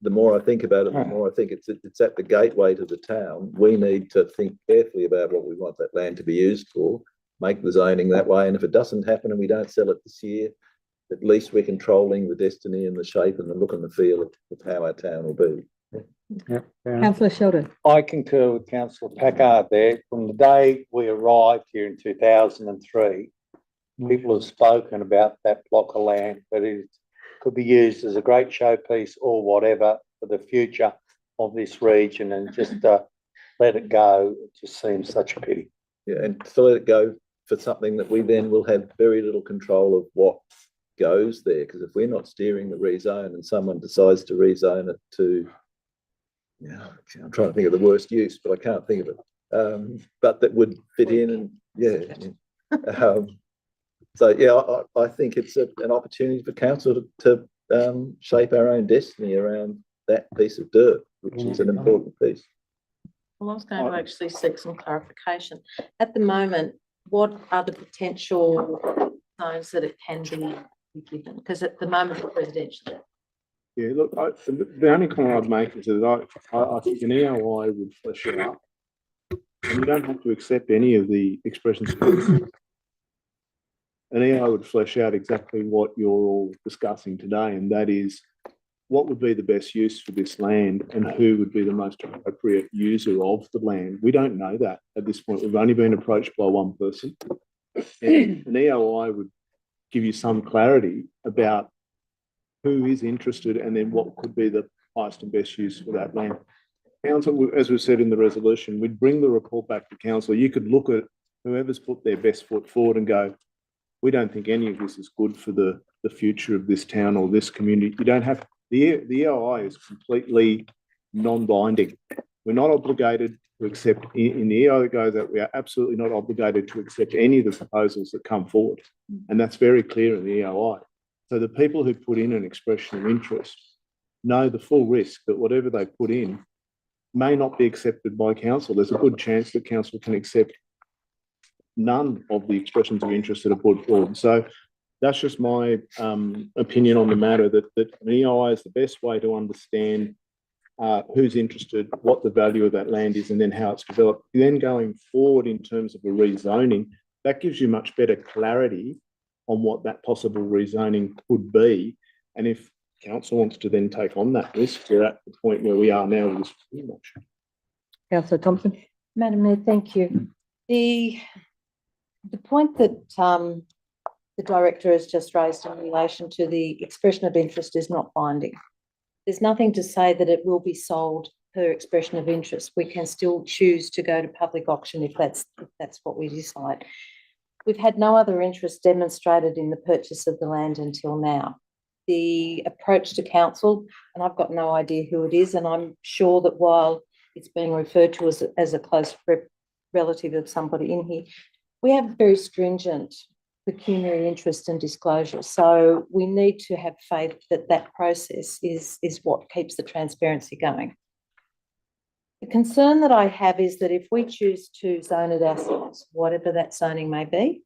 the more I think about it, the more I think it's at the gateway to the town. We need to think carefully about what we want that land to be used for, make the zoning that way. And if it doesn't happen and we don't sell it this year, at least we're controlling the destiny and the shape and the look and the feel of how our town will be. Councillor Sheldon. I concur with Councillor Packard there. From the day we arrived here in 2003, people have spoken about that block of land, but it could be used as a great showpiece or whatever for the future of this region, and just let it go. It just seems such a pity. Yeah, and to let it go for something that we then will have very little control of what goes there, because if we're not steering the rezone and someone decides to rezone it to, I'm trying to think of the worst use, but I can't think of it. But that would fit in, and so yeah, I think it's an opportunity for council to shape our own destiny around that piece of dirt, which is an important piece. Well, I was going to actually seek some clarification. At the moment, what are the potential zones that it can be given? Because at the moment, it's residential. Yeah, look, the only comment I'd make is that I think an EOI would flesh it out. And you don't have to accept any of the expressions. An EOI would flesh out exactly what you're all discussing today, and that is what would be the best use for this land and who would be the most appropriate user of the land. We don't know that at this point. We've only been approached by one person. And an EOI would give you some clarity about who is interested and then what could be the highest and best use for that land. Council, as we said in the resolution, we'd bring the report back to council. You could look at whoever's put their best foot forward and go, we don't think any of this is good for the future of this town or this community. You don't have, the EOI is completely non-binding. We're not obligated to accept, in the EOI that goes out, we are absolutely not obligated to accept any of the proposals that come forward. And that's very clear in the EOI. So the people who put in an expression of interest know the full risk that whatever they put in may not be accepted by council. There's a good chance that council can accept none of the expressions of interest that are put forward. So that's just my opinion on the matter, that an EOI is the best way to understand who's interested, what the value of that land is, and then how it's developed. Then going forward in terms of a rezoning, that gives you much better clarity on what that possible rezoning could be. And if council wants to then take on that risk, we're at the point where we are now with this motion. Councillor Thompson. Madam Mayor, thank you. The point that the director has just raised in relation to the expression of interest is not binding. There's nothing to say that it will be sold per expression of interest. We can still choose to go to public auction if that's what we decide. We've had no other interest demonstrated in the purchase of the land until now. The approach to council, and I've got no idea who it is, and I'm sure that while it's being referred to as a close relative of somebody in here, we have very stringent pecuniary interest and disclosure. So we need to have faith that that process is what keeps the transparency going. The concern that I have is that if we choose to zone it ourselves, whatever that zoning may be,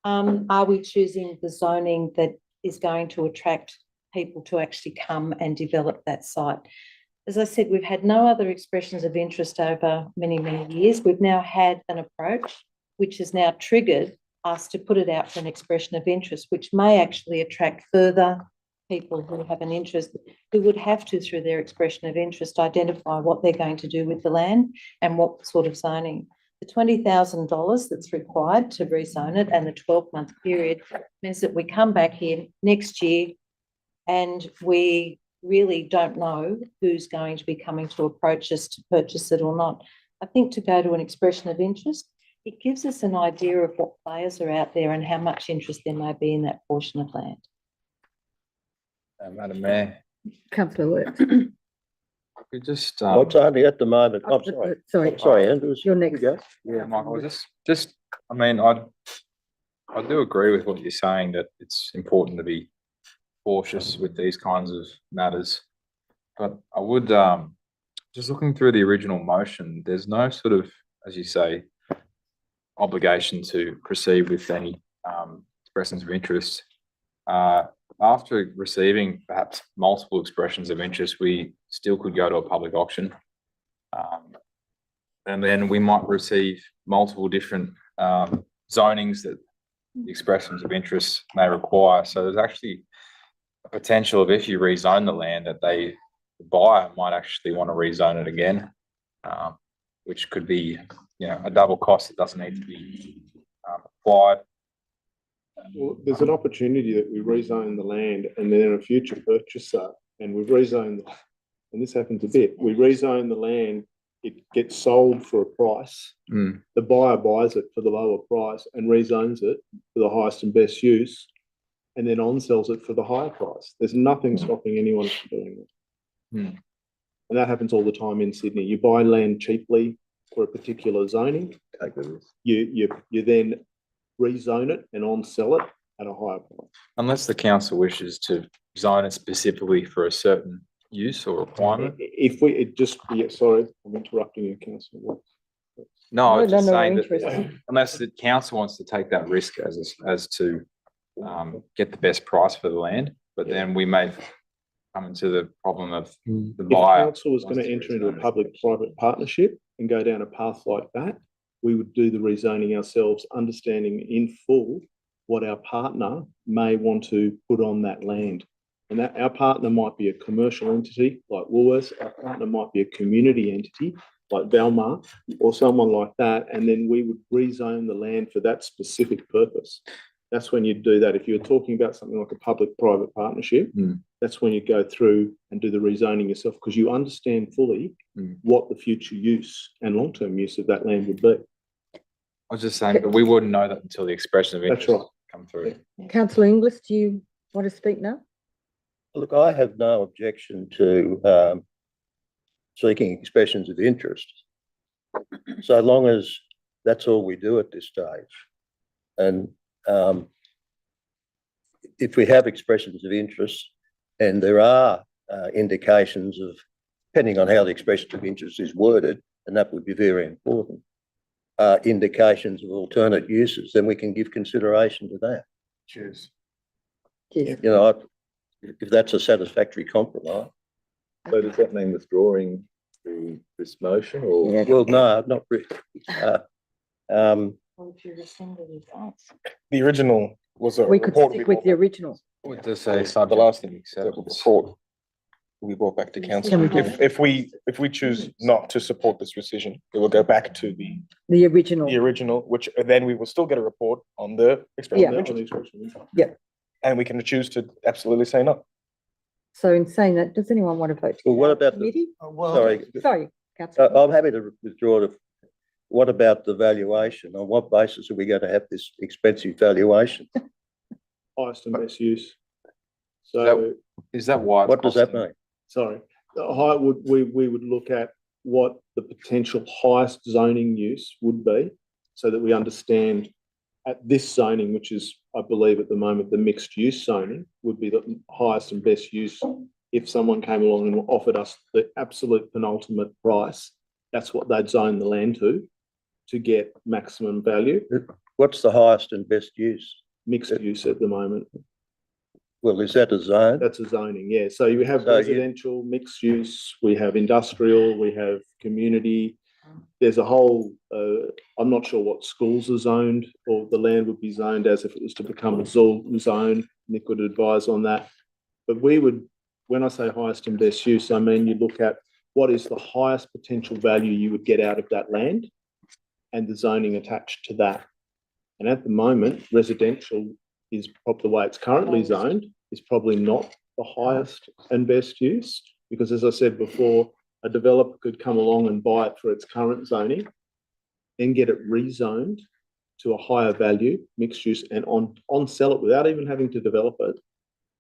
are we choosing the zoning that is going to attract people to actually come and develop that site? As I said, we've had no other expressions of interest over many, many years. We've now had an approach which has now triggered us to put it out for an expression of interest, which may actually attract further people who have an interest, who would have to, through their expression of interest, identify what they're going to do with the land and what sort of zoning. The $20,000 that's required to rezone it and the 12-month period means that we come back here next year and we really don't know who's going to be coming to approach us to purchase it or not. I think to go to an expression of interest, it gives us an idea of what players are out there and how much interest there may be in that portion of land. Madam Mayor, Councillor Works. we just What's only at the moment? I'm sorry. Sorry, Andrews. You're next. yeah, Michael, just I mean, I do agree with what you're saying, that it's important to be cautious with these kinds of matters, but I would just looking through the original motion, there's no sort of, as you say, obligation to proceed with any expressions of interest. After receiving perhaps multiple expressions of interest, we still could go to a public auction. And then we might receive multiple different zonings that the expressions of interest may require. So there's actually a potential of, if you rezone the land, that the buyer might actually want to rezone it again, which could be, a double cost that doesn't need to be applied. Well, there's an opportunity that we rezone the land and then a future purchaser, and we've rezoned, and this happens a bit, we rezone the land, it gets sold for a price. The buyer buys it for the lower price and rezones it for the highest and best use, and then on-sells it for the higher price. There's nothing stopping anyone from doing that. And that happens all the time in Sydney. You buy land cheaply for a particular zoning, you then rezone it and on-sell it at a higher price. Unless the council wishes to zone it specifically for a certain use or requirement. Sorry, I'm interrupting you, councillor. No, I was just No, saying interest. that unless the council wants to take that risk as to get the best price for the land, but then we may come into the problem of the If buyer. council was going to enter into a public-private partnership and go down a path like that, we would do the rezoning ourselves, understanding in full what our partner may want to put on that land. And that our partner might be a commercial entity like Woolworths, our partner might be a community entity like Valmar or someone like that, and then we would rezone the land for that specific purpose. That's when you'd do that. If you're talking about something like a public-private partnership, that's when you go through and do the rezoning yourself, because you understand fully what the future use and long-term use of that land would be. I was just saying, but we wouldn't know that until the expression of interest come through. Councillor Inglis, do you want to speak now? Look, I have no objection to seeking expressions of interest, so long as that's all we do at this stage. And if we have expressions of interest and there are indications of, depending on how the expression of interest is worded, and that would be very important, indications of alternate uses, then we can give consideration to that. Cheers. If that's a satisfactory compromise. So does that mean withdrawing this motion, or? Well, no, not really. The original was a We could report. stick with the original. What does say? The last thing, the report we brought back to council. Can we do If we choose not to support this rescission, it will go back to the original, which then we will still get a report on the expression of interest. Yeah. And we can choose to absolutely say no. So in saying that, does anyone want to vote? Well, what about Committee? Sorry, Councillor. I'm happy to withdraw it. What about the valuation? On what basis are we going to have this expensive valuation? Highest and best use. So is that why? What does that mean? Sorry, we would look at what the potential highest zoning use would be, so that we understand at this zoning, which is, I believe at the moment, the mixed use zoning, would be the highest and best use. If someone came along and offered us the absolute penultimate price, that's what they'd zone the land to get maximum value. What's the highest and best use? Mixed use at the moment. Well, is that a zone? That's a zoning, yeah. So you have residential, mixed use, we have industrial, we have community. There's a whole, I'm not sure what schools are zoned, or the land would be zoned as if it was to become a zone. Nick would advise on that. But we would, when I say highest and best use, I mean you look at what is the highest potential value you would get out of that land and the zoning attached to that. And at the moment, residential is the way it's currently zoned is probably not the highest and best use, because as I said before, a developer could come along and buy it for its current zoning, then get it rezoned to a higher value, mixed use, and on sell it without even having to develop it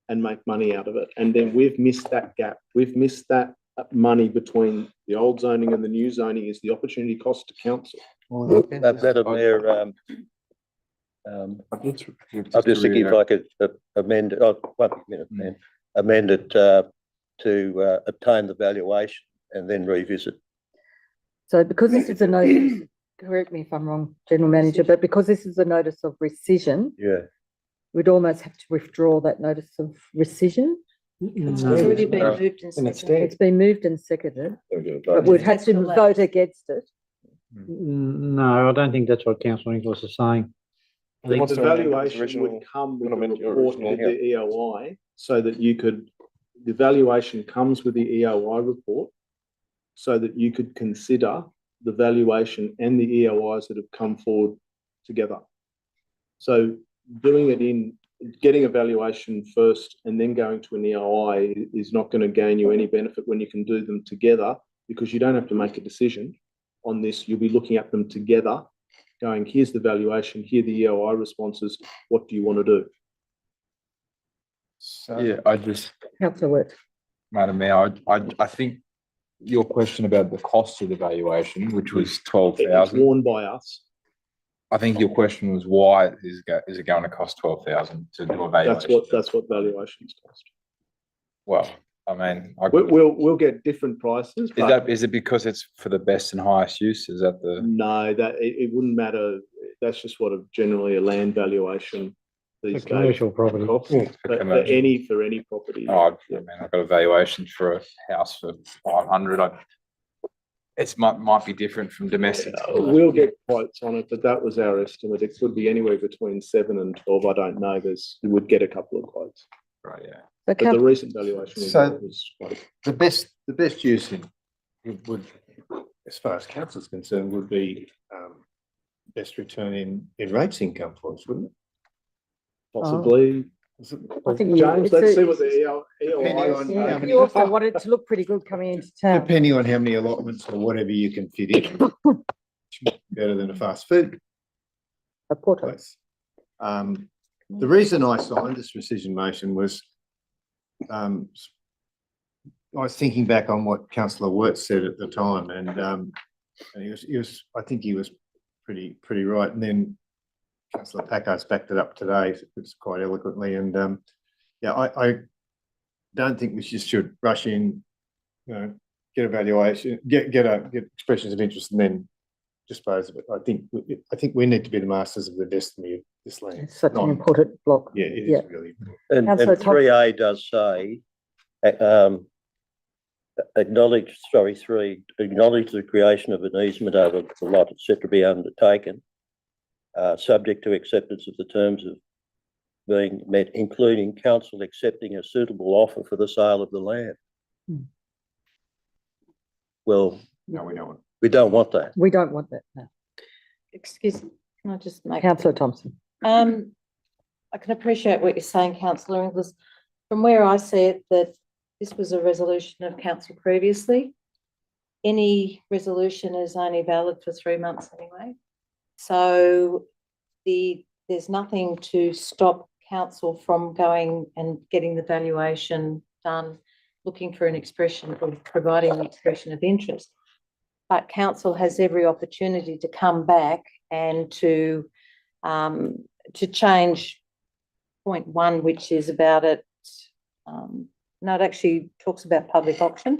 and make money out of it. And then we've missed that gap. We've missed that money between the old zoning and the new zoning is the opportunity cost to council. Madam Mayor, I'm just thinking if I could amend, amend it to obtain the valuation and then revisit. So because this is a notice, correct me if I'm wrong, General Manager, but because this is a notice of rescission, we'd almost have to withdraw that notice of rescission. It's already been moved and seconded. It's been moved and seconded, but we'd have to vote against it. No, I don't think that's what Councillor Inglis is saying. The What's to amend his valuation original- would come with wanna the amend your report original with the EOI, so that you could, the valuation comes with the EOI report, so that you could consider the valuation and the EOIs that have come forward together. So doing it getting a valuation first and then going to an EOI is not going to gain you any benefit when you can do them together, because you don't have to make a decision on this. You'll be looking at them together, going, here's the valuation, here are the EOI responses, what do you want to do? So, yeah, I just, Councillor Wirt. Madam Mayor, I think your question about the cost of the valuation, which was 12,000. It's worn by us. I think your question was why is it going to cost 12,000 to do a valuation? That's what valuations cost. Well, I mean, We'll get different prices. is it because it's for the best and highest use? Is that the? No, it wouldn't matter. That's just what generally a land valuation these days. Commercial property. costs. For commercial. any property. Oh, I mean, I've got a valuation for a house for 500. It might be different from domestic. We'll get quotes on it, but that was our estimate. It could be anywhere between 7 and 12. I don't know. We would get a couple of quotes. Right, yeah. But the recent valuation was quite. The best use would, as far as council's concerned, would be best return in rates income for us, wouldn't it? Possibly. I think James, let's see what the EOI. Yeah, you also want it to look pretty good coming into town. Depending on how many allotments or whatever you can fit in. Better than a fast food place. The reason I signed this rescission motion was I was thinking back on what Councillor Wirt said at the time, and he was I think he was pretty right. And then Councillor Packo's backed it up today, it's quite eloquently. And yeah, I don't think we just should rush in, get a valuation, get expressions of interest, and then dispose of it. I think we need to be the masters of the destiny of this land. It's such an important block. Yeah, it is really. And Councillor 3A does say, acknowledge the creation of an easement over the lot, etc., be undertaken, subject to acceptance of the terms of being met, including council accepting a suitable offer for the sale of the land. Well, no, we don't want. We don't want that. We don't want that. No. Excuse me, can I just make? Councillor Thompson. I can appreciate what you're saying, councillor Inglis. From where I see it, that this was a resolution of council previously. Any resolution is only valid for 3 months anyway. So there's nothing to stop council from going and getting the valuation done, looking for an expression or providing an expression of interest. But council has every opportunity to come back and to change point 1, which is about it. No, it actually talks about public auction.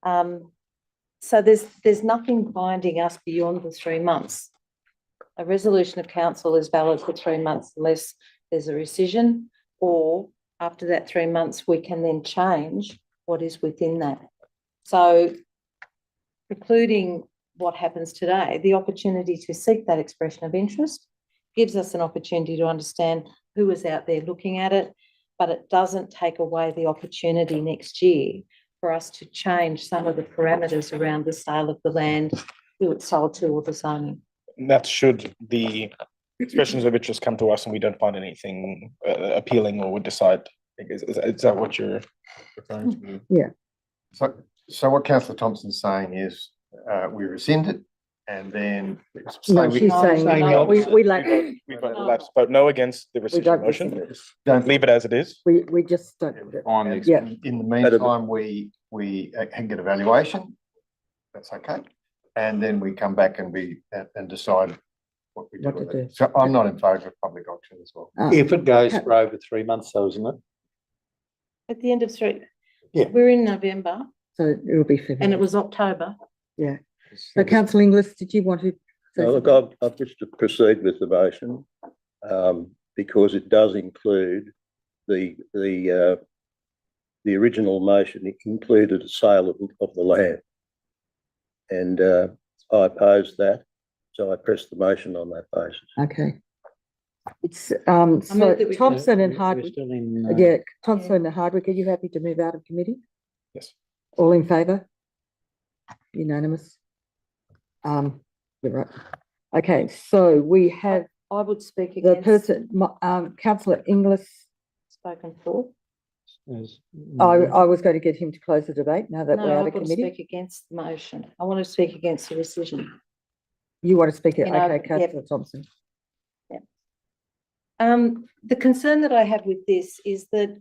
So there's nothing binding us beyond the 3 months. A resolution of council is valid for 3 months unless there's a rescission, or after that 3 months, we can then change what is within that. So precluding what happens today, the opportunity to seek that expression of interest gives us an opportunity to understand who is out there looking at it, but it doesn't take away the opportunity next year for us to change some of the parameters around the sale of the land, who it's sold to, or the zoning. And that should the expressions of interest come to us and we don't find anything appealing, or would decide. Is that what you're referring to? Yeah. So what Councillor Thompson's saying is we rescind it, and then No, she's saying no, we lack. Let's vote no against the rescission motion. Don't leave it as it is. We just don't. Yeah. In the meantime, we can get a valuation. That's okay, and then we come back and decide what we do with it. So I'm not in favour of public auction as well. If it goes for over 3 months, though, isn't it? At the end of 3, yeah, we're in November. So it'll be February. And it was October. Yeah. So Councillor Inglis, did you want to? Look, I've just to proceed with the motion because it does include the original motion. It included a sale of the land, and I opposed that, so I pressed the motion on that basis. Okay. It's, move so that we- Thompson and We're Hardwick, still in, yeah, Thompson and Hardwick, are you happy to move out of committee? Yes. All in favour? Unanimous? You're right. Okay, so we have I would speak the against. person, councillor Inglis. Spoken for. I was going to get him to close the debate now that No, we're I out want of to committee. speak against the motion. I want to speak against the rescission. You want to speak it? You know, Okay, yep. councillor Thompson. The concern that I have with this is that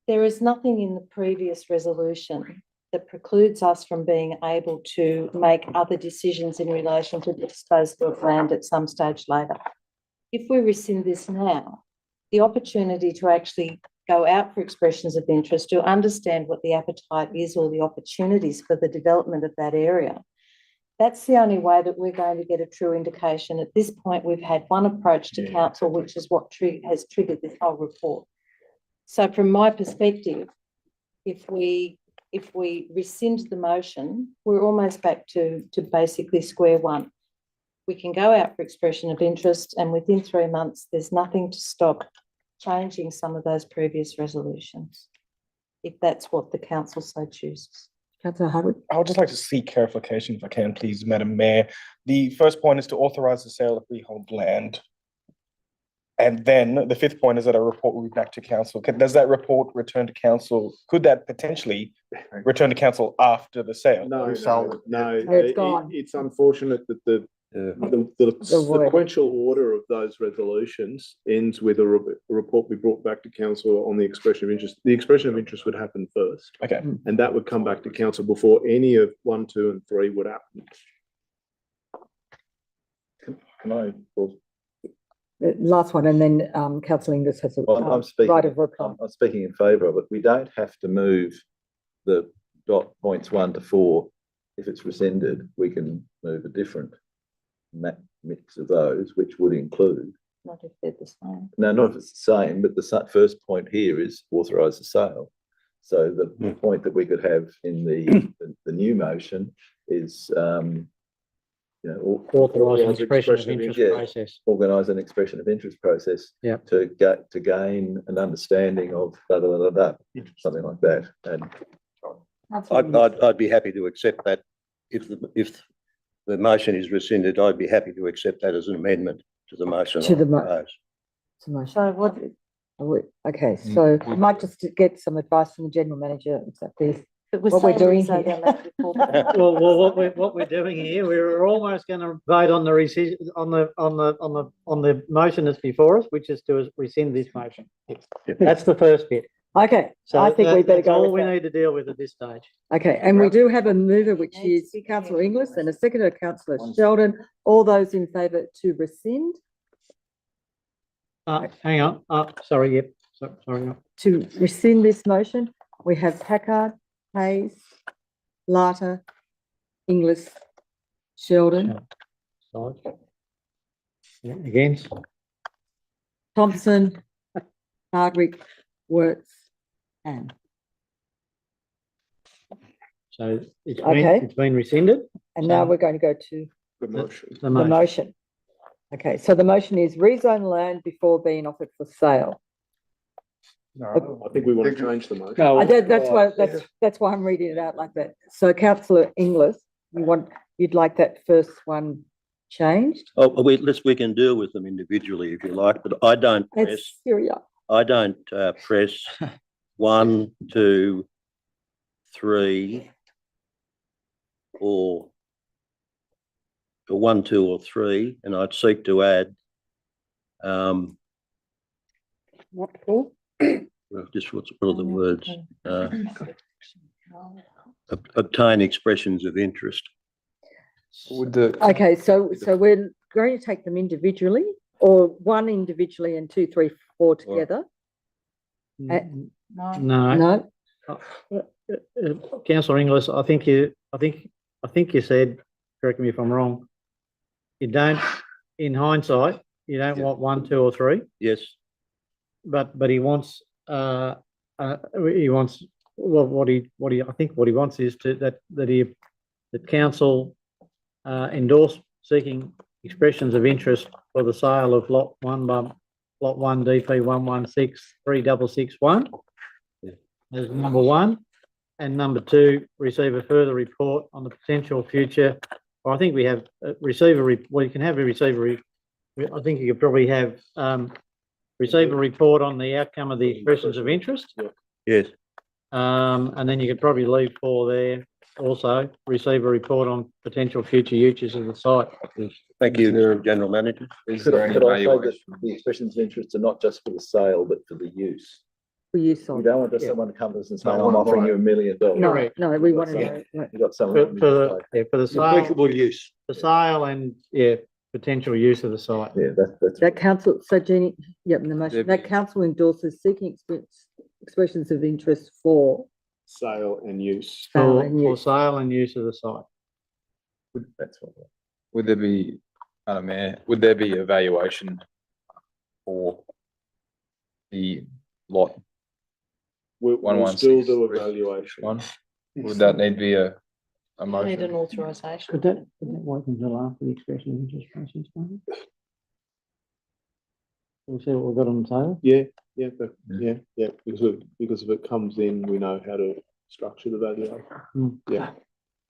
there is nothing in the previous resolution that precludes us from being able to make other decisions in relation to the disposal of land at some stage later. If we rescind this now, the opportunity to actually go out for expressions of interest, to understand what the appetite is or the opportunities for the development of that area, that's the only way that we're going to get a true indication. At this point, we've had one approach to council, which is what has triggered this whole report. So from my perspective, if we rescind the motion, we're almost back to basically square one. We can go out for expression of interest, and within 3 months, there's nothing to stop changing some of those previous resolutions, if that's what the council so chooses. Councillor Hardwick. I would just like to seek clarification, if I can, please, Madam Mayor. The first point is to authorise the sale of freehold land. And then the fifth point is that a report will be back to council. Does that report return to council? Could that potentially return to council after the sale? No, no, It's gone. it's unfortunate that the sequential order of those resolutions ends with a report be brought back to council on the expression of interest. The expression of interest would happen first. Okay. And that would come back to council before any of 1, 2, and 3 would happen. Can I? Last one, and then councillor Inglis has a I'm speaking. right of reply. I'm speaking in favour of it. We don't have to move the dot points 1 to 4. If it's rescinded, we can move a different mix of those, which would include. Not if they're the same. No, not if it's the same, but the first point here is authorise the sale. So the point that we could have in the new motion is, authorise an expression of interest process. Organise an expression of interest process. Yeah. To gain an understanding of something like that. And I'd be happy to accept that if the motion is rescinded. I'd be happy to accept that as an amendment to the motion. To the motion. So what? Okay, so I might just get some advice from the general manager. Exactly what we're doing here. Well, what we're doing here, we're almost going to vote on the rescission on the motion that's before us, which is to rescind this motion. That's the first bit. Okay, So I think we better that's go. all with we that. need to deal with at this stage. Okay, and we do have a mover, which is councillor Inglis, and a seconder, councillor Sheldon. All those in favour to rescind? Hang on. Sorry. Yep. Sorry. To rescind this motion, we have Packard, Hayes, Larter, Inglis, Sheldon, Sorry. Yeah, against. Thompson, Hardwick, Wirtz, and. So Okay. it's been rescinded. And now we're going to go to The motion. The the motion. Okay, so the motion is rezone land before being offered for sale. No, I think we want to change the motion. That's why I'm reading it out like that. So councillor Inglis, you'd like that first one changed? Oh, we can deal with them individually if you like, but I don't press. That's Syria. I don't press 1, 2, 3, or 1, 2, or 3, and I'd seek to add. What for? Just what are the words? Obtain expressions of interest. Okay, so we're going to take them individually, or one individually and 2, 3, 4 together? No. Councillor Inglis, I think you said, correct me if I'm wrong, you don't, in hindsight, you don't want 1, 2, or 3. Yes. But he wants I think what he wants is that council endorse seeking expressions of interest for the sale of lot one DP 116361. There's number one. And number two, receive a further report on the potential future. Or I think we have well, you can have a receiver. I think you could probably have receive a report on the outcome of the expressions of interest. Yes. And then you could probably leave for there also receive a report on potential future uses of the site. Thank you, General Manager. Could I say that the expressions of interest are not just for the sale, but for the use? For use You of. don't want just someone to come to us and say, I'm offering you $1 million. No, no, we want to know. You got some. For the sale, Applicable use. the sale and potential use of the site. Yeah, that's. That council, so Jenny, yep, in the motion, Yep. that council endorses seeking expressions of interest for Sale and use. sale For and use. sale and use of the site. That's what. Would there be, Madam Mayor, would there be a valuation for the lot We'll 116? still do evaluation. one? Would that need to be a Need motion? an authorisation. Could that wait until after the expression of interest process? We'll see what we've got on the table. Yeah, because if it comes in, we know how to structure the valuation. Yeah.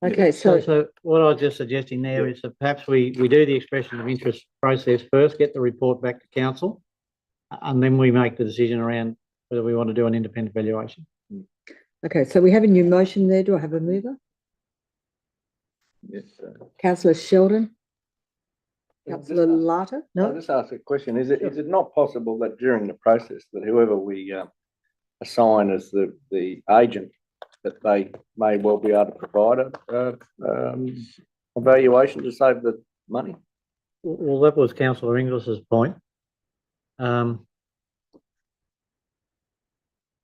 Okay, so, So what I was just suggesting there is that perhaps we do the expression of interest process first, get the report back to council, and then we make the decision around whether we want to do an independent valuation. okay, so we have a new motion there. Do I have a mover? Yes. Councillor Sheldon? Councillor Larter? I'll No? just ask a question. Is it not possible that during the process that whoever we assign as the agent, that they may well be able to provide a valuation to save the money? Well, that was Councillor Inglis's point.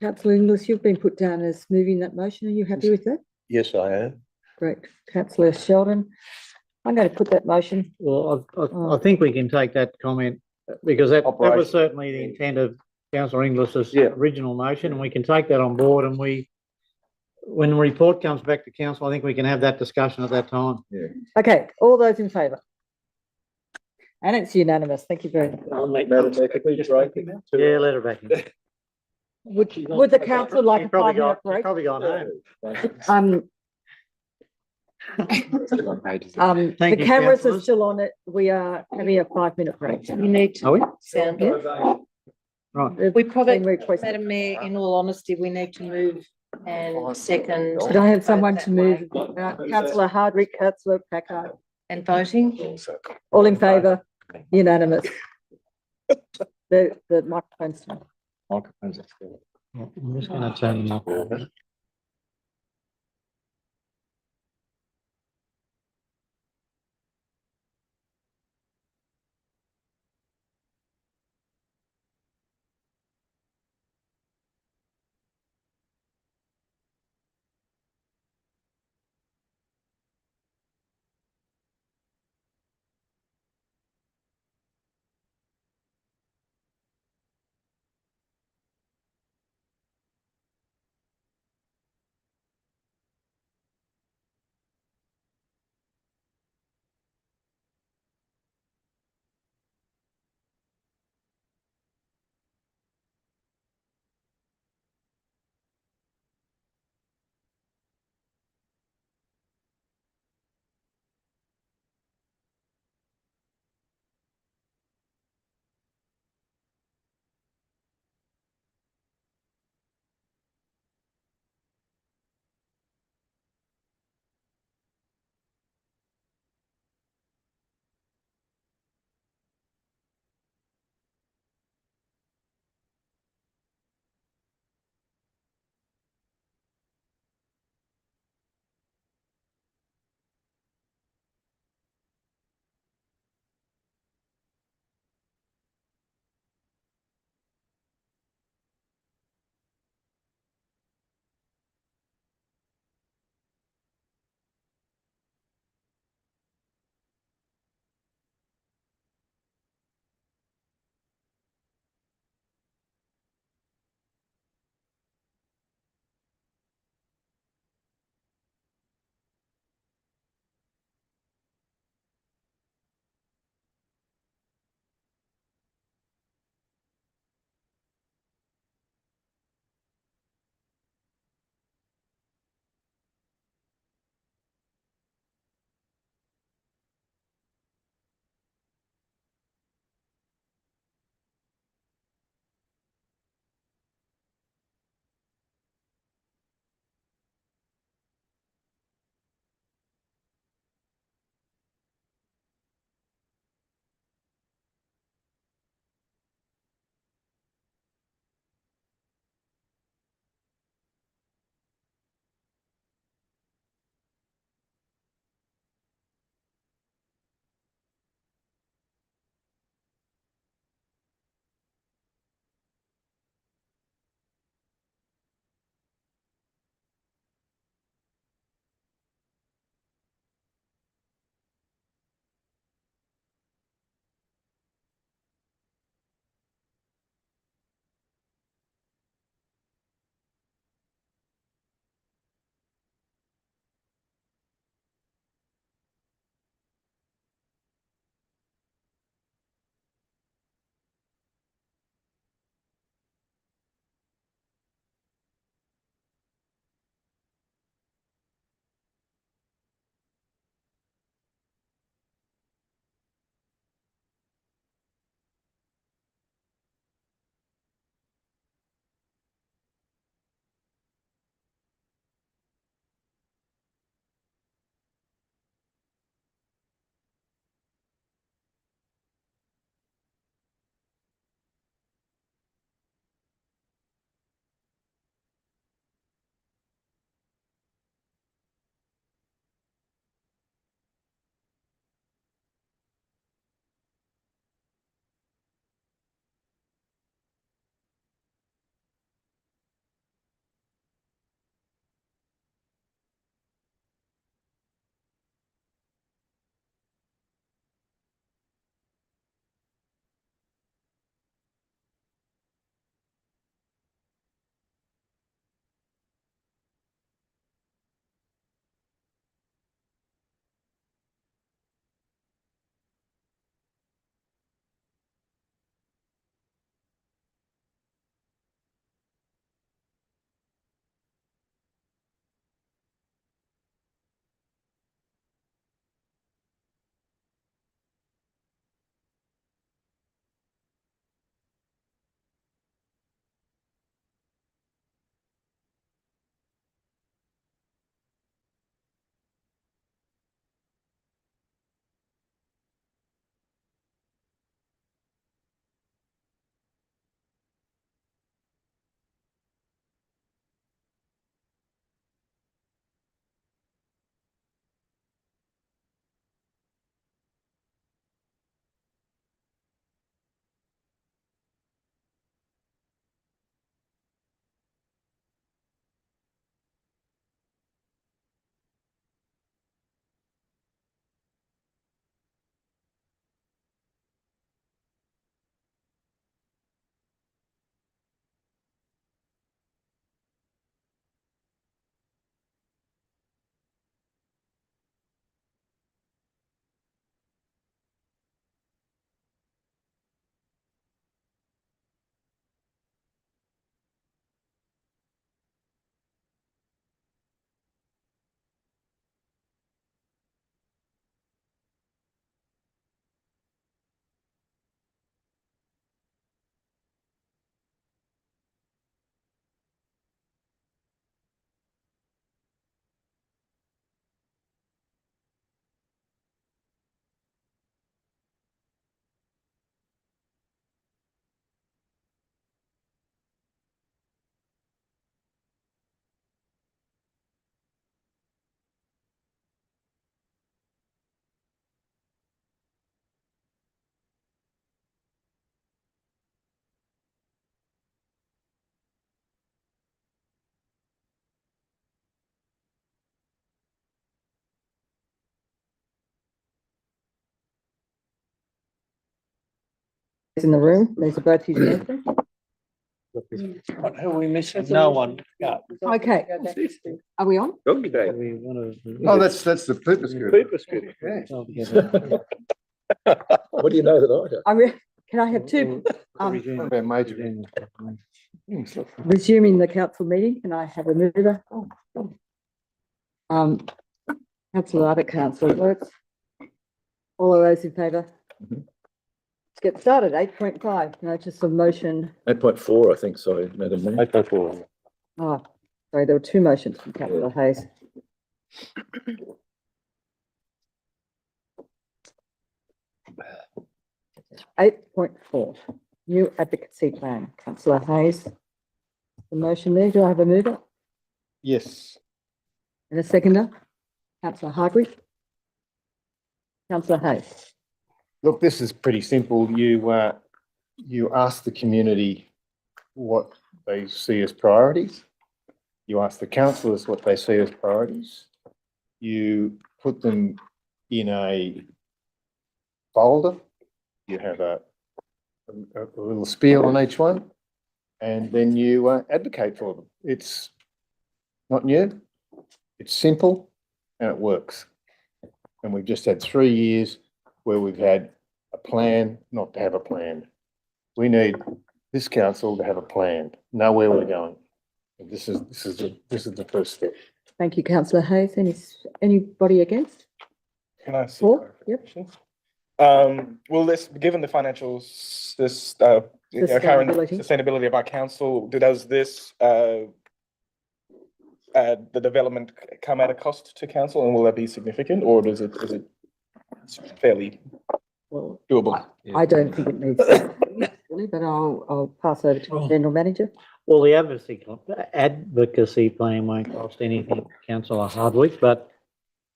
Councillor Inglis, you've been put down as moving that motion. Are you happy with that? Yes, I am. Great. Councillor Sheldon, I'm going to put that motion. Well, I think we can take that comment because that was Operation. certainly the intent of Councillor Inglis's Yeah. original motion, and we can take that on board. And when the report comes back to council, I think we can have that discussion at that time. Okay, all those in favour? And it's unanimous. Thank you very much. Madam Mayor, could we just break it now? Yeah, let her back in. Would the council like a 5-minute break? Probably gone home. The Thank you, cameras are councillors. still on it. We are having a 5-minute break. You need Are we? to sound it. Right. We probably, Been requested. Madam Mayor, in all honesty, we need to move and second. Could I have someone to move? Councillor Hardwick, Councillor Packard, And voting? all in favour? Unanimous. The microphone's on. I'm just going to turn them off. in the room. These are both his motions. What are we missing? No one. Yeah. Okay, are we on? Doggy day. Oh, that's the purpose group. Purpose group. What do you know that I don't? Can I have two, What about major? resuming the council meeting, can I have a mover? Councillor Audit, Councillor Works. All of those in favour? Let's get started. 8.5, notice of motion. 8.4, I think, sorry, Madam Mayor. 8.4. Oh, sorry, there were two motions from councillor Hayes. Eight point four, new advocacy plan. Councillor Hayes. The motion there. Do I have a mover Yes. and a seconder? Councillor Hardwick. Councillor Hayes. Look, this is pretty simple. You ask the community what they see as priorities. You ask the councillors what they see as priorities. You put them in a folder. You have a little spiel on each one, and then you advocate for them. It's not new. It's simple, and it works. And we've just had 3 years where we've had a plan not to have a plan. We need this council to have a plan, know where we're going. And this is the first step. Thank you, councillor Hayes. Anybody against? Can I see? For? Yep. Will this, given the financials, this, current Sustainability. sustainability of our council, does this, the development come at a cost to council, and will that be significant, or is it fairly Well, doable? I don't think it needs to, really, but I'll pass over to the general manager. Well, the advocacy plan won't cost anything, councillor Hardwick, but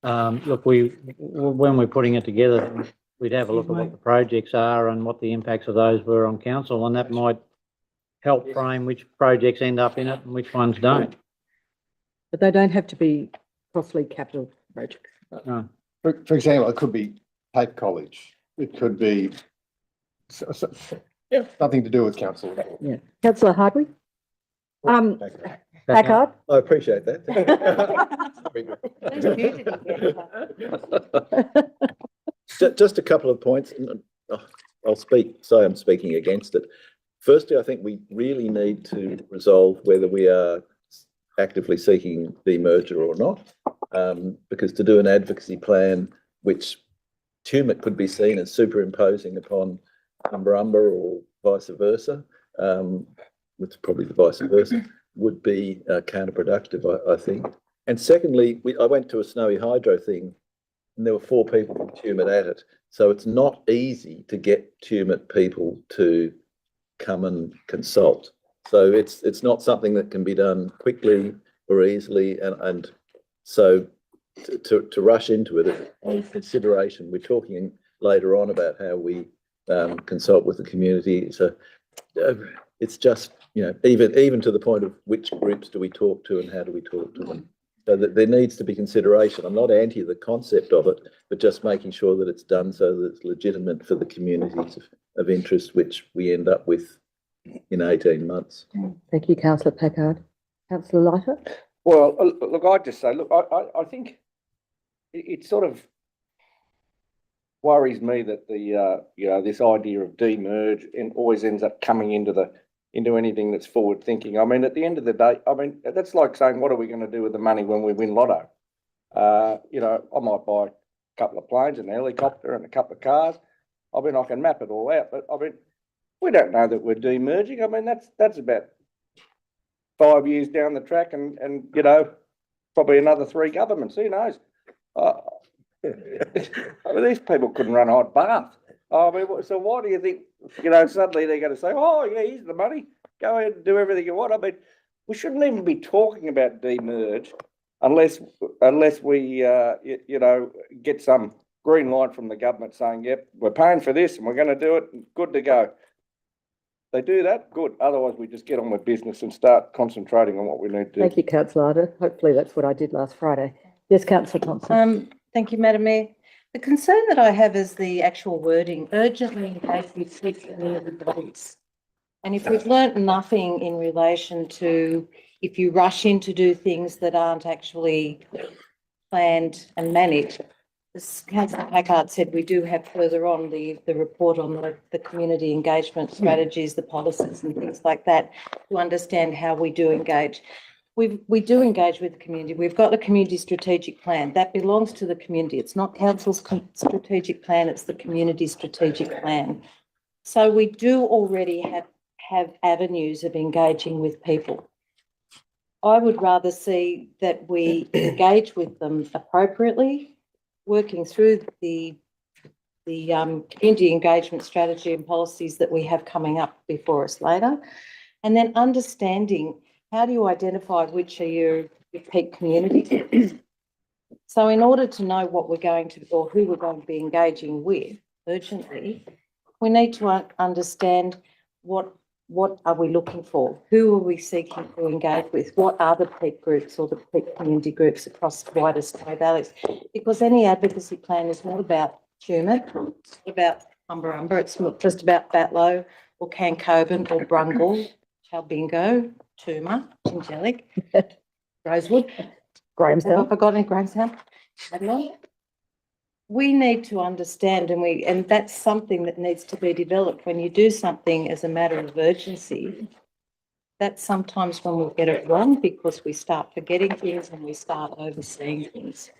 look, when we're putting it together, we'd have a look at what the projects are and what the impacts of those were on council, and that might help frame which projects end up in it and which ones don't. But they don't have to be costly capital projects. No. For example, it could be Tate College. It could be nothing to do with council. Yeah. Councillor Hardwick? Packard? I appreciate that. Just a couple of points. I'm speaking against it. Firstly, I think we really need to resolve whether we are actively seeking demerger or not, because to do an advocacy plan, which Tumut could be seen as superimposing upon Umber or vice versa, which is probably the vice versa, would be counterproductive, I think. And secondly, I went to a Snowy Hydro thing, and there were 4 people from Tumut at it. So it's not easy to get Tumut people to come and consult. So it's not something that can be done quickly or easily, and so to rush into it on consideration. We're talking later on about how we consult with the community. So it's just, even to the point of which groups do we talk to and how do we talk to them. So that there needs to be consideration. I'm not anti the concept of it, but just making sure that it's done so that it's legitimate for the communities of interest, which we end up with in 18 months. Thank you, councillor Packard. Councillor Leiter? Well, look, I'd just say, look, I think it sort of worries me that this idea of demerge always ends up coming into anything that's forward thinking. I mean, at the end of the day, that's like saying, what are we going to do with the money when we win lotto? I might buy a couple of planes and a helicopter and a couple of cars. I can map it all out, but we don't know that we're demerging. That's about 5 years down the track and probably another 3 governments. Who knows? These people couldn't run a hot bath. So why do you think, suddenly they're going to say, oh, yeah, here's the money. Go ahead and do everything you want. We shouldn't even be talking about demerge unless we, get some green light from the government saying, yep, we're paying for this and we're going to do it. Good to go. They do that, good. Otherwise, we just get on with business and start concentrating on what we need to do. Thank you, councillor Leiter. Hopefully that's what I did last Friday. Yes, councillor Thompson. Thank you, Madam Mayor. The concern that I have is the actual wording, urgently engage with key community bodies. And if we've learnt nothing in relation to if you rush in to do things that aren't actually planned and managed, as Councillor Packard said, we do have further on the report on the community engagement strategies, the policies and things like that, to understand how we do engage. We do engage with the community. We've got the community strategic plan. That belongs to the community. It's not council's strategic plan, it's the community strategic plan. So we do already have avenues of engaging with people. I would rather see that we engage with them appropriately, working through the community engagement strategy and policies that we have coming up before us later, and then understanding how do you identify which are your peak communities. So in order to know what we're going to, or who we're going to be engaging with urgently, we need to understand what are we looking for? Who are we seeking to engage with? What are the peak groups or the peak community groups across the wider Story Valleys? Because any advocacy plan is not about Tumut, it's not about Umber, it's not just about Batlow or Cancoban or Brungle, Chalbingo, Toomer, Angelic, Rosewood, Grahamstown. Have I forgotten Grahamstown? We need to understand, and that's something that needs to be developed. When you do something as a matter of urgency, that's sometimes when we get it wrong because we start forgetting things and we start overseeing things.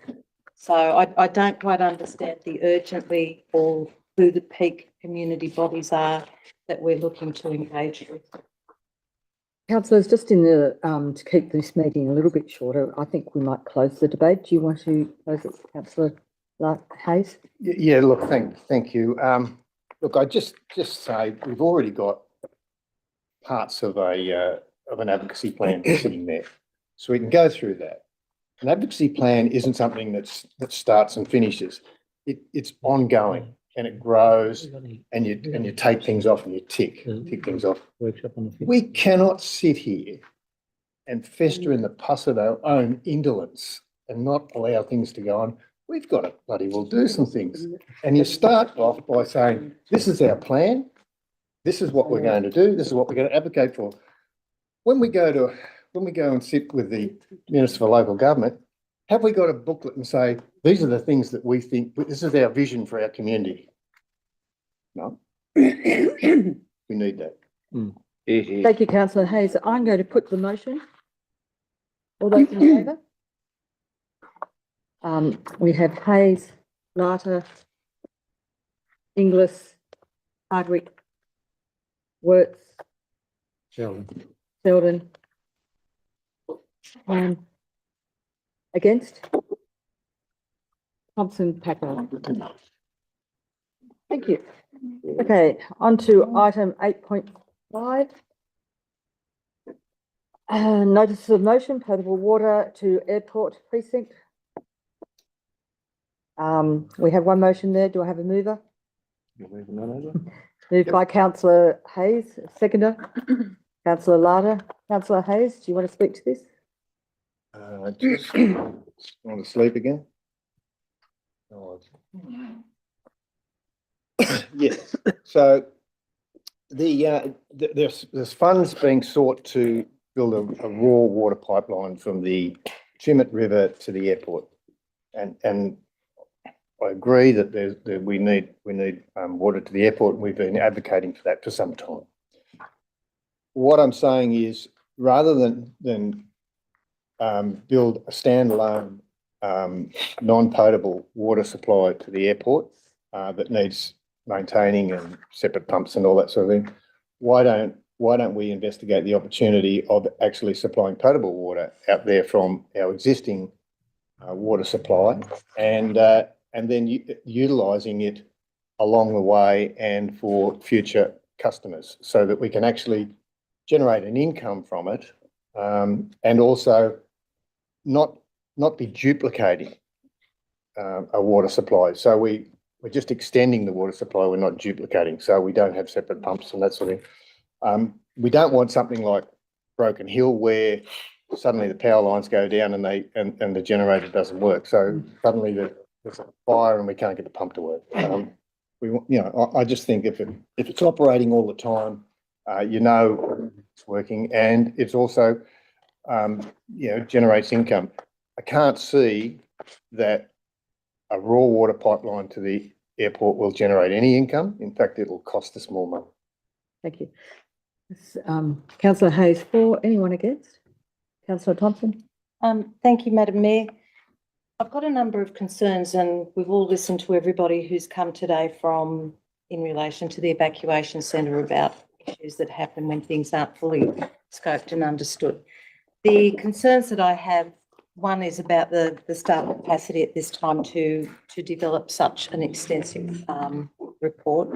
So I don't quite understand the urgently or who the peak community bodies are that we're looking to engage with. Councillors, just in the to keep this meeting a little bit shorter, I think we might close the debate. Do you want to close it, Councillor Hayes? Yeah, look, thank you. Look, I just say we've already got parts of an advocacy plan sitting there, so we can go through that. An advocacy plan isn't something that starts and finishes. It's ongoing and it grows, and you take things off and you tick things off. We cannot sit here and fester in the pus of our own indolence and not allow things to go on. We've got to bloody well do some things. And you start off by saying, this is our plan. This is what we're going to do. This is what we're going to advocate for. When we go and sit with the Minister for Local Government, have we got a booklet and say, these are the things that we think, this is our vision for our community? No. We need that. Thank you, Councillor Hayes. I'm going to put the motion. All those in favour? We have Hayes, Larter, Inglis, Hardwick, Wirtz, Sheldon. Against? Thompson, Packer. Thank you. Okay, on to item 8.5. Notice of motion, potable water to airport precinct. We have one motion there. Do I have a mover? Moved by Councillor Hayes, seconder. Councillor Larder. Councillor Hayes, do you want to speak to this? Just want to sleep again? Yes. So there's funds being sought to build a raw water pipeline from the Tumut River to the airport, and I agree that we need water to the airport. We've been advocating for that for some time. What I'm saying is, rather than build a standalone non-potable water supply to the airport that needs maintaining and separate pumps and all that sort of thing, why don't we investigate the opportunity of actually supplying potable water out there from our existing water supply, and then utilising it along the way and for future customers, so that we can actually generate an income from it, and also not be duplicating a water supply. So we're just extending the water supply, we're not duplicating, so we don't have separate pumps and that sort of thing. We don't want something like Broken Hill, where suddenly the power lines go down and the generator doesn't work. So suddenly there's a fire and we can't get the pump to work. I just think if it's operating all the time, it's working, and it's also, generates income. I can't see that a raw water pipeline to the airport will generate any income. In fact, it'll cost us more money. Thank you. Councillor Hayes for, anyone against? Councillor Thompson? Thank you, Madam Mayor. I've got a number of concerns, and we've all listened to everybody who's come today in relation to the evacuation centre about issues that happen when things aren't fully scoped and understood. The concerns that I have, one is about the staff capacity at this time to develop such an extensive report,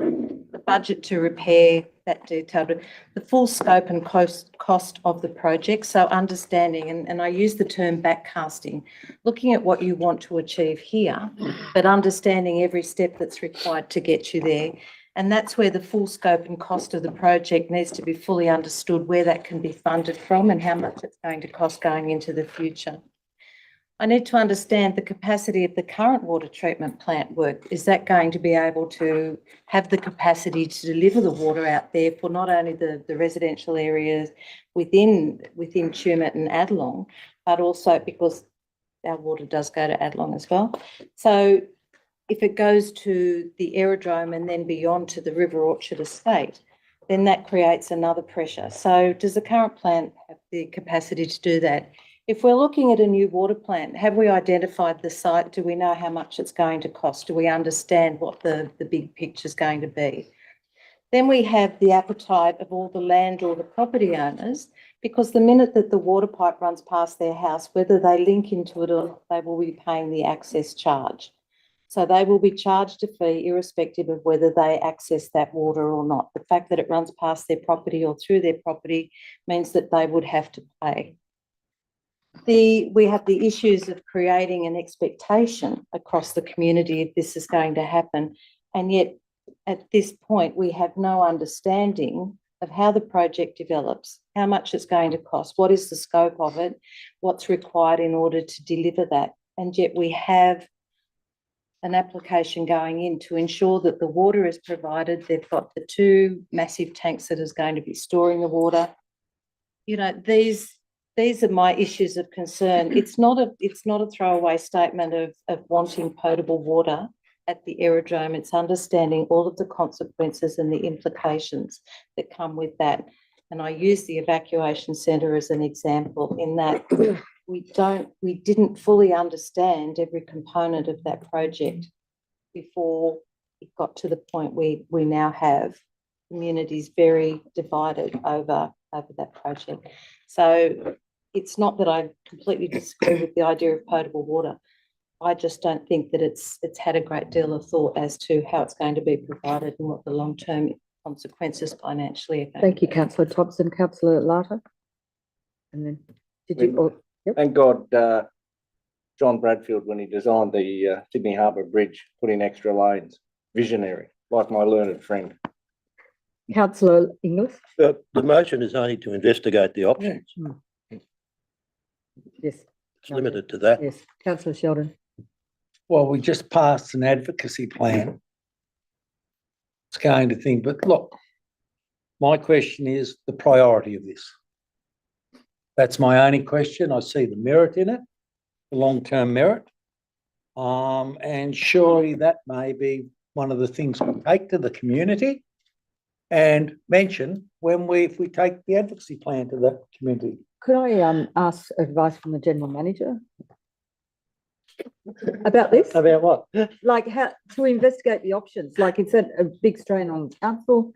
the budget to repair that detailed, the full scope and cost of the project. So understanding, and I use the term backcasting, looking at what you want to achieve here, but understanding every step that's required to get you there. And that's where the full scope and cost of the project needs to be fully understood, where that can be funded from and how much it's going to cost going into the future. I need to understand the capacity of the current water treatment plant work. Is that going to be able to have the capacity to deliver the water out there for not only the residential areas within Tumut and Adlong, but also because our water does go to Adlong as well. So if it goes to the aerodrome and then beyond to the River Orchard estate, then that creates another pressure. So does the current plant have the capacity to do that? If we're looking at a new water plant, have we identified the site? Do we know how much it's going to cost? Do we understand what the big picture is going to be? Then we have the appetite of all the land or the property owners, because the minute that the water pipe runs past their house, whether they link into it or not, they will be paying the access charge. So they will be charged a fee irrespective of whether they access that water or not. The fact that it runs past their property or through their property means that they would have to pay. We have the issues of creating an expectation across the community if this is going to happen, and yet at this point we have no understanding of how the project develops, how much it's going to cost, what is the scope of it, what's required in order to deliver that, and yet we have an application going in to ensure that the water is provided. They've got the 2 massive tanks that is going to be storing the water. These are my issues of concern. It's not a throwaway statement of wanting potable water at the aerodrome. It's understanding all of the consequences and the implications that come with that. And I use the evacuation centre as an example in that we didn't fully understand every component of that project before it got to the point we now have communities very divided over that project. So it's not that I completely disagree with the idea of potable water. I just don't think that it's had a great deal of thought as to how it's going to be provided and what the long-term consequences financially are going Thank to you, be. Councillor Thompson. Councillor Latta? And then, Thank God, John Bradfield, when he designed the Sydney Harbour Bridge, put in extra lanes. Visionary, like my learned friend. Councillor Inglis? The motion is only to investigate the options. Yes. It's limited to that. Yes. Councillor Sheldon? Well, we just passed an advocacy plan. It's going to think, but look, my question is the priority of this. That's my only question. I see the merit in it, the long-term merit. And surely that may be one of the things we take to the community and mention if we take the advocacy plan to the community. Could I ask advice from the General Manager about this? About what? Like how to investigate the options? Like it's a big strain on council.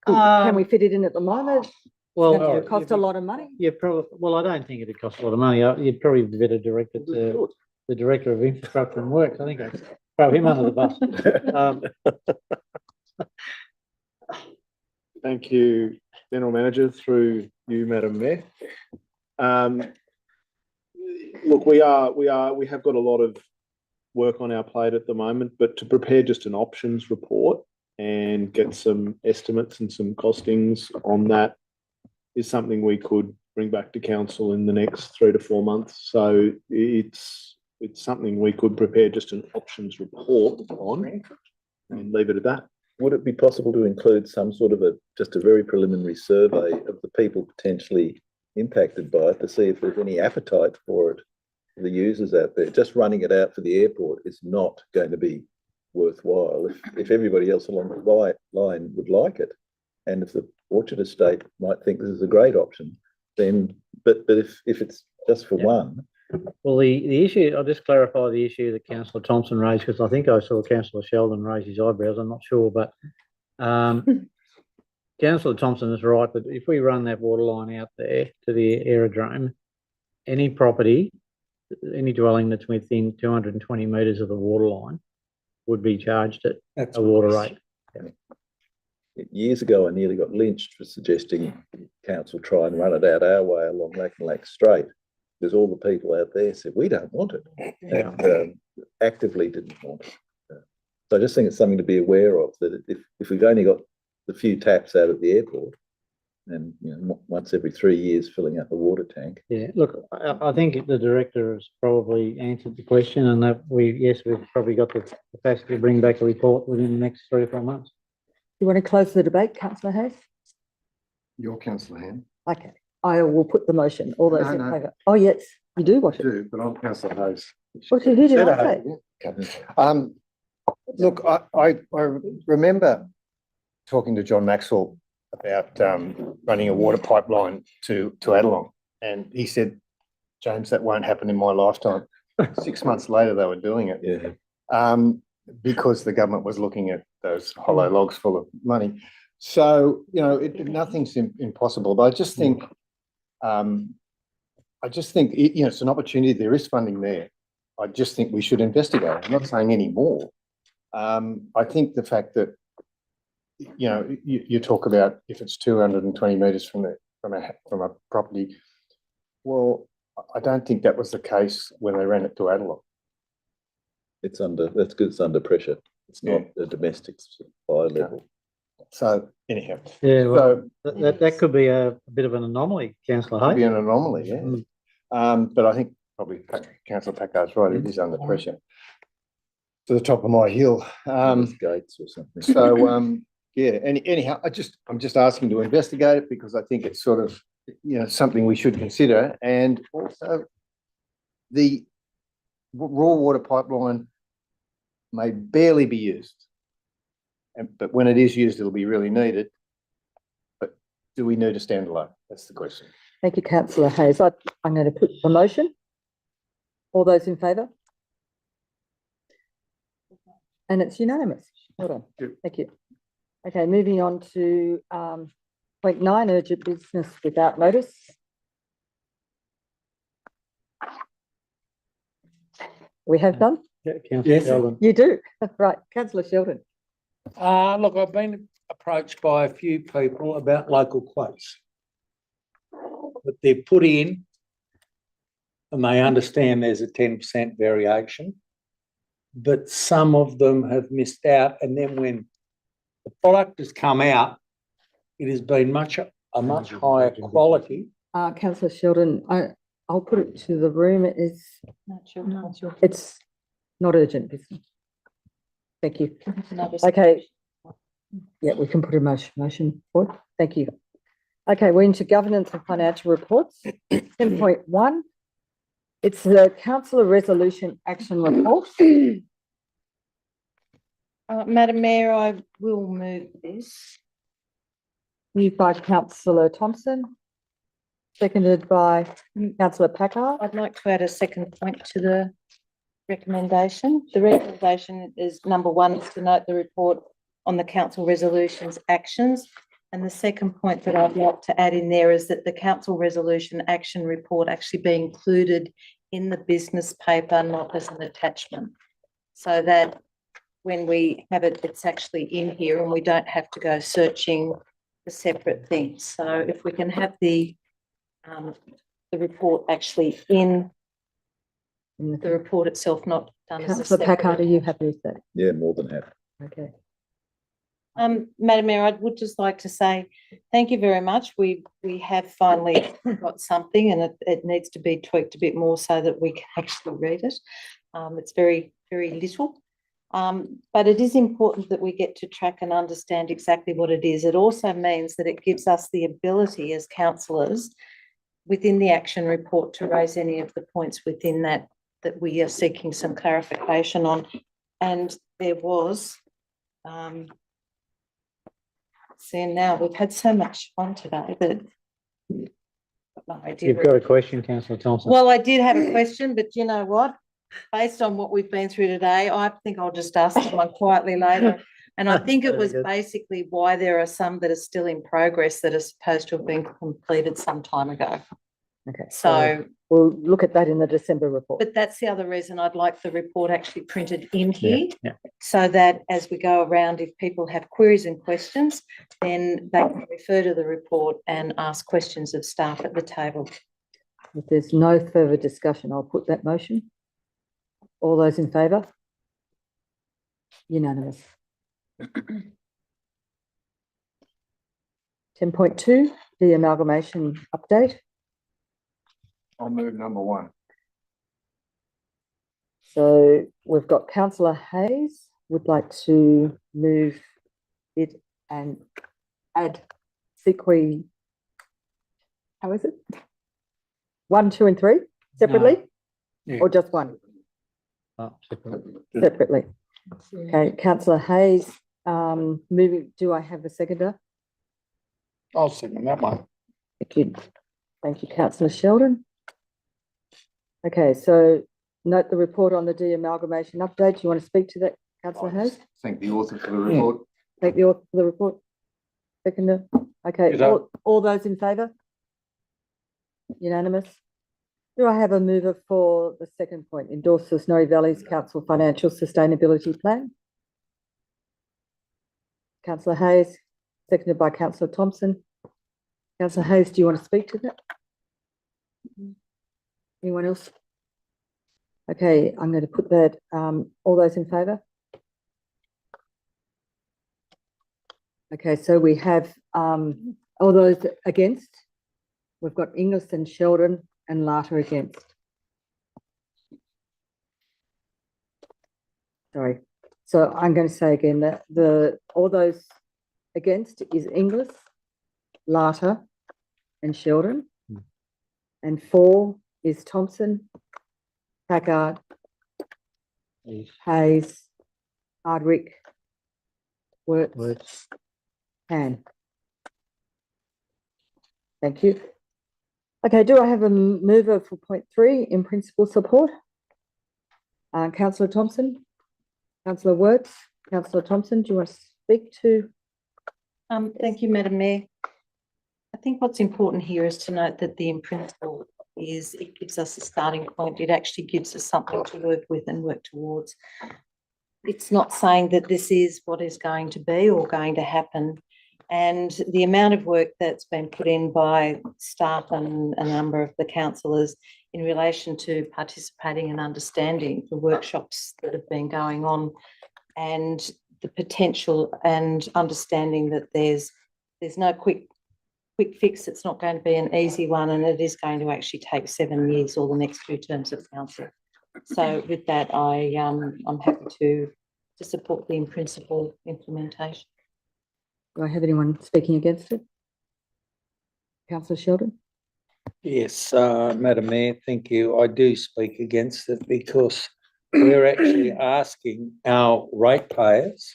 Can we fit it in at the moment? Well, it's going to cost a lot of money. I don't think it'd cost a lot of money. You'd probably better direct it to the Director of Infrastructure and Works. I think I'd throw him under the bus. Thank you, General Manager, through you, Madam Mayor. Look, we have got a lot of work on our plate at the moment, but to prepare just an options report and get some estimates and some costings on that is something we could bring back to council in the next 3 to 4 months. So it's it's something we could prepare just an options report on and leave it at that. Would it be possible to include some sort of just a very preliminary survey of the people potentially impacted by it to see if there's any appetite for it, for the users out there? Just running it out for the airport is not going to be worthwhile. If everybody else along the line would like it, and if the Orchard Estate might think this is a great option, then, but if it's just for one. Well, the issue, I'll just clarify the issue that Councillor Thompson raised, because I think I saw Councillor Sheldon raise his eyebrows, I'm not sure, but Councillor Thompson is right, but if we run that water line out there to the aerodrome, any property, any dwelling that's within 220 metres of the water line would be charged at a water rate. Years ago, I nearly got lynched for suggesting council try and run it out our way along Lack Strait, because all the people out there said, we don't want it, and actively didn't want it. So I just think it's something to be aware of, that if we've only got the few taps out at the airport, and once every 3 years filling up a water tank. Yeah, look, I think the director has probably answered the question, and that we've probably got the capacity to bring back a report within the next 3 or 4 months. You want to close the debate, Councillor Hayes? Your councillor hand. Okay, I will put the motion. All those in No. favour? Oh, yes, you do watch it. Do, but I'm councillor Hayes. Who did I say? Okay. Look, I remember talking to John Maxwell about running a water pipeline to Adelong, and he said, James, that won't happen in my lifetime. 6 months later, they were doing it. Yeah. Because the government was looking at those hollow logs full of money. So, nothing's impossible, but I just think, it's an opportunity. There is funding there. I just think we should investigate. I'm not saying any more. I think the fact that, you talk about if it's 220 metres from a property. Well, I don't think that was the case when they ran it to Adelong. That's good, it's under pressure. It's not a domestic supply level. So anyhow. Yeah, well, that could be a bit of an anomaly, Councillor Hayes. Could be an anomaly, yeah. But I think probably Councillor Packard's right, it is under pressure. To the top of my hill. Gates or something. So, anyhow, I'm just asking to investigate it because I think it's sort of, something we should consider. And also the raw water pipeline may barely be used. But when it is used, it'll be really needed. But do we need a standalone? That's the question. Thank you, Councillor Hayes. I'm going to put the motion. All those in favour? And it's unanimous. Hold on. Thank you. Okay, moving on to point 9, urgent business without notice. We have done? Yeah, Councillor Sheldon. You do? Right, Councillor Sheldon. Look, I've been approached by a few people about local quotes that they've put in, and they understand there's a 10% variation, but some of them have missed out, and then when the product has come out, it has been a much higher quality. Councillor Sheldon, I'll put it to the room. It is it's not urgent business. Thank you. Okay. Yeah, we can put a motion forward. Thank you. Okay, we're into governance and financial reports. 10.1. It's the councillor resolution action report. Madam Mayor, I will move this. Moved by Councillor Thompson, seconded by Councillor Packard. I'd like to add a second point to the recommendation. The recommendation is number 1 is to note the report on the council resolutions actions. And the second point that I'd like to add in there is that the council resolution action report actually be included in the business paper, not as an attachment. So that when we have it, it's actually in here and we don't have to go searching for separate things. So if we can have the report actually in the report itself, not done as a Councillor separate. Packard, are you happy with that? Yeah, more than happy. Okay. Madam Mayor, I would just like to say thank you very much. We have finally got something, and it needs to be tweaked a bit more so that we can actually read it. It's very, very little. But it is important that we get to track and understand exactly what it is. It also means that it gives us the ability as councillors within the action report to raise any of the points within that we are seeking some clarification on. And there was, see now, we've had so much fun today that You've got a question, councillor Thompson? well, I did have a question, but you know what? Based on what we've been through today, I think I'll just ask someone quietly later. And I think it was basically why there are some that are still in progress that are supposed to have been completed some time ago. Okay. So we'll look at that in the December report. but that's the other reason I'd like the report actually printed in here, Yeah. so that as we go around, if people have queries and questions, then they can refer to the report and ask questions of staff at the table. If there's no further discussion, I'll put that motion. All those in favour? Unanimous. 10.2, the amalgamation update. I'll move number 1. So we've got councillor Hayes would like to move it and add sequi. How is it? 1, 2, and 3 separately, or just one? Separately. Okay, councillor Hayes, moving. Do I have a seconder? I'll second that one. Thank you. Thank you, councillor Sheldon. Okay, so note the report on the de-amalgamation update. Do you want to speak to that, councillor Hayes? Thank the author for the report. Thank the author for the report. Seconder. Okay, all those in favour? Unanimous. Do I have a mover for the second point? Endorse the Snowy Valleys Council Financial Sustainability Plan. Councillor Hayes, seconded by councillor Thompson. Councillor Hayes, do you want to speak to that? Anyone else? Okay, I'm going to put that, all those in favour? Okay, so we have all those against. We've got Inglis and Sheldon and Larter against. Sorry. So I'm going to say again that all those against is Inglis, Larter and Sheldon. And 4 is Thompson, Packard, Hayes, Hardwick, Wirtz, Han. Thank you. Okay, do I have a mover for point 3 in principle support? Councillor Thompson, Councillor Wirtz, Councillor Thompson, do you want to speak to? Thank you, Madam Mayor. I think what's important here is to note that the in principle is it gives us a starting point. It actually gives us something to work with and work towards. It's not saying that this is what is going to be or going to happen. And the amount of work that's been put in by staff and a number of the councillors in relation to participating and understanding the workshops that have been going on and the potential and understanding that there's no quick fix. It's not going to be an easy one, and it is going to actually take 7 years or the next 2 terms of council. So with that, I'm happy to support the in principle implementation. Do I have anyone speaking against it? Councillor Sheldon? Yes, Madam Mayor, thank you. I do speak against it because we're actually asking our ratepayers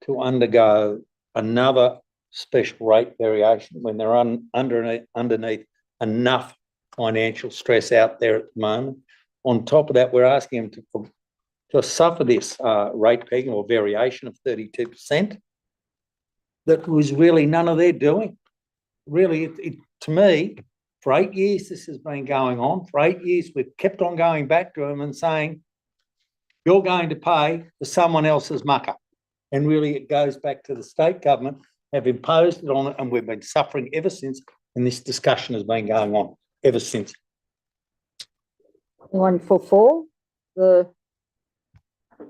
to undergo another special rate variation when they're underneath enough financial stress out there at the moment. On top of that, we're asking them to suffer this rate pegging or variation of 32%. That was really none of their doing. Really, to me, for 8 years this has been going on. For 8 years we've kept on going back to them and saying, you're going to pay for someone else's mucker. And really it goes back to the state government have imposed it on it, and we've been suffering ever since, and this discussion has been going on ever since. One for 4, the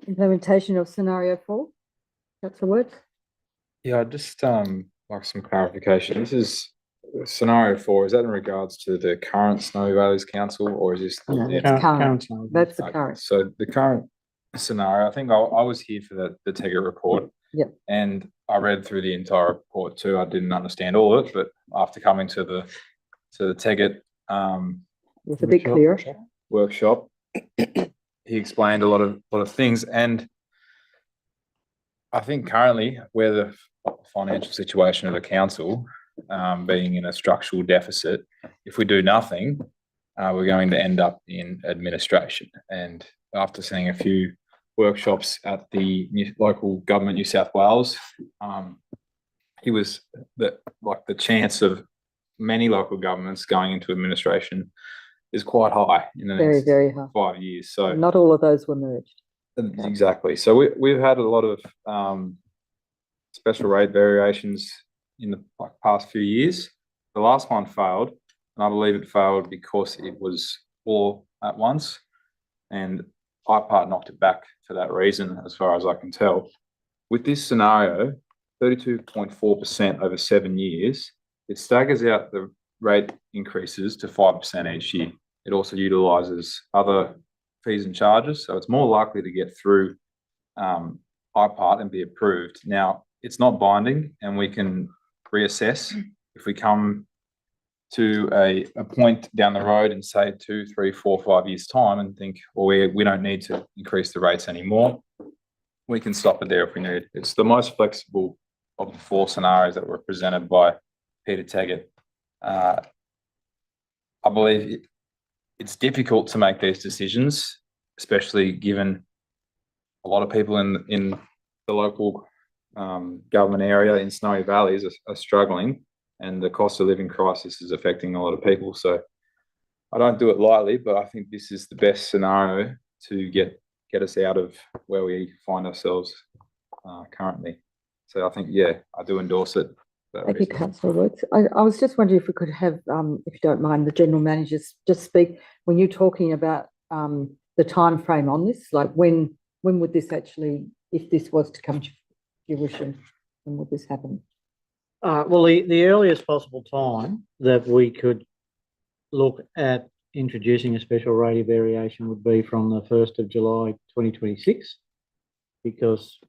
implementation of scenario 4. Councillor Wirtz? Yeah, I'd just like some clarification. This is scenario 4. Is that in regards to the current Snowy Valleys Council, or is this? No, the- it's current. That's the Okay, current. So the current scenario, I think I was here for the Tegget report. Yep. And I read through the entire report too. I didn't understand all of it, but after coming to the Tegget It's a bit clearer. workshop, he explained a lot of things, and I think currently where the financial situation of the council, being in a structural deficit, if we do nothing, we're going to end up in administration. And after seeing a few workshops at the local government New South Wales, he was the chance of many local governments going into administration is quite high in the Very, next very high. 5 years. So Not all of those were merged. exactly. So we've had a lot of special rate variations in the past few years. The last one failed, and I believe it failed because it was all at once, and IPART knocked it back for that reason, as far as I can tell. With this scenario, 32.4% over 7 years, it staggers out the rate increases to 5% each year. It also utilises other fees and charges, so it's more likely to get through IPART and be approved. Now, it's not binding, and we can reassess if we come to a point down the road and say 2, 3, 4, 5 years time and think, well, we don't need to increase the rates anymore. We can stop it there if we need. It's the most flexible of the 4 scenarios that were presented by Peter Tegget. I believe it's difficult to make these decisions, especially given a lot of people in the local government area in Snowy Valleys are struggling, and the cost of living crisis is affecting a lot of people. So I don't do it lightly, but I think this is the best scenario to get us out of where we find ourselves currently. So I think, yeah, I do endorse it. Thank you, Councillor Woods. I was just wondering if we could have, if you don't mind, the general managers just speak when you're talking about the time frame on this. Like when would this actually, if this was to come to fruition, when would this happen? Well, the earliest possible time that we could look at introducing a special rate variation would be from the 1st of July 2026, because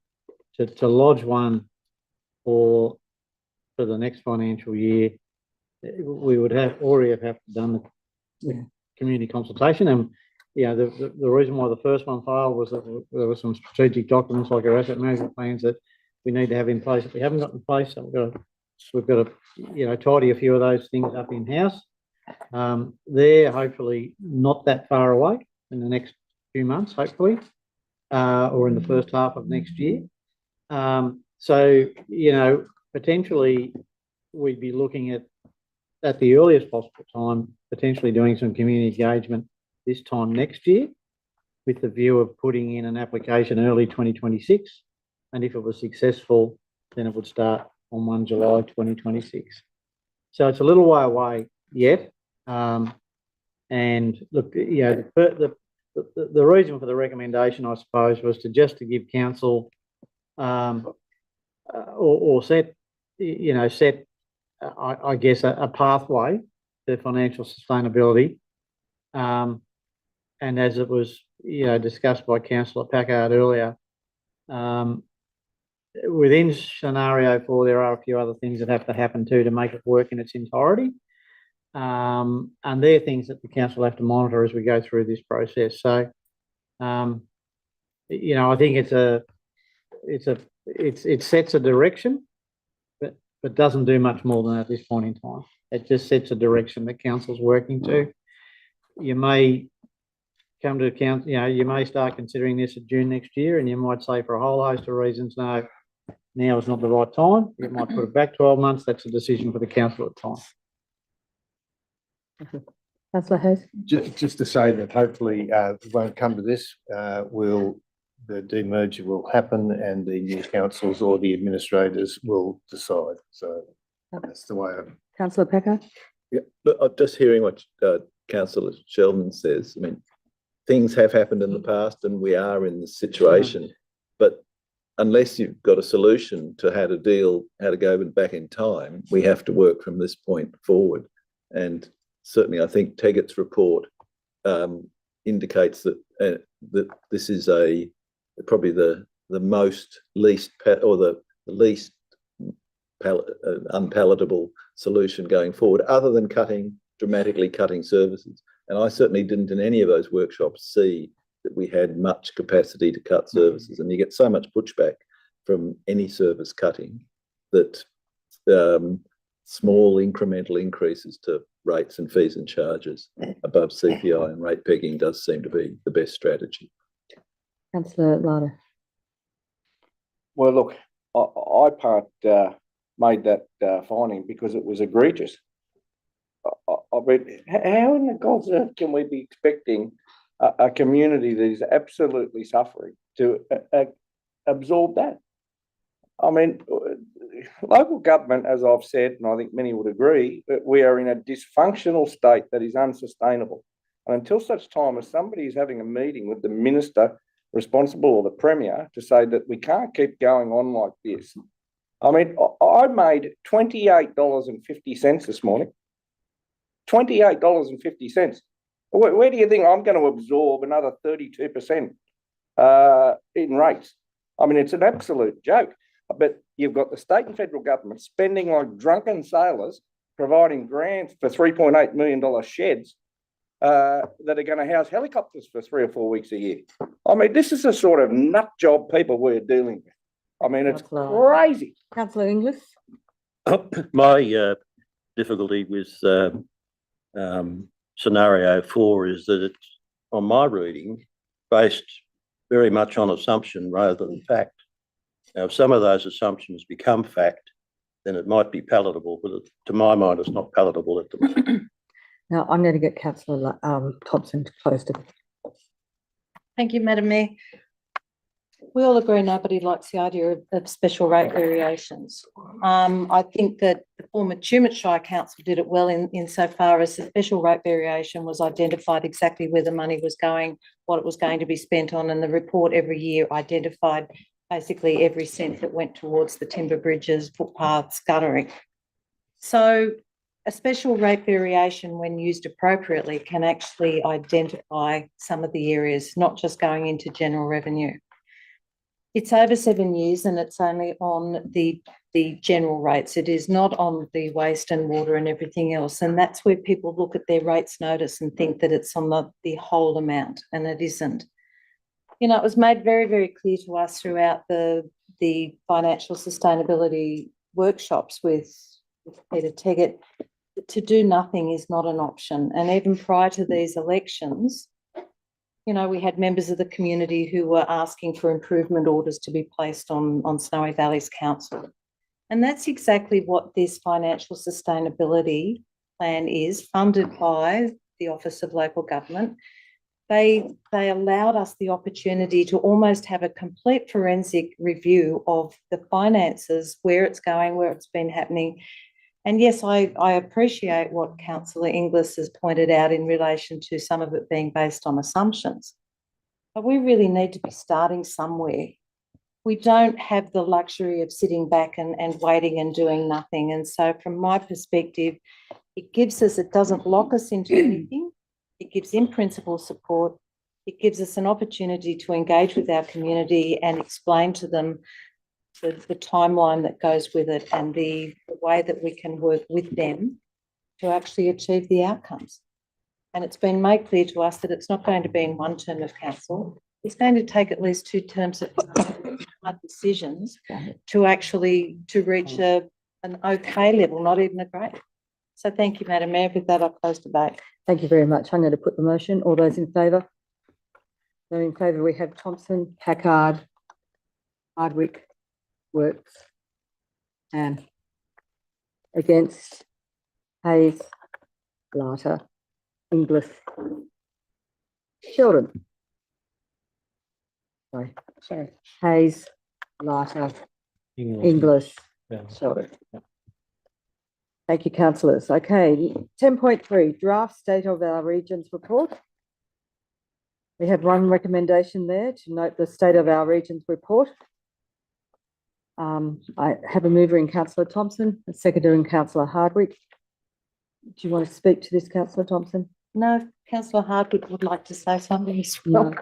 to lodge one for the next financial year, we would already have done the community consultation. And the reason why the first one failed was that there were some strategic documents like our asset management plans that we need to have in place that we haven't got in place. So we've got to tidy a few of those things up in house. They're hopefully not that far away in the next few months, hopefully, or in the first half of next year. So potentially we'd be looking at the earliest possible time, potentially doing some community engagement this time next year, with the view of putting in an application early 2026. And if it was successful, then it would start on 1 July 2026. So it's a little way away yet. And look, the reason for the recommendation, I suppose, was to give council or set I guess a pathway to financial sustainability. And as it was discussed by Councillor Packard earlier, within scenario 4, there are a few other things that have to happen too to make it work in its entirety. And they're things that the council have to monitor as we go through this process. So, I think it sets a direction, but doesn't do much more than that at this point in time. It just sets a direction that council's working to. You may come to account, you may start considering this at June next year, and you might say for a whole host of reasons, no, now is not the right time. You might put it back 12 months. That's a decision for the council at the time. Councillor Hayes. Just to say that hopefully it won't come to this. The demerger will happen, and the new councils or the administrators will decide. So that's the way. Councillor Packard. Yeah, look, I'm just hearing what Councillor Sheldon says. I mean, things have happened in the past, and we are in this situation. But unless you've got a solution to how to go back in time, we have to work from this point forward. And certainly, I think Teggett's report indicates that that this is probably the least unpalatable solution going forward, other than dramatically cutting services. And I certainly didn't in any of those workshops see that we had much capacity to cut services. And you get so much pushback from any service cutting that small incremental increases to rates and fees and charges above CPI and rate pegging does seem to be the best strategy. Councillor Lada. Well, look, IPART made that finding because it was egregious. I mean, how in the God's earth can we be expecting a community that is absolutely suffering to absorb that? I mean, local government, as I've said, and I think many would agree, that we are in a dysfunctional state that is unsustainable. And until such time as somebody is having a meeting with the minister responsible or the premier to say that we can't keep going on like this. I mean, I made $28.50 this morning. $28.50. Where do you think I'm going to absorb another 32% in rates? I mean, it's an absolute joke. But you've got the state and federal government spending like drunken sailors, providing grants for $3.8 million sheds that are going to house helicopters for 3 or 4 weeks a year. I mean, this is the sort of nut job people we're dealing with. I mean, it's crazy. Councillor Inglis. My difficulty with scenario 4 is that it's, on my reading, based very much on assumption rather than fact. Now, if some of those assumptions become fact, then it might be palatable, but to my mind, it's not palatable at the moment. Now, I'm going to get Councillor Thompson to close it. Thank you, Madam Mayor. We all agree nobody likes the idea of special rate variations. I think that the former Tumut Shire Council did it well insofar as the special rate variation was identified exactly where the money was going, what it was going to be spent on, and the report every year identified basically every cent that went towards the timber bridges, footpaths, guttering. So a special rate variation, when used appropriately, can actually identify some of the areas, not just going into general revenue. It's over 7 years and it's only on the general rates. It is not on the waste and water and everything else. And that's where people look at their rates notice and think that it's on the whole amount, and it isn't. You know, it was made very, very clear to us throughout the financial sustainability workshops with Peter Teggett that to do nothing is not an option. And even prior to these elections, you know, we had members of the community who were asking for improvement orders to be placed on Snowy Valleys Council. And that's exactly what this financial sustainability plan is, funded by the Office of Local Government. They allowed us the opportunity to almost have a complete forensic review of the finances, where it's going, where it's been happening. And yes, I appreciate what Councillor Inglis has pointed out in relation to some of it being based on assumptions. But we really need to be starting somewhere. We don't have the luxury of sitting back and waiting and doing nothing. And so from my perspective, it doesn't lock us into anything. It gives in principle support. It gives us an opportunity to engage with our community and explain to them the timeline that goes with it and the way that we can work with them to actually achieve the outcomes. And it's been made clear to us that it's not going to be in one term of council. It's going to take at least 2 terms of decisions to reach an okay level, not even a great. So thank you, Madam Mayor. With that, I'll close debate. Thank you very much. I'm going to put the motion. All those in favour? So in favour, we have Thompson, Packard, Hardwick, Works, and against Hayes, Larter, Inglis, Sheldon. Sorry. Hayes, Larter, Inglis, Sheldon. Thank you, councillors. Okay, 10.3, draft State of our Regions report. We have one recommendation there to note the State of our Regions report. I have a mover in councillor Thompson, a seconder in councillor Hardwick. Do you want to speak to this, councillor Thompson? No, councillor Hardwick would like to say something as No. well.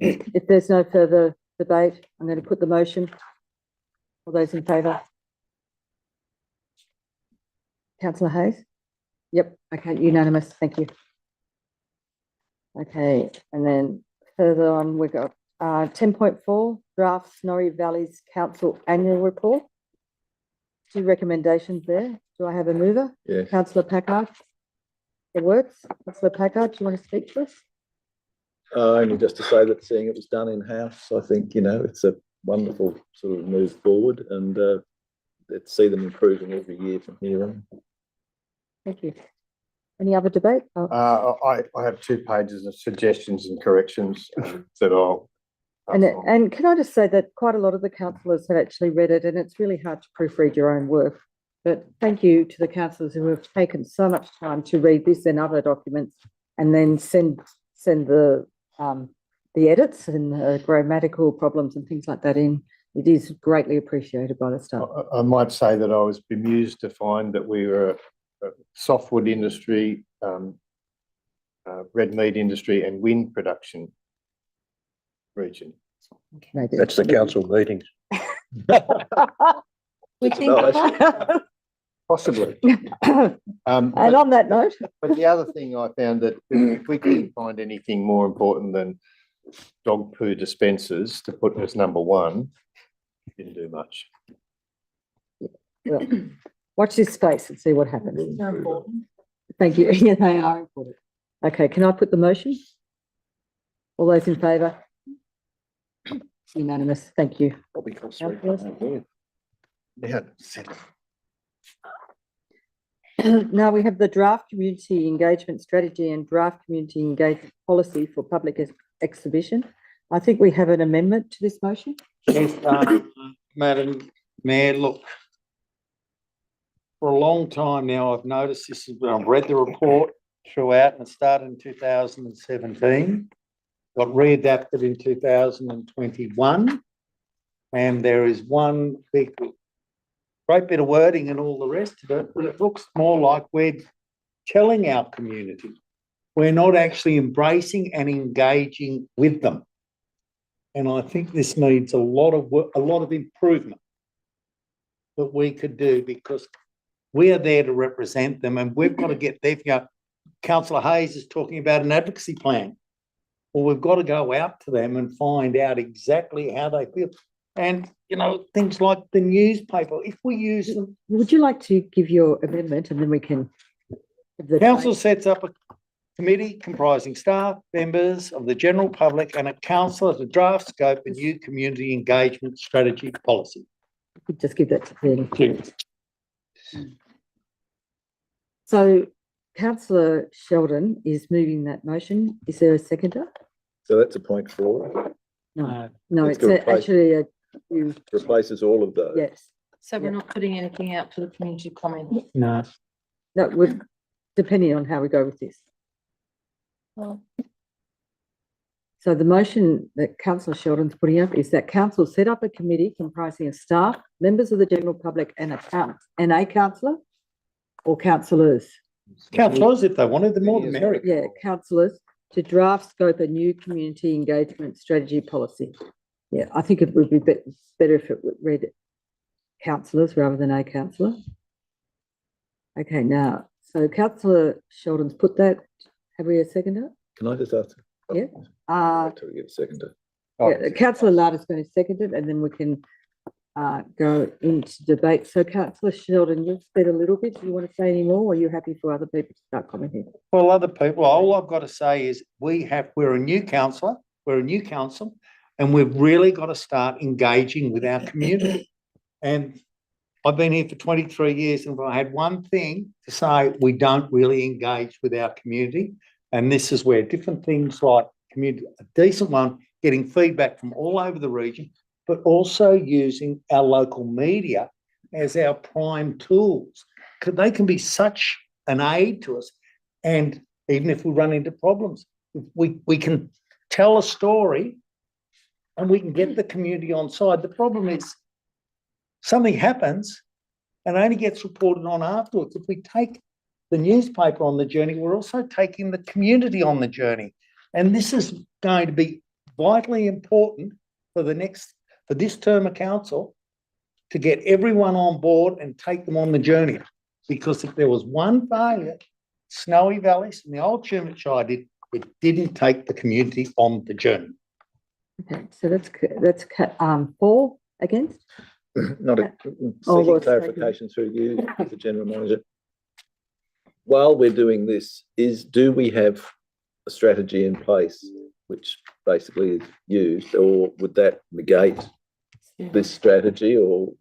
If there's no further debate, I'm going to put the motion. All those in favour? Councillor Hayes? Yep, okay, unanimous, thank you. Okay, and then further on, we've got 10.4, draft Snorri Valley's Council Annual Report. 2 recommendations there. Do I have a mover? Yeah. Councillor Packard. The words, Councillor Packard, do you want to speak to us? Only just to say that seeing it was done in-house, I think, it's a wonderful sort of move forward, and let's see them improving every year from here on. Thank you. Any other debate? Oh. I have 2 pages of suggestions and corrections that I'll. And can I just say that quite a lot of the councillors have actually read it, and it's really hard to proofread your own work. But thank you to the councillors who have taken so much time to read this and other documents, and then send the edits and grammatical problems and things like that in. It is greatly appreciated by the staff. I might say that I was bemused to find that we were a softwood industry, red meat industry, and wind production region. Maybe. That's the council meetings. We think Possibly. And on that note. But the other thing I found that if we couldn't find anything more important than dog poo dispensers to put as number 1, didn't do much. Well, watch this space and see what happens. Thank you. Yeah, they are important. Okay, can I put the motion? All those in favour? Unanimous. Thank you. Yeah. Now we have the draft community engagement strategy and draft community engagement policy for public exhibition. I think we have an amendment to this motion. Yes, Madam Mayor, look, for a long time now, I've noticed this, I've read the report throughout, and it started in 2017, got readapted in 2021, and there is one big, great bit of wording and all the rest of it, but it looks more like we're telling our community. We're not actually embracing and engaging with them. And I think this needs a lot of work, a lot of improvement that we could do, because we are there to represent them, and we've got to get there. Councillor Hayes is talking about an advocacy plan. Well, we've got to go out to them and find out exactly how they feel. And, things like the newspaper, if we use them. Would you like to give your amendment and then we can? The council sets up a committee comprising staff, members of the general public, and a councillor to draft, scope a new community engagement strategy policy. Just give that to Penny. So councillor Sheldon is moving that motion. Is there a seconder? So that's a point 4. No, It's it's to replace- actually replaces all of those. yes. So we're not putting anything out to the community comment? No. No, we're depending on how we go with this. Well, So the motion that councillor Sheldon's putting up is that council set up a committee comprising of staff, members of the general public, and a councillor or councillors. Councillors, if they wanted, the more the merrier. Yeah, councillors to draft, scope a new community engagement strategy policy. Yeah, I think it would be better if it read councillors rather than a councillor. Okay, now, so councillor Sheldon's put that. Have we a seconder? Can I just ask? Yeah. Till we get a seconder. Yeah, councillor Larder's going to second it, and then we can go into debate. So councillor Sheldon, you've said a little bit. Do you want to say any more, or are you happy for other people to start commenting? Well, other people, all I've got to say is we're a new council, and we've really got to start engaging with our community. And I've been here for 23 years, and if I had one thing to say, we don't really engage with our community. And this is where different things like community, a decent one, getting feedback from all over the region, but also using our local media as our prime tools. Because they can be such an aid to us. And even if we run into problems, we can tell a story and we can get the community on side. The problem is something happens and only gets reported on afterwards. If we take the newspaper on the journey, we're also taking the community on the journey. And this is going to be vitally important for this term of council to get everyone on board and take them on the journey. Because if there was one failure, Snowy Valleys and the old Chermit Shire it didn't take the community on the journey. Okay, so that's 4 against. Not a, Oh, seeking well, clarification through you, the general manager. While we're doing this, do we have a strategy in place which basically is used, or would that negate this strategy, or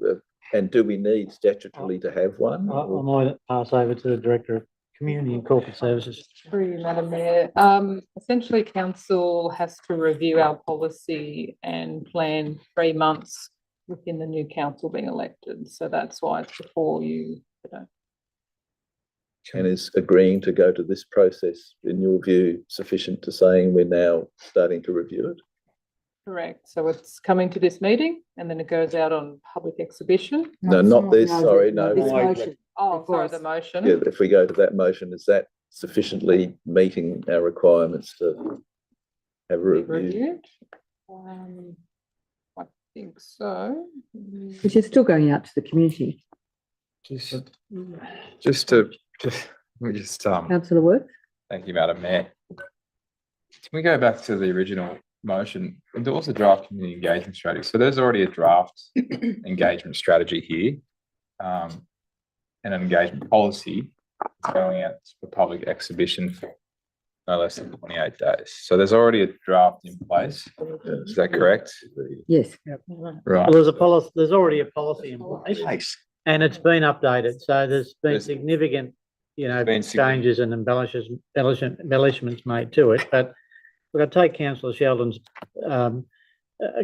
and do we need statutorily to have one? I might pass over to the Director of Community and Corporate Services. Through you, Madam Mayor. Essentially, council has to review our policy and plan 3 months within the new council being elected. So that's why it's before you today. And is agreeing to go to this process, in your view, sufficient to saying we're now starting to review it? Correct. So it's coming to this meeting and then it goes out on public exhibition. No, not this, sorry, no. This motion. Oh, sorry, the motion. Yeah, if we go to that motion, is that sufficiently meeting our requirements to have a review? Reviewed. I think so. Which is still going out to the community. Councillor Works? Thank you, Madam Mayor. Can we go back to the original motion? There was a draft community engagement strategy. So there's already a draft engagement strategy here, and an engagement policy going out for public exhibition for no less than 28 days. So there's already a draft in place. Is that correct? Yes. Right. Well, there's already a policy in place, and it's been updated. So there's been significant, changes and embellishments made to it. But look, I take Councillor Sheldon's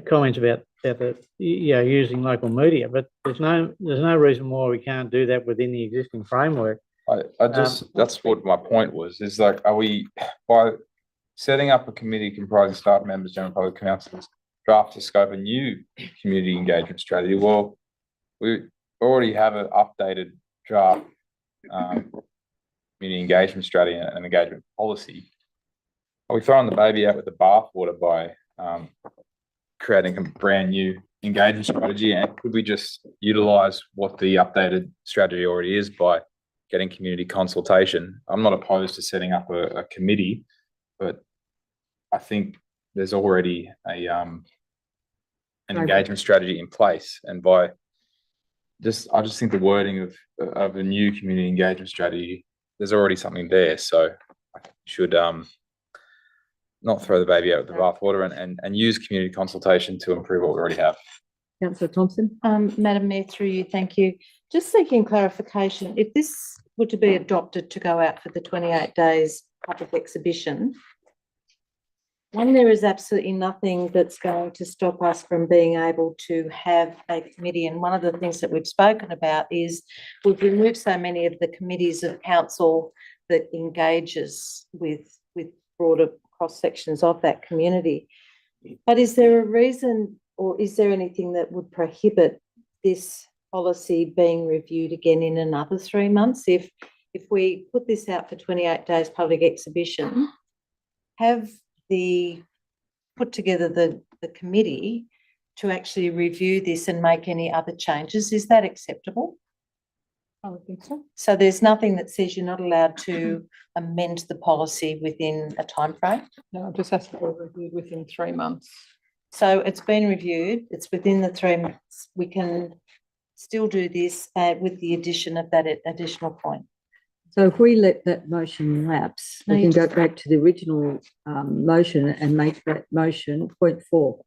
comments about the using local media, but there's no reason why we can't do that within the existing framework. That's what my point was, is like, are we, by setting up a committee comprising staff members, general public councillors, draft to scope a new community engagement strategy? Well, we already have an updated draft community engagement strategy and engagement policy. Are we throwing the baby out with the bathwater by creating a brand new engagement strategy? And could we just utilise what the updated strategy already is by getting community consultation? I'm not opposed to setting up a committee, but I think there's already an engagement strategy in place. And I just think the wording of a new community engagement strategy, there's already something there. So I should not throw the baby out with the bathwater and use community consultation to improve what we already have. Councillor Thompson? Madam Mayor, through you, thank you. Just seeking clarification, if this were to be adopted to go out for the 28 days public exhibition, there is absolutely nothing that's going to stop us from being able to have a committee. And one of the things that we've spoken about is we've removed so many of the committees of council that engages with broader cross sections of that community. But is there a reason, or is there anything that would prohibit this policy being reviewed again in another 3 months? If we put this out for 28 days public exhibition, put together the committee to actually review this and make any other changes, is that acceptable? I would think so. So there's nothing that says you're not allowed to amend the policy within a timeframe? No, it just has to be reviewed within 3 months. So it's been reviewed, it's within the 3 months. We can still do this with the addition of that additional point. So if we let that motion lapse, we can go back to the original motion and make that motion point 4.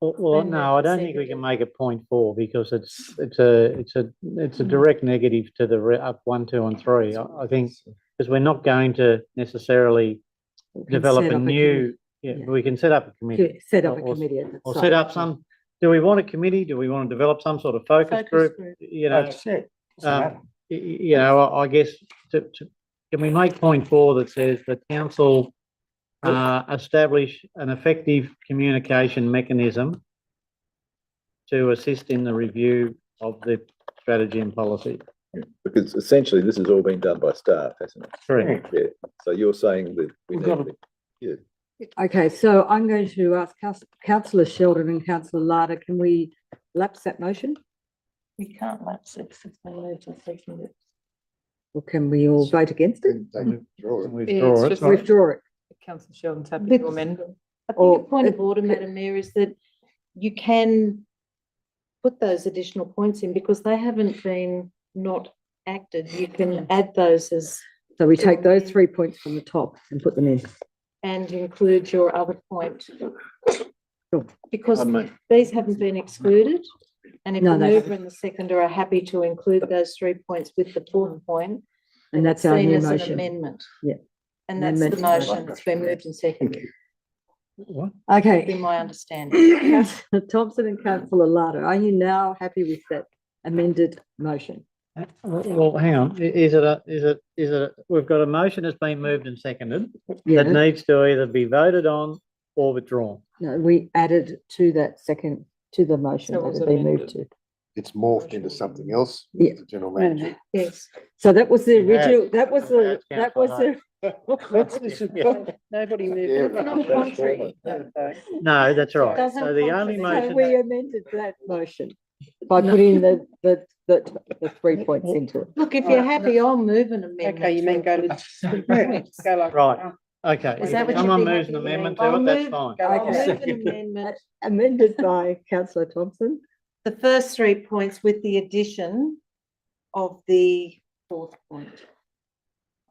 Well, no, I don't think we can make it 0.4 because it's a direct negative to the up 1, 2, and 3. I think because we're not going to necessarily develop a new. We can set up a committee. Set up a committee. Or set up some. Do we want a committee? Do we want to develop some sort of focus group? That's it. I guess can we make 0.4 that says the council establish an effective communication mechanism to assist in the review of the strategy and policy. Yeah, because essentially this has all been done by staff, hasn't it? Correct. Yeah, so you're saying that we We've need got to, yeah. Okay, so I'm going to ask councillor Sheldon and councillor Larder, can we lapse that motion? We can't lapse it. It's been moved and seconded. Or can we all vote against it? Withdraw it. Withdraw it. Councillor Sheldon's happy to amend. I think a point of order, Madam Mayor, is that you can put those additional points in because they haven't been not acted. You can add those as. So we take those 3 points from the top and put them in. And include your other point. Sure. Because Pardon me. these haven't been excluded. And if No, the they mover and the seconder are happy to include those 3 points with the fourth point. And that's it's our seen new as an motion. amendment. Yeah. And that's the Amendment. motion. It's been moved and seconded. What? That'd Okay. be my understanding. Councillor Thompson and councillor Larder, are you now happy with that amended motion? Well, hang on. We've got a motion that's been moved and seconded Yeah. that needs to either be voted on or withdrawn. No, we added to that second, to the motion So it that was had been moved amended. to. It's morphed into something else. Yeah. The general manager. Yes. So that was the Yeah. original, that was the, Yeah, that was the, Nobody moved. Yeah. It's not contrary. No, that's right. Doesn't So the only contradict. so motion, we amended that motion by putting the 3 points into it. Look, if you're happy, I'll move an amendment. Okay, you mean go to. Go like. right, okay. Is that what Someone you'd be moves an happy with? amendment I'll to it, that's move- fine. I'll Okay. move an amendment. Amended by councillor Thompson. The first 3 points with the addition of the fourth point.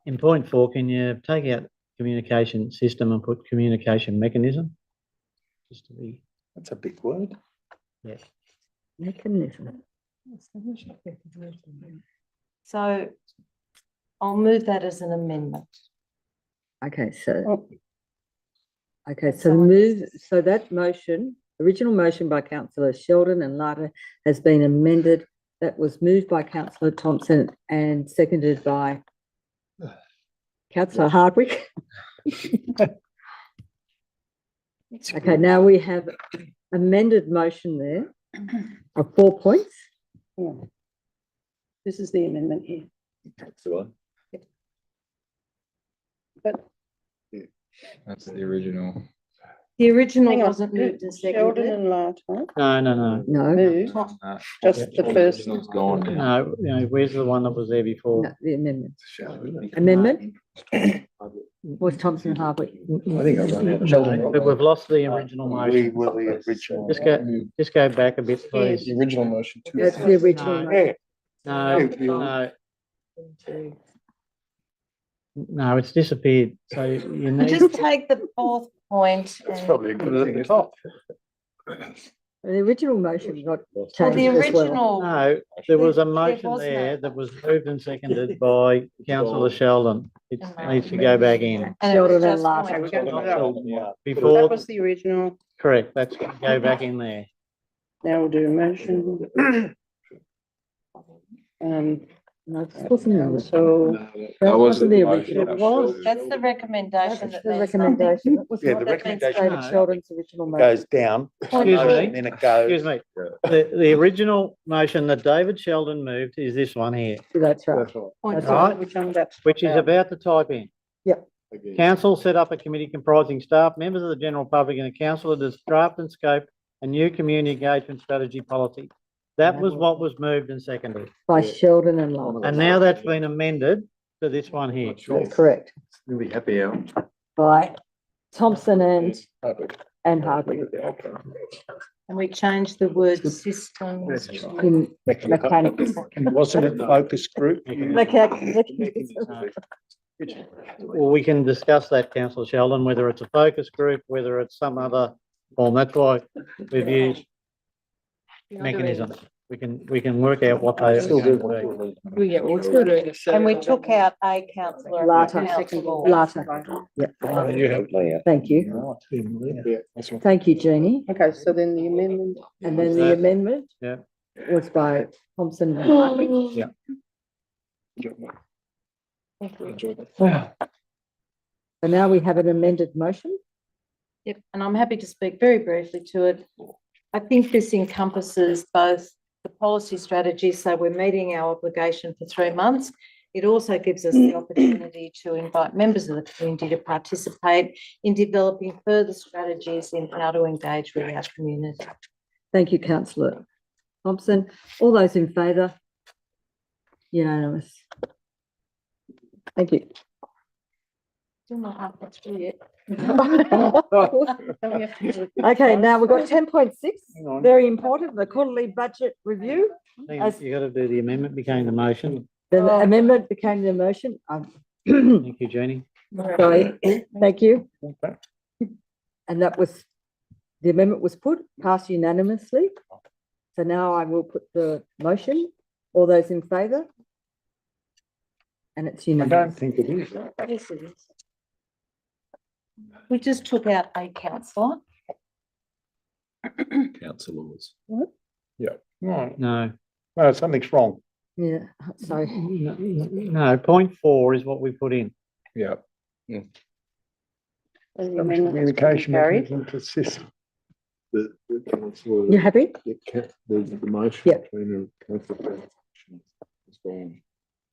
In point 4, can you take out communication system and put communication mechanism? Just to be, That's a big word. yeah. Mechanism. So I'll move that as an amendment. Okay, so. Oh. Okay, so move, so that motion, original motion by councillor Sheldon and Larder has been amended. That was moved by councillor Thompson and seconded by councillor Hardwick. Okay, now we have amended motion there of 4 points. This is the amendment here. That's the one. But That's the original. The original hang on, wasn't moved and Sheldon seconded. and Large, right? No. No, Moved, just the first. Original's gone. No, where's the one that was there before? no, the amendment. Amendment was Thompson Hardwick. I think I run out of. No, but we've lost the original We motion. were the original. Just go back a bit, please. The original motion. That's the original. motion. No. No, it's disappeared. So you need, Just take the fourth point. That's and- probably a good thing at the top. The original motion got Well, changed the as well. original, no, there was a motion was no- there that was moved and seconded by councillor Sheldon. It And needs to go back in. and it was Sheldon and just Large. point That Before, was the original. correct, that's, go back in there. Now we'll do a motion. No, it wasn't the original. So. That wasn't the original. It was. That's the recommendation That's that the means recommendation. That was Yeah, not the that recommendation David Sheldon's original motion. Goes down. Excuse me. And then it goes. Excuse me. The original motion that David Sheldon moved is this one here, That's right. Point right? Which I'm about to which is talk about to type in. Yep. Council set up a committee comprising staff, members of the general public and a councillor to draft and scope a new community engagement strategy policy. That was what was moved and seconded. By Sheldon and Large. And now that's been amended to this one here. That's correct. Really happy hour. By Thompson and Hardwick. And we changed the word systems. In mechanics. Wasn't it focus group? Well, we can discuss that, councillor Sheldon, whether it's a focus group, whether it's some other form. That's why we've used mechanisms. We can work out what they. Yeah, we're still doing a set. And we took out a councillor and Larger. a councillor. Larger. Yep. Thank you. Thank you, Jeannie. Okay, so then the amendment. And then the amendment Yeah. was by Thompson and Hardwick. Yeah. So now we have an amended motion. Yep, and I'm happy to speak very briefly to it. I think this encompasses both the policy strategy, so we're meeting our obligation for 3 months. It also gives us the opportunity to invite members of the community to participate in developing further strategies in how to engage with our community. Thank you, councillor Thompson. All those in favour? Unanimous. Thank you. Still not halfway through yet. Okay, now we've got 10.6, Hang on. very important, the quarterly budget review. Hang on, you got to do the amendment became the motion. The amendment became the motion. Thank you, Jeannie. Sorry, thank you. And that was, the amendment was passed unanimously. So now I will put the motion. All those in favour? And it's I unanimous. don't think it is. Yes, it is. We just took out a councillor. Councillors. Right. No, No, something's wrong. Yeah, sorry. no, point 4 is what we put in. Yeah. Communication Carried. mechanism to assist. The councillor. You happy? The motion. Yeah. Between the councillor. Is gone.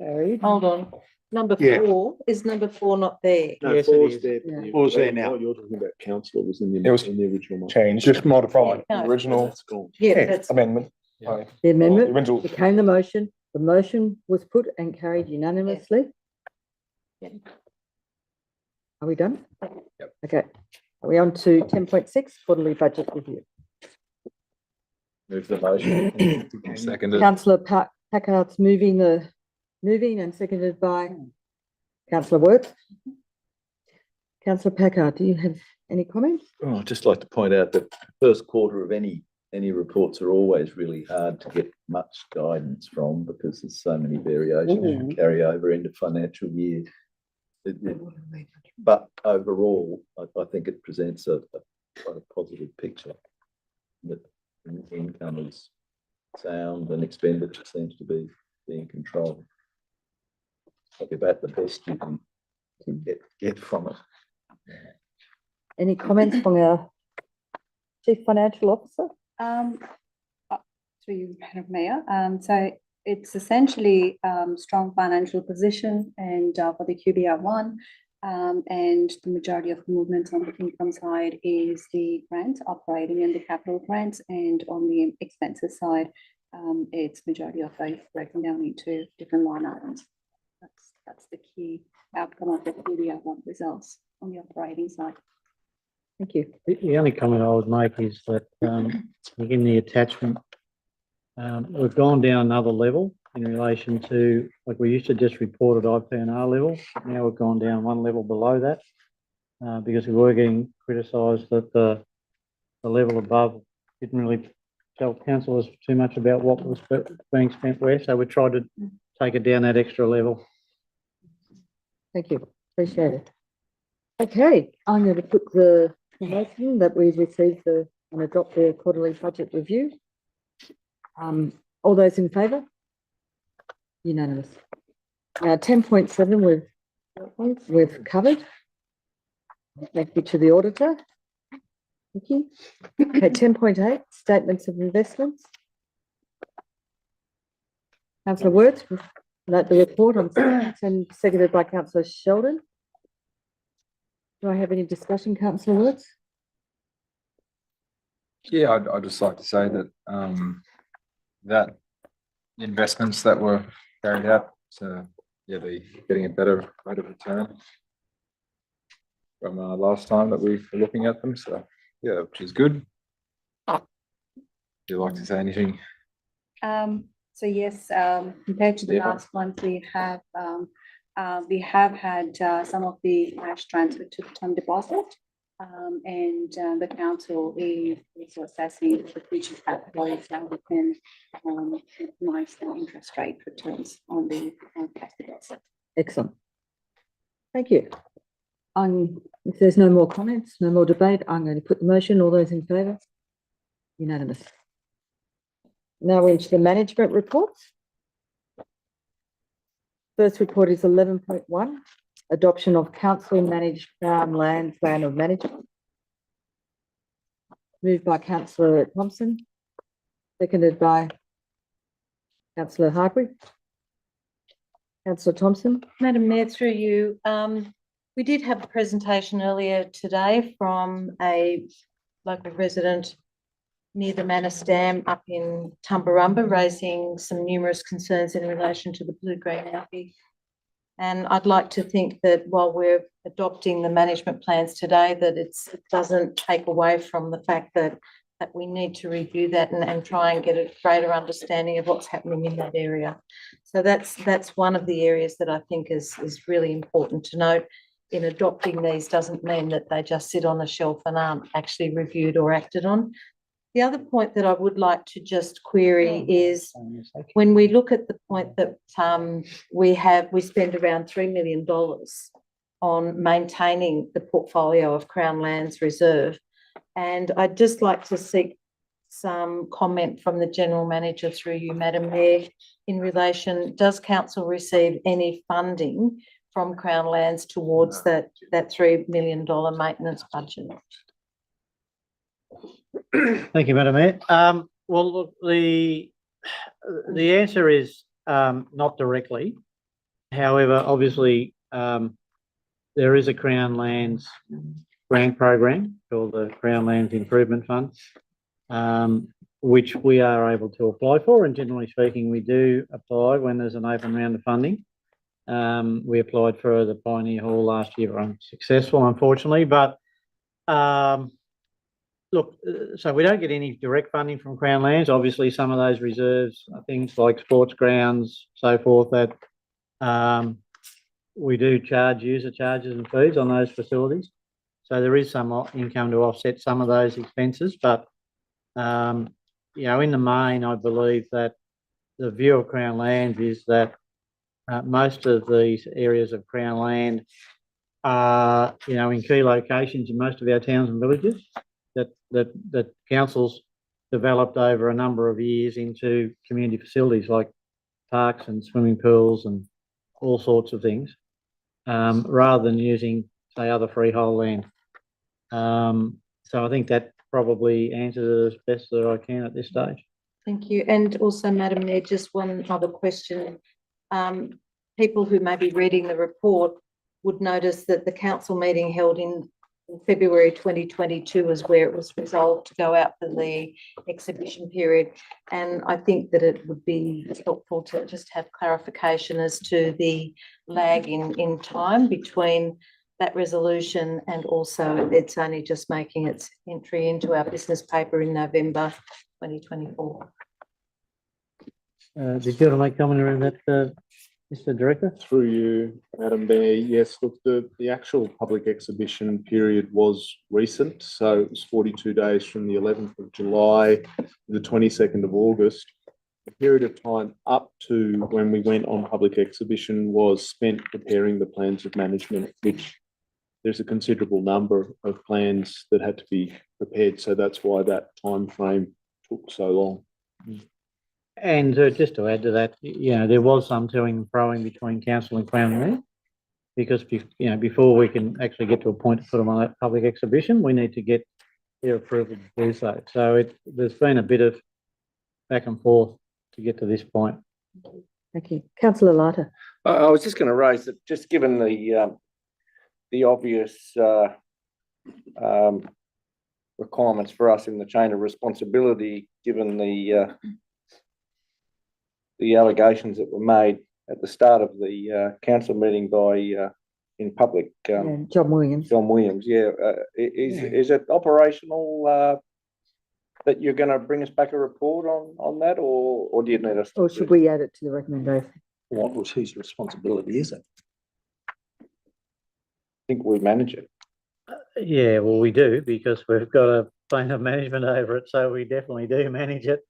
Carried. Hold on. Number Yeah. 4, is number 4 not there? No, Yes, it four's is. there. Yeah. Four's there now. What you're talking about, councillor, was in the, It was in the original. motion. Changed. Just modified. From the No. original It's gone. Yeah, that's, amendment. Yeah. Aye. The amendment Original. became the motion. The motion was put and carried unanimously. Yeah. Are we done? Yep. Okay. Are we on to 10.6, quarterly budget review? Move the motion. Seconded. Councillor Packard's moving and seconded by Councillor Worth. Councillor Packard, do you have any comments? Oh, I'd just like to point out that first quarter of any reports are always really hard to get much guidance from because there's so many variations and carry over into financial year. But overall, I think it presents quite a positive picture. That income is sound and expenditure seems to be being controlled. Probably about the best you can get from it. Any comments from our Chief Financial Officer? Through you, Madam Mayor. So it's essentially strong financial position and for the QBR1, and the majority of movements on the income side is the grants, operating and the capital grants, and on the expenses side, it's majority of those broken down into different line items. That's the key outcome of the QBR1 results on the operating side. Thank you. The only comment I would make is that in the attachment, we've gone down another level in relation to, like we used to just report at IPNR level. Now we've gone down one level below that because we were getting criticised that the level above didn't really tell councillors too much about what was being spent where. So we tried to take it down that extra level. Thank you. Appreciate it. Okay, I'm going to put the motion that we've received and adopt the quarterly budget review. All those in favour? Unanimous. 10.7 we've covered. Thank you to the auditor. Thank you. Okay, 10.8, statements of investments. Councillor Worth, note the report on and seconded by Councillor Sheldon. Do I have any discussion, Councillor Worth? Yeah, I'd just like to say that that investments that were carried out to be getting a better rate of return from last time that we were looking at them. So yeah, which is good. Would you like to say anything? So yes, compared to the last month, we have had some of the cash transferred to the term deposit, and the council is also assessing the future capital how we can maximize the interest rate returns on the cash deposit. Excellent. Thank you. If there's no more comments, no more debate, I'm going to put the motion. All those in favour? Unanimous. Now we're into the management reports. First report is 11.1, adoption of council managed farmland plan of management. Moved by Councillor Thompson, seconded by Councillor Hargreaves. Councillor Thompson. Madam Mayor, through you, we did have a presentation earlier today from a local resident near the Manus Dam up in Tumbarumba, raising some numerous concerns in relation to the blue-green algae. And I'd like to think that while we're adopting the management plans today, that it doesn't take away from the fact that we need to review that and try and get a greater understanding of what's happening in that area. So that's one of the areas that I think is really important to note. In adopting these doesn't mean that they just sit on the shelf and aren't actually reviewed or acted on. The other point that I would like to just query is when we look at the point that we spend around $3 million on maintaining the portfolio of Crown Lands Reserve. And I'd just like to seek some comment from the General Manager through you, Madam Mayor, in relation, does Council receive any funding from Crown Lands towards that $3 million maintenance budget? Thank you, Madam Mayor. Well, look, the answer is not directly. However, obviously, there is a Crown Lands grant program called the Crown Lands Improvement Fund, which we are able to apply for. And generally speaking, we do apply when there's an open round of funding. We applied for the Pioneer Hall last year, unsuccessful, unfortunately. But look, so we don't get any direct funding from Crown Lands. Obviously, some of those reserves are things like sports grounds, so forth, that we do charge user charges and fees on those facilities. So there is some income to offset some of those expenses. But, you know, in the main, I believe that the view of Crown Lands is that most of these areas of Crown Land are, you know, in key locations in most of our towns and villages that councils developed over a number of years into community facilities like parks and swimming pools and all sorts of things, rather than using, say, other freehold land. So I think that probably answers it as best that I can at this stage. Thank you. And also, Madam Mayor, just one other question. People who may be reading the report would notice that the council meeting held in February 2022 is where it was resolved to go out for the exhibition period. And I think that it would be helpful to just have clarification as to the lag in time between that resolution and also it's only just making its entry into our business paper in November 2024. Did you want to make a comment around that, Mr. Director? Through you, Madam Mayor. Yes, look, the actual public exhibition period was recent. So it was 42 days from the 11th of July to the 22nd of August. The period of time up to when we went on public exhibition was spent preparing the plans of management, which there's a considerable number of plans that had to be prepared. So that's why that time frame took so long. And just to add to that, you know, there was some toing and froing between council and Crown Land because, you know, before we can actually get to a point to put them on that public exhibition, we need to get their approval to do so. So there's been a bit of back and forth to get to this point. Thank you. Councillor Latta. I was just going to raise that, just given the obvious requirements for us in the chain of responsibility, given the allegations that were made at the start of the council meeting by in public. John Williams. John Williams, yeah. Is it operational that you're going to bring us back a report on that, or do you need us? Or should we add it to the recommendation? What was whose responsibility is it? I think we manage it. Yeah, well, we do because we've got a plan of management over it, so we definitely do manage it.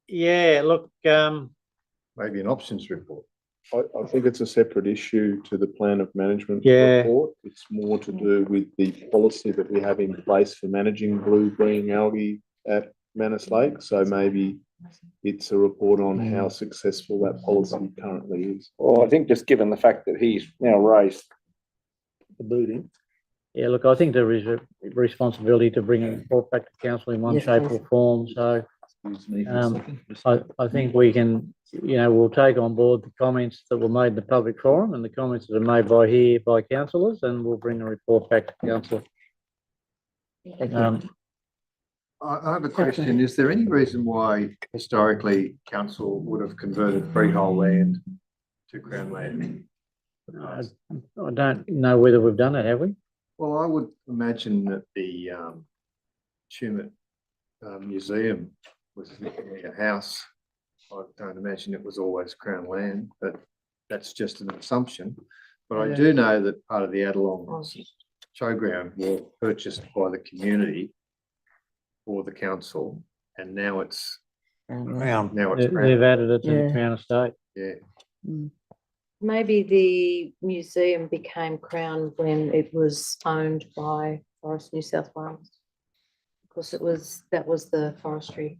Yeah, look. Maybe an options report. I think it's a separate issue to the plan of management Yeah. report. It's more to do with the policy that we have in place for managing blue-green algae at Manus Lake. So maybe it's a report on how successful that policy currently is. Well, I think just given the fact that he's now raised the booting. Yeah, look, I think there is a responsibility to bring a report back to council in one Yes, shape please. or form. So I think we can, we'll take on board the comments that were made in the public forum and the comments that are made by councillors, and we'll bring a report back to council. I have a question. Is there any reason why historically council would have converted freehold land to Crown land? I don't know whether we've done it, have we? Well, I would imagine that the Tumut Museum was a house. I don't imagine it was always Crown land, but that's just an assumption. But I do know that part of the Adelong showground was purchased by the community for the council, and now it's Crown. Now it's They've added it to the Yeah. Crown estate. Yeah. Maybe the museum became Crown when it was owned by Forest New South Wales. Because that was the forestry.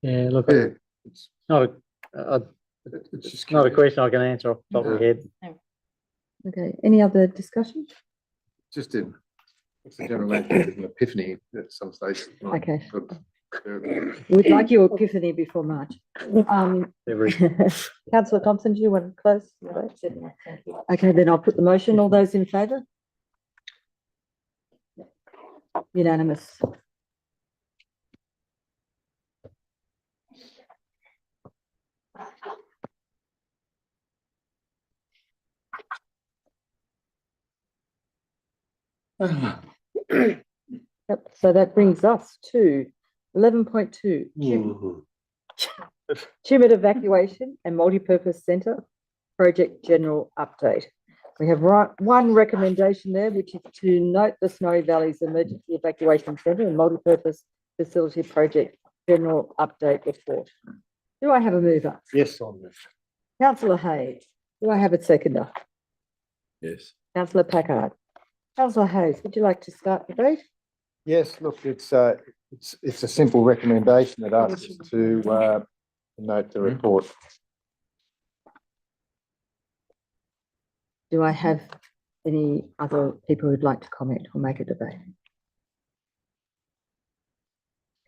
Yeah, look, Yeah. it's not a question I can answer off the top of my head. Okay, any other discussion? Just it's a general an epiphany at some stage. Okay. We'd like your epiphany before March. Councillor Thompson, do you want to close? Okay, then I'll put the motion. All those in favour? Unanimous. Yep, so that brings us to 11.2. Tumut Evacuation and Multipurpose Centre Project General Update. We have one recommendation there, which is to note the Snowy Valleys Emergency Evacuation Centre and Multipurpose Facility Project General Update Report. Do I have a mover? Yes, on this. Councillor Hayes. Do I have a seconder? Yes. Councillor Packard. Councillor Hayes, would you like to start the vote? Yes, look, it's a simple recommendation that asks us to note the report. Do I have any other people who'd like to comment or make a debate?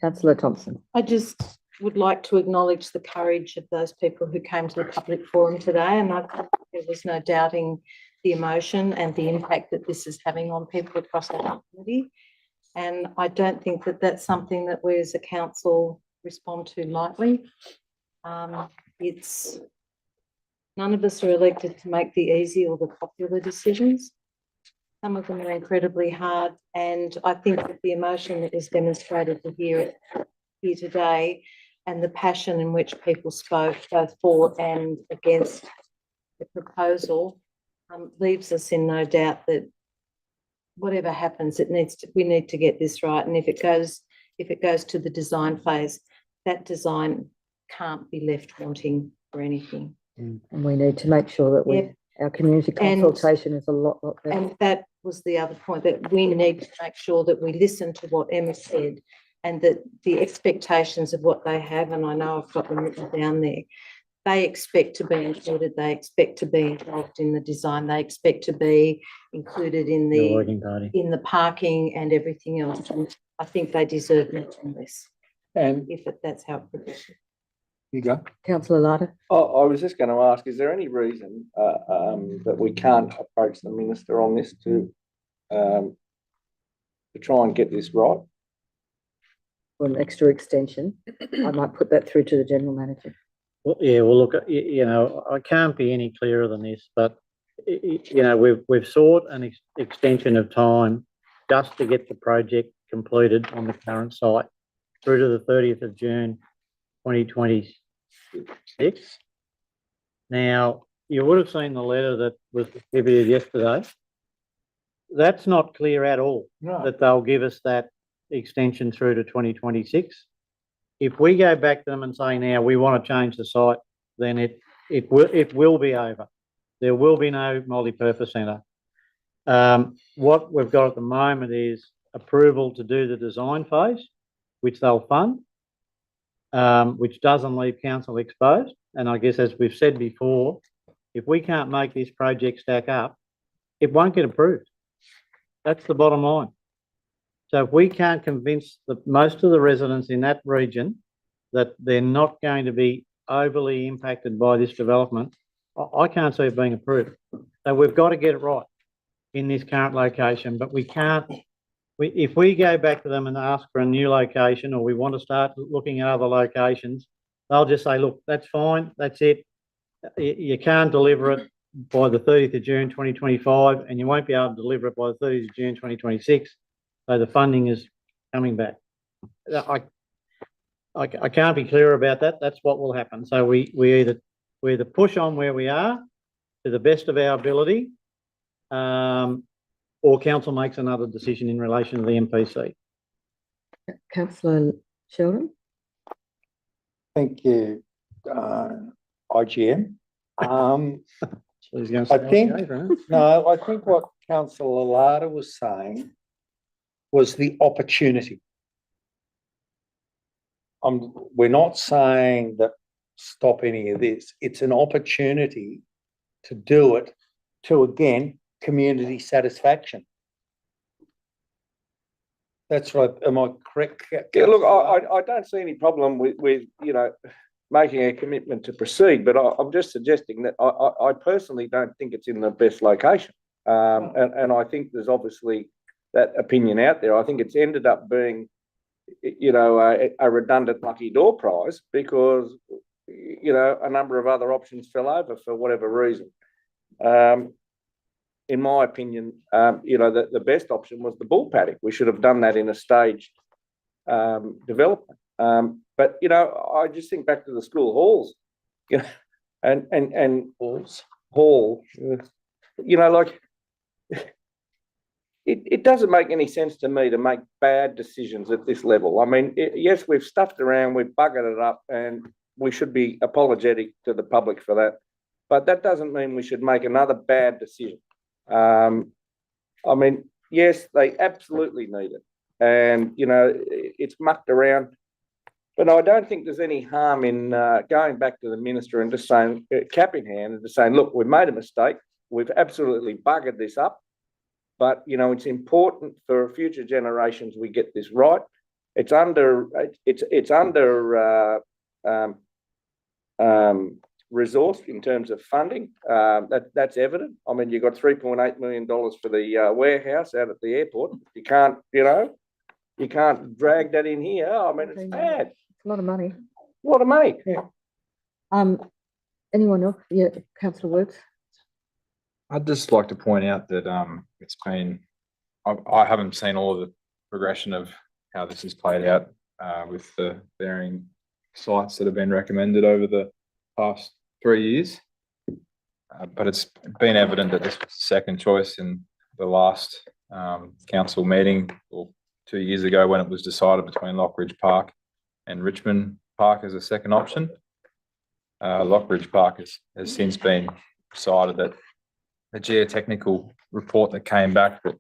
Councillor Thompson. I just would like to acknowledge the courage of those people who came to the public forum today, and there was no doubting the emotion and the impact that this is having on people across our community. And I don't think that that's something that we as a council respond to lightly. None of us are elected to make the easy or the popular decisions. Some of them are incredibly hard, and I think that the emotion that is demonstrated here today and the passion in which people spoke both for and against the proposal leaves us in no doubt that whatever happens, we need to get this right. And if it goes to the design phase, that design can't be left wanting for anything. And we need to make sure that our community consultation is a lot better. And that was the other point, that we need to make sure that we listen to what Emma said and that the expectations of what they have, and I know I've got them written down there, they expect to be included, they expect to be involved in the design, they expect to be included in the parking and everything else. And I think they deserve much less. And if that's how it progresses. You go. Councillor Larder. I was just going to ask, is there any reason that we can't approach the minister on this to try and get this right? For an extra extension, I might put that through to the general manager. Well, yeah, well, look, I can't be any clearer than this, but, we've sought an extension of time just to get the project completed on the current site through to the 30th of June, 2026. Now, you would have seen the letter that was distributed yesterday. That's not clear at all that they'll give us that extension through to 2026. If we go back to them and say now we want to change the site, then it will be over. There will be no multi-purpose centre. What we've got at the moment is approval to do the design phase, which they'll fund, which doesn't leave council exposed. And I guess, as we've said before, if we can't make this project stack up, it won't get approved. That's the bottom line. So if we can't convince most of the residents in that region that they're not going to be overly impacted by this development, I can't see it being approved. So we've got to get it right in this current location, but we can't, if we go back to them and ask for a new location, or we want to start looking at other locations, they'll just say, look, that's fine, that's it. You can't deliver it by the 30th of June 2025, and you won't be able to deliver it by the 30th of June 2026. So the funding is coming back. I can't be clearer about that. That's what will happen. So we either push on where we are to the best of our ability, or council makes another decision in relation to the MPC. Councillor Sheldon? Thank you, IGM. I think what Councillor Lalada was saying was the opportunity. We're not saying that stop any of this. It's an opportunity to do it to, again, community satisfaction. That's right. Am I correct? Yeah, look, I don't see any problem with you know, making a commitment to proceed, but I'm just suggesting that I personally don't think it's in the best location. And I think there's obviously that opinion out there. I think it's ended up being, you know, a redundant lucky door prize because, you know, a number of other options fell over for whatever reason. In my opinion, you know, the best option was the bull paddock. We should have done that in a staged development. But, you know, I just think back to the school halls, you know, and hall, you know, like, it doesn't make any sense to me to make bad decisions at this level. I mean, yes, we've stuffed around, we've buggered it up, and we should be apologetic to the public for that. But that doesn't mean we should make another bad decision. I mean, yes, they absolutely need it. And, you know, it's mucked around. But I don't think there's any harm in going back to the minister and just saying, cap in hand, and just saying, look, we've made a mistake. We've absolutely buggered this up. But, you know, it's important for future generations we get this right. It's under resourced in terms of funding. That's evident. I mean, you've got $3.8 million for the warehouse out at the airport. You can't, you know, you can't drag that in here. I mean, it's bad. It's a lot of money. A lot of money. Yeah. Anyone else? Yeah, Councillor Works. I'd just like to point out that it's been, I haven't seen all of the progression of how this has played out with the varying sites that have been recommended over the past 3 years. But it's been evident that this was the second choice in the last council meeting, or 2 years ago, when it was decided between Lockridge Park and Richmond Park as a second option. Lockridge Park has since been decided that a geotechnical report that came back that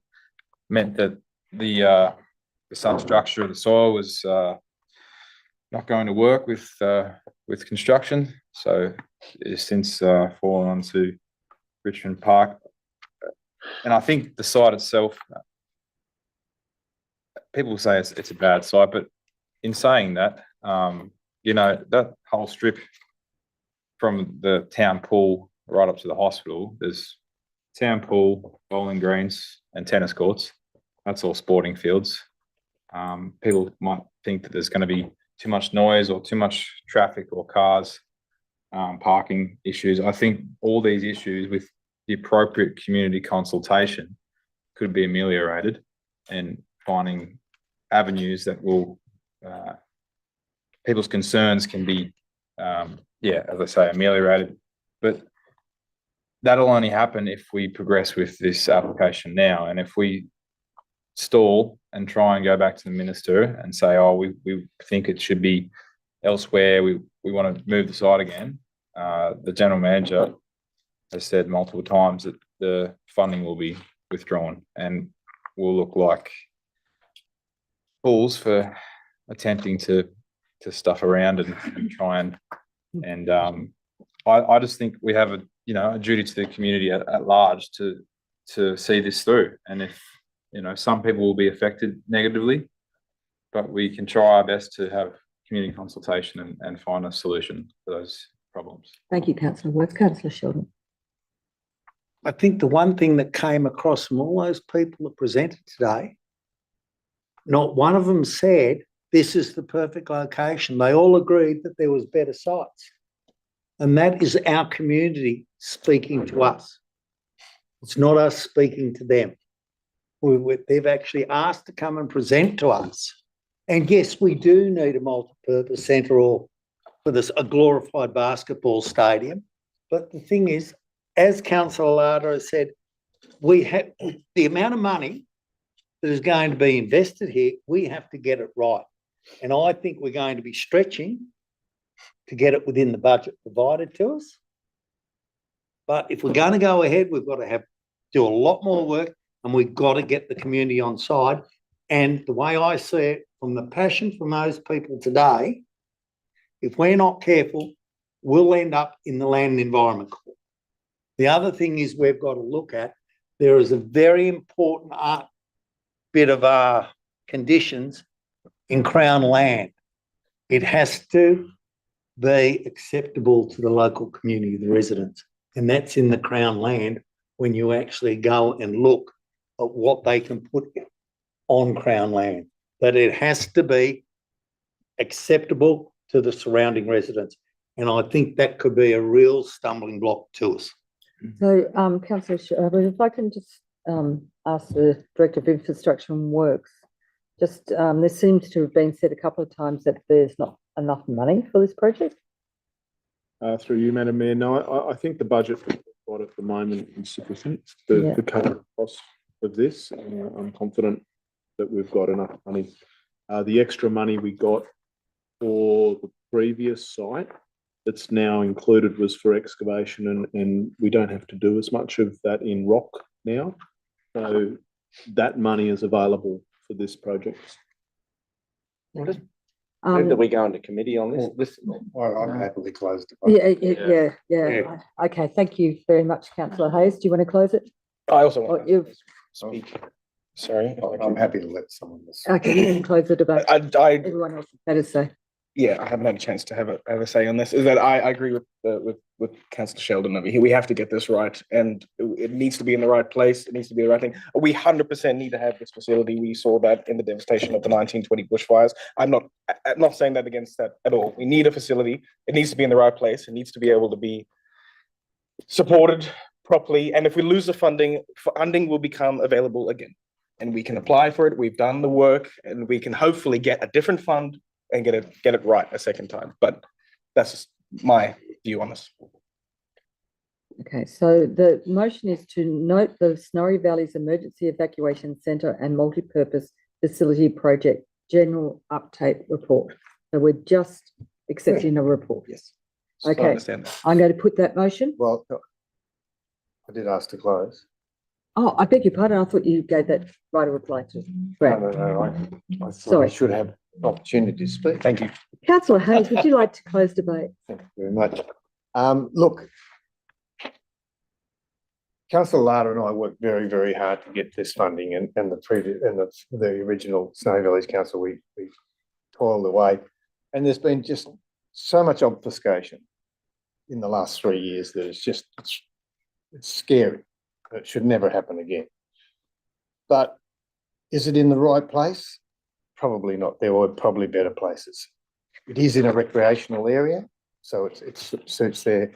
meant that the substructure of the soil was not going to work with construction. So it's since fallen onto Richmond Park. And I think the site itself, people say it's a bad site, but in saying that, you know, that whole strip from the town pool right up to the hospital, there's town pool, bowling greens, and tennis courts. That's all sporting fields. People might think that there's going to be too much noise or too much traffic or cars, parking issues. I think all these issues with the appropriate community consultation could be ameliorated, and finding avenues that will, people's concerns can be, yeah, as I say, ameliorated. But that'll only happen if we progress with this application now. And if we stall and try and go back to the minister and say, oh, we think it should be elsewhere, we want to move the site again, the general manager has said multiple times that the funding will be withdrawn, and we'll look like fools for attempting to stuff around and try and I just think we have a duty to the community at large to see this through. And if, you know, some people will be affected negatively, but we can try our best to have community consultation and find a solution for those problems. Thank you, councillor Works. Councillor Sheldon. I think the one thing that came across from all those people that presented today, not one of them said this is the perfect location. They all agreed that there was better sites. And that is our community speaking to us. It's not us speaking to them. They've actually asked to come and present to us. And yes, we do need a multi-purpose centre or for this, a glorified basketball stadium. But the thing is, as Councillor Larder has said, we have the amount of money that is going to be invested here, we have to get it right. And I think we're going to be stretching to get it within the budget provided to us. But if we're going to go ahead, we've got to do a lot more work, and we've got to get the community on side. And the way I see it, from the passion from those people today, if we're not careful, we'll end up in the Land and Environment Court. The other thing is we've got to look at, there is a very important bit of conditions in Crown land. It has to be acceptable to the local community, the residents. And that's in the Crown land when you actually go and look at what they can put on Crown land. That it has to be acceptable to the surrounding residents. And I think that could be a real stumbling block to us. So, councillor Sheldon, if I can just ask the Director of Infrastructure and Works, just there seems to have been said a couple of times that there's not enough money for this project. Through you, Madam Mayor. No, I think the budget we've got at the moment is sufficient. The current cost of this, I'm confident that we've got enough money. The extra money we got for the previous site that's now included was for excavation, and we don't have to do as much of that in rock now. So that money is available for this project. When do we go into committee on this? I'm happily closed. the Yeah. Okay, thank you very much, councillor Hayes. Do you want to close it? I also want to You speak. Sorry. I'm happy to let someone else. okay? You can close the debate. Everyone else has better say. Yeah, I haven't had a chance to have a say on this. Is that I agree with Councillor Sheldon over here. We have to get this right, and it needs to be in the right place. It needs to be the right thing. We 100% need to have this facility. We saw that in the devastation of the 1920 bushfires. I'm not saying that against that at all. We need a facility. It needs to be in the right place. It needs to be able to be supported properly. And if we lose the funding will become available again, and we can apply for it. We've done the work, and we can hopefully get a different fund and get it right a second time. But that's just my view on this. Okay, so the motion is to note the Snorri Valley's Emergency Evacuation Centre and Multi-Purpose Facility Project General Update Report. So we're just accepting a report. Yes. Okay, I understand that. I'm going to put that motion. Well, I did ask to close. Oh, I beg your pardon. I thought you gave that right of reply to. Brad. No, I thought Sorry. I should have an opportunity to speak. Thank you. Councillor Hayes, would you like to close debate? Thank you very much. Look, Councillor Larder and I worked very, very hard to get this funding, and the original Snowy Valleys Council, we toiled away, and there's been just so much obfuscation in the last 3 years that it's scary. It should never happen again. But is it in the right place? Probably not. There were probably better places. It is in a recreational area, so it suits there.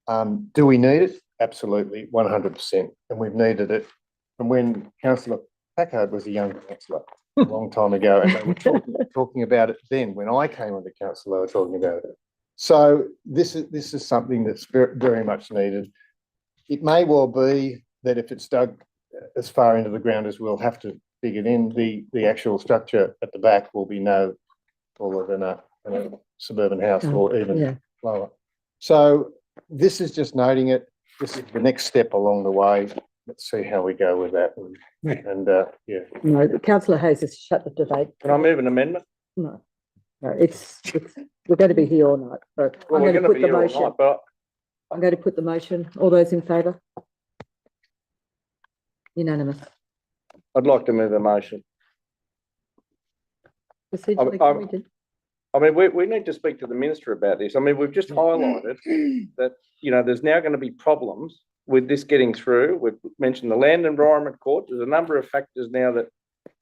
Do we need it? Absolutely, 100%. And we've needed it from when Councillor Packard was a young councillor a long time ago, and they were talking about it then. When I came on the council, they were talking about it. So this is something that's very, very much needed. It may well be that if it's dug as far into the ground as we'll have to dig it in, the actual structure at the back will be no taller than a suburban house or even lower. So this is just noting it. This is the next step along the way. Let's see how we go with that. And No, Councillor Hayes has shut the debate. Can I move an amendment? No, it's we're going to be here all night. So Well, I'm we're going to going to put be the here all motion. night, but I'm going to put the motion. All those in favour? Unanimous. I'd like to move a motion. Procedurally I'm- appointed. I mean, we need to speak to the minister about this. I mean, we've just highlighted that, you know, there's now going to be problems with this getting through. We've mentioned the Land Environment Court. There's a number of factors now that,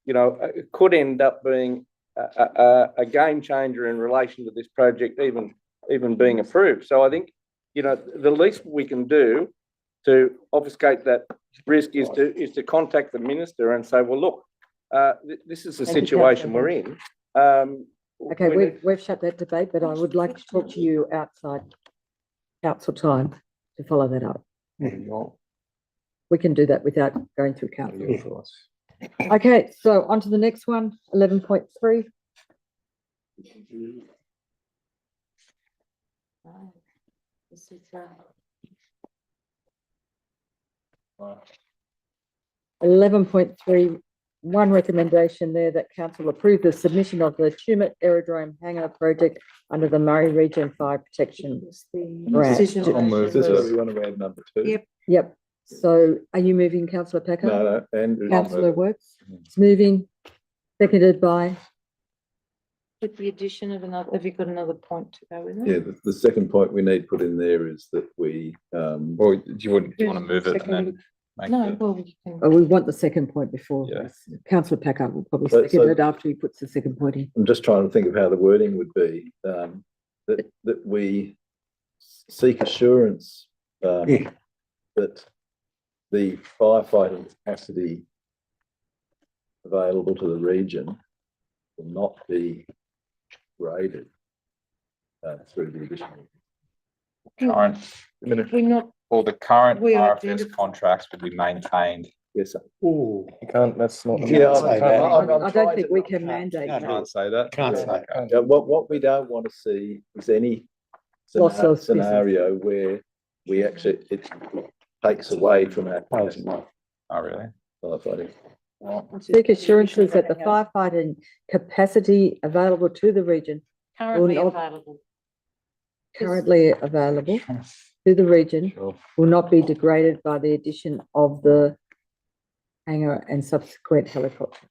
you know, it could end up being a game changer in relation to this project even being approved. So I think, you know, the least we can do to obfuscate that risk is to contact the minister and say, well, look, this is the Thank you, situation Councillor. we're in. Okay, we've shut that debate, but I would like to talk to you outside council time to follow that up. We can do that without going through council. Okay, so on to the next one, 11.3. This is, 11.3, one recommendation there that council approve the submission of the Tumut Aerodrome Hangar project under the Murray Region Fire Protection Grant. I'll move this. So we want to add number 2. Yep. Yep. So are you moving, councillor Packer? No, Andrew. Councillor Works? It's moving, seconded by, with the addition of another, have you got another point to go with it? Yeah, the second point we need put in there is that we, Or do you want to move it and then make No, the- well, we can. oh, we want the second point before. Yeah. Councillor Packer will probably So- second it after he puts the second point in. I'm just trying to think of how the wording would be, that we seek assurance that the firefighting capacity available to the region will not be graded through the additional. current, We're not, or the current We are RFS contracts will be maintained. Yes. You can't, that's not. Yeah, I'll say that. I don't think we can mandate You that. can't say that. Can't Yeah, say. okay. Yeah, what we don't want to see is any Loss of business. scenario where we actually, it takes away from our Oh, really? firefighting. Seek assurances that the firefighting capacity available to the region, currently not- available. currently available to the region, Sure. will not be degraded by the addition of the hangar and subsequent helicopter.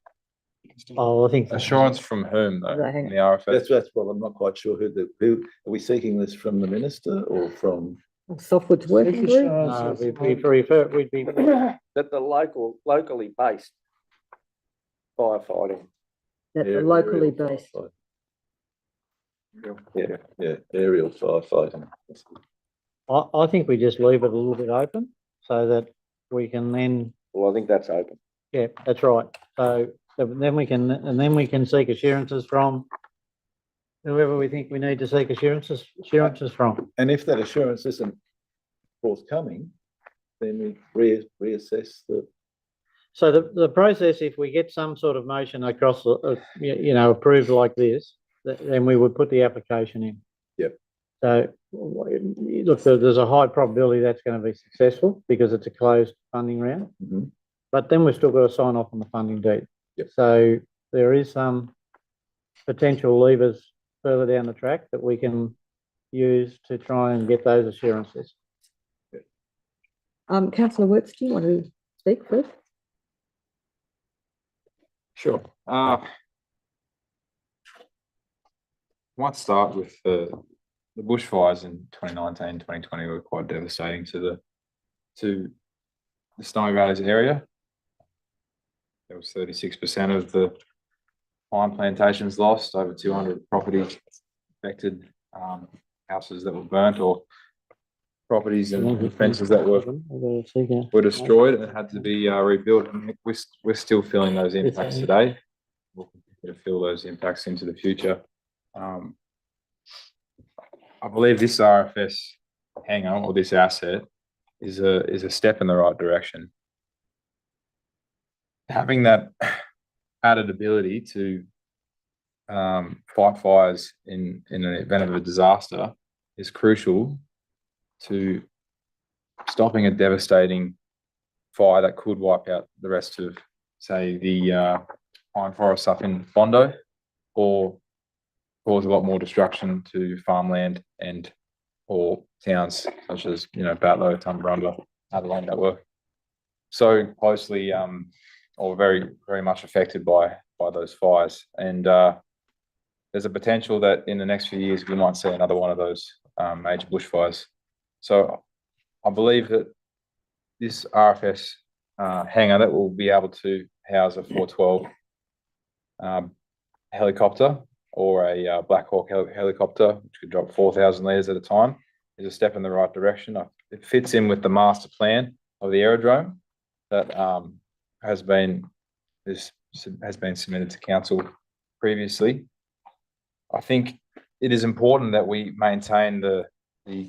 Oh, I think. Assurance from whom though? Right, hang From the RFS? That's what I'm not quite sure who, are we seeking this from the minister or from? Softwood's working group, We'd be, That the locally based firefighting. that the aerial locally based. firefighting? Yeah, aerial firefighting. I think we just leave it a little bit open so that we can then, Well, I think that's open. yeah, that's right. So then we can seek assurances from whoever we think we need to seek assurances from. And if that assurance isn't forthcoming, then we reassess the. So the process, if we get some sort of motion across, approved like this, then we would put the application in. Yep. So, look, there's a high probability that's going to be successful because it's a closed funding round. Mhm. But then we've still got to sign off on the funding deed. Yep. So there is some potential levers further down the track that we can use to try and get those assurances. Councillor Works, do you want to speak first? Sure. Might start with the bushfires in 2019, 2020 were quite devastating to the Snowy Valleys area. There was 36% of the pine plantations lost, over 200 properties affected, houses that were burnt or properties and fences that were destroyed and had to be rebuilt. And we're still feeling those impacts today. We'll continue to feel those impacts into the future. I believe this RFS hangar or this asset is a step in the right direction. Having that added ability to fight fires in an event of a disaster is crucial to stopping a devastating fire that could wipe out the rest of, say, the pine forest up in Bondo, or cause a lot more destruction to farmland and or towns such as Batlow, Tumbarumba, Adelaide that were so closely or very, very much affected by those fires. And there's a potential that in the next few years, we might see another one of those major bushfires. So I believe that this RFS hangar that will be able to house a 412 helicopter or a Black Hawk helicopter, which could drop 4,000 litres at a time, is a step in the right direction. It fits in with the master plan of the aerodrome that has been submitted to council previously. I think it is important that we maintain the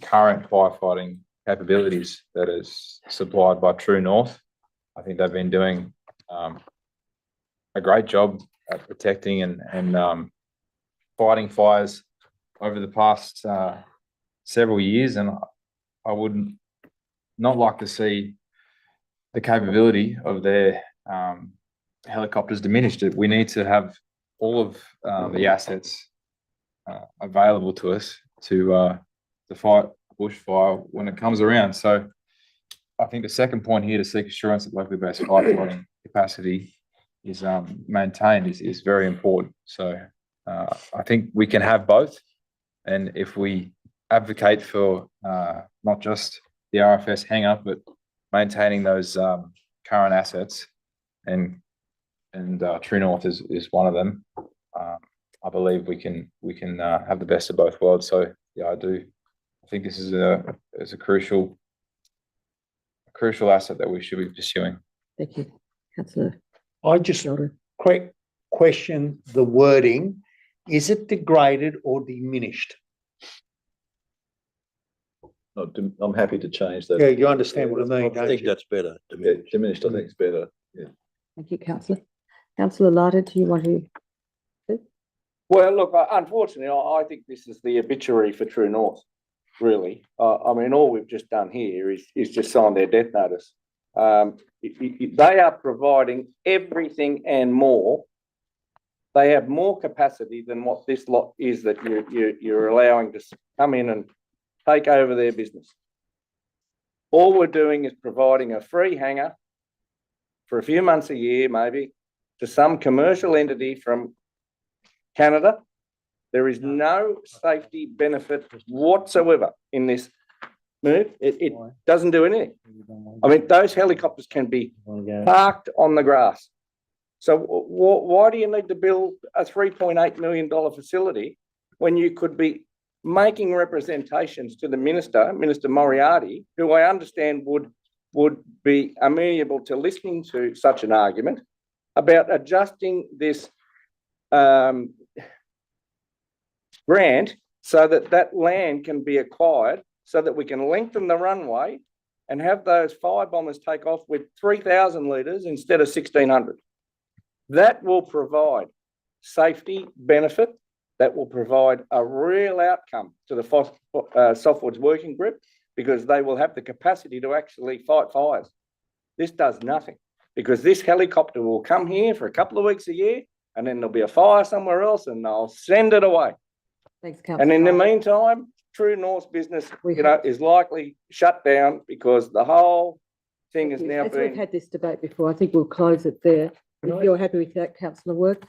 current firefighting capabilities that is supplied by True North. I think they've been doing a great job at protecting and fighting fires over the past several years, and I would not like to see the capability of their helicopters diminished. We need to have all of the assets available to us to fight bushfire when it comes around. So I think the second point here, to seek assurance that locally based firefighting capacity is maintained, is very important. So I think we can have both, and if we advocate for not just the RFS hangar, but maintaining those current assets, and True North is one of them, I believe we can have the best of both worlds. So yeah, I think this is a crucial asset that we should be pursuing. Thank you, Councillor. I just quick question the wording. Is it degraded or diminished? I'm happy to change that. Yeah, you understand what I mean, I don't think you? that's better. Yeah, diminished, I think it's better. Yeah. Thank you, Councillor. Councillor Larder, do you want to? Well, look, unfortunately, I think this is the obituary for True North, really. I mean, all we've just done here is just sign their death notice. They are providing everything and more. They have more capacity than what this lot is that you're allowing to come in and take over their business. All we're doing is providing a free hangar for a few months a year, maybe, to some commercial entity from Canada. There is no safety benefit whatsoever in this move. It doesn't do anything. I mean, those helicopters can be parked on the grass. So why do you need to build a $3.8 million facility when you could be making representations to the Minister Moriarty, who I understand would be amenable to listening to such an argument about adjusting this grant so that land can be acquired, so that we can lengthen the runway and have those fire bombers take off with 3,000 litres instead of 1,600. That will provide safety benefit. That will provide a real outcome to the Softwoods Working Group, because they will have the capacity to actually fight fires. This does nothing, because this helicopter will come here for a couple of weeks a year, and then there'll be a fire somewhere else and they'll send it away. Thanks, Councillor. And in the meantime, True North's business, is likely shut down, because the whole thing is now As being... we've had this debate before, I think we'll close it there. If you're happy with that, Councillor Work.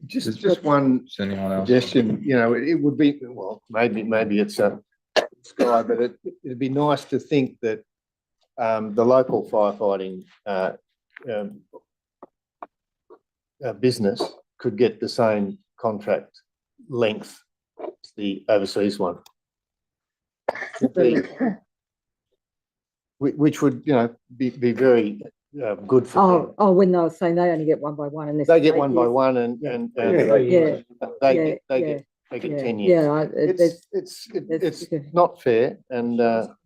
Just one suggestion, it would be, well, maybe it's a sky, but it'd be nice to think that the local firefighting business could get the same contract length as the overseas one. Which would, be very good for them. Oh, when they were saying they only get one by one, and They get one by one, and they get 10 years. Yeah, It's not fair, and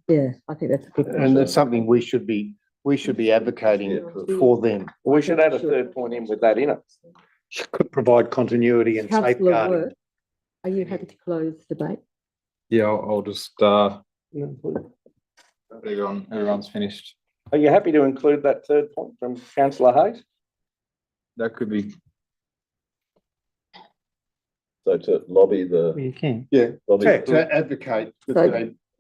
yeah, I think that's a good. and it's something we should be advocating for them. We should add a third point in with that in it. Could provide continuity and Councillor safeguarding. Work, are you happy to close the debate? Yeah, I'll just everyone's finished. Are you happy to include that third point from Councillor Hayes? That could be. So to lobby You can. Yeah, lobby. to advocate.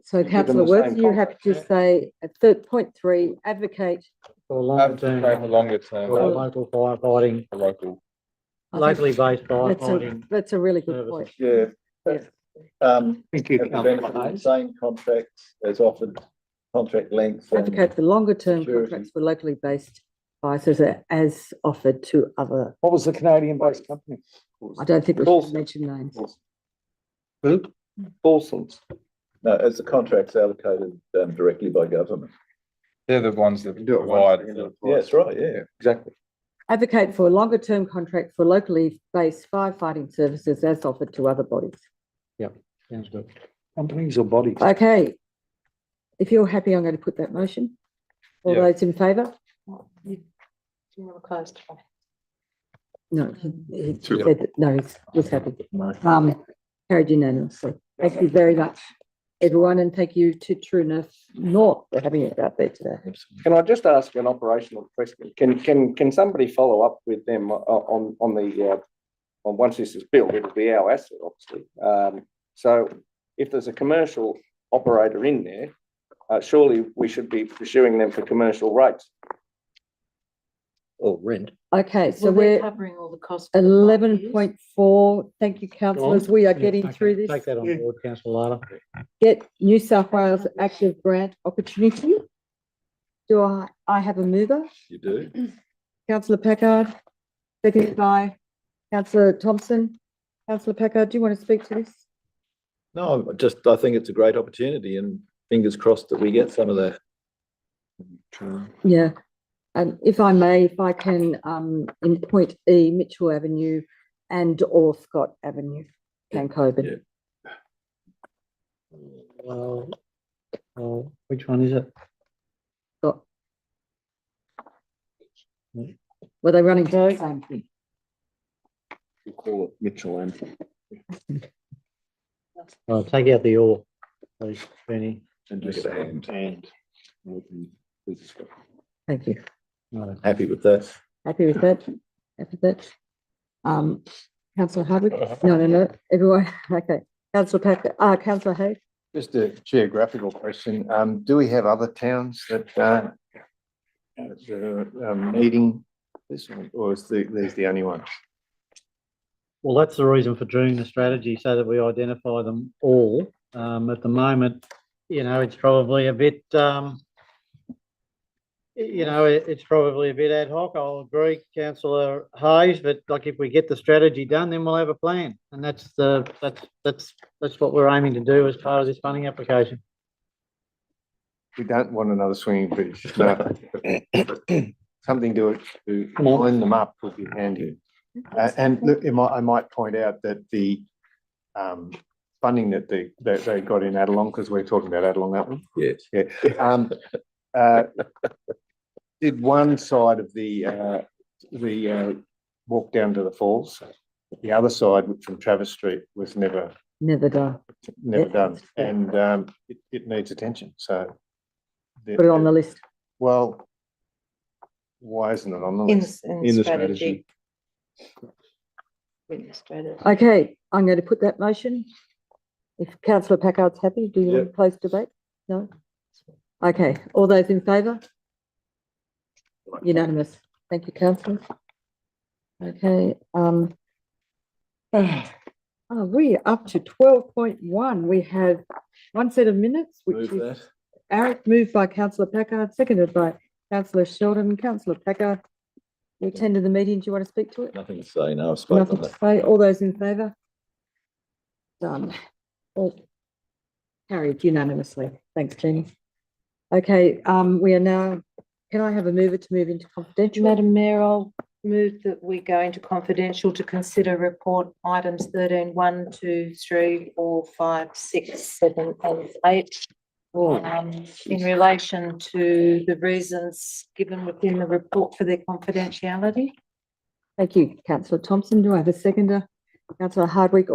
So Councillor Work, you have to say at point 3, advocate For longer term, For longer term. for local firefighting for local locally based firefighting. That's a really good point. Yeah. Thank you, Have the benefit of the same contracts as offered, contract length. and Advocate for longer term security. contracts for locally based fire services as offered to other. What was the Canadian-based company? I don't think we should Coulson. mention names. Who? Paulson's. No, as the contracts allocated directly by government. They're the ones that Do it once, provide. Yeah, that's right, yeah. Exactly. Advocate for a longer term contract for locally based firefighting services as offered to other bodies. Sounds good. Companies or bodies? Okay. If you're happy, I'm going to put that motion. All Yeah. those in favour? Closed. No, he said that, no, he was happy. Carried unanimously. Thank you very much, everyone, and thank you to True North for having it out there today. Can I just ask an operational question? Can somebody follow up with them on the, on once this is built, it'll be our asset, obviously. So if there's a commercial operator in there, surely we should be pursuing them for commercial rates. Or rent. Okay, so Well, they're we're covering all the costs. for the 5 years. 11.4. Thank you, councillors. We are getting Okay, through this. Take that on board, councillor Lada. Get New South Wales active grant opportunity. Do I have a mover? You do. Councillor Packard, seconded by Councillor Thompson. Councillor Packard, do you want to speak to this? No, I think it's a great opportunity and fingers crossed that we get some of that. Yeah. And if I may, if I can, in point E, Mitchell Avenue and or Scott Avenue, Cancoban. Well, which one is it? Scott. Were they running the same thing? We call it Mitchell and. Well, take out the or, please, Benny. And just and. Thank you. Happy with that. Happy with that? Happy with that? Councillor Hardwick? No, everyone, okay. Councillor Packer, Councillor Hay? Just a geographical question. Do we have other towns that are meeting this one, or is these the only one? Well, that's the reason for doing the strategy, so that we identify them all. At the moment, it's probably a bit, it's probably a bit ad hoc. I'll agree, Councillor Hayes, but like if we get the strategy done, then we'll have a plan. And that's what we're aiming to do as part of this funding application. We don't want another swinging bridge. No. Something to line them up would be handy. And look, I might point out that the funding that they got in Adelong, because we're talking about Adelong, aren't we? Yes. Yeah. Did one side of the walk down to the falls. The other side from Travis Street was never done. Done, and it needs attention. So put it on the list. Well, why isn't it on the list? In the strategy. Okay, I'm going to put that motion. If Councillor Packard's happy, do you want to close debate? No? Okay, all those in favour? Unanimous. Thank you, councillors. Okay, we're up to 12.1. We have one set of minutes, which Move is that. Eric, moved by Councillor Packard, seconded by Councillor Sheldon. Councillor Packard, you attended the meeting. Do you want to speak to it? Nothing to say, no, I've spoken Nothing on to that. say. All those in favour? Done. All carried unanimously. Thanks, Jenny. Okay, we are now, can I have a mover to move into confidential? Madam Mayor, I'll move that we go into confidential to consider report items 13, 1, 2, 3, 4, 5, 6, 7, and 8. In relation to the reasons given within the report for their confidentiality. Thank you, Councillor Thompson. Do I have a seconder? Councillor Hardwick.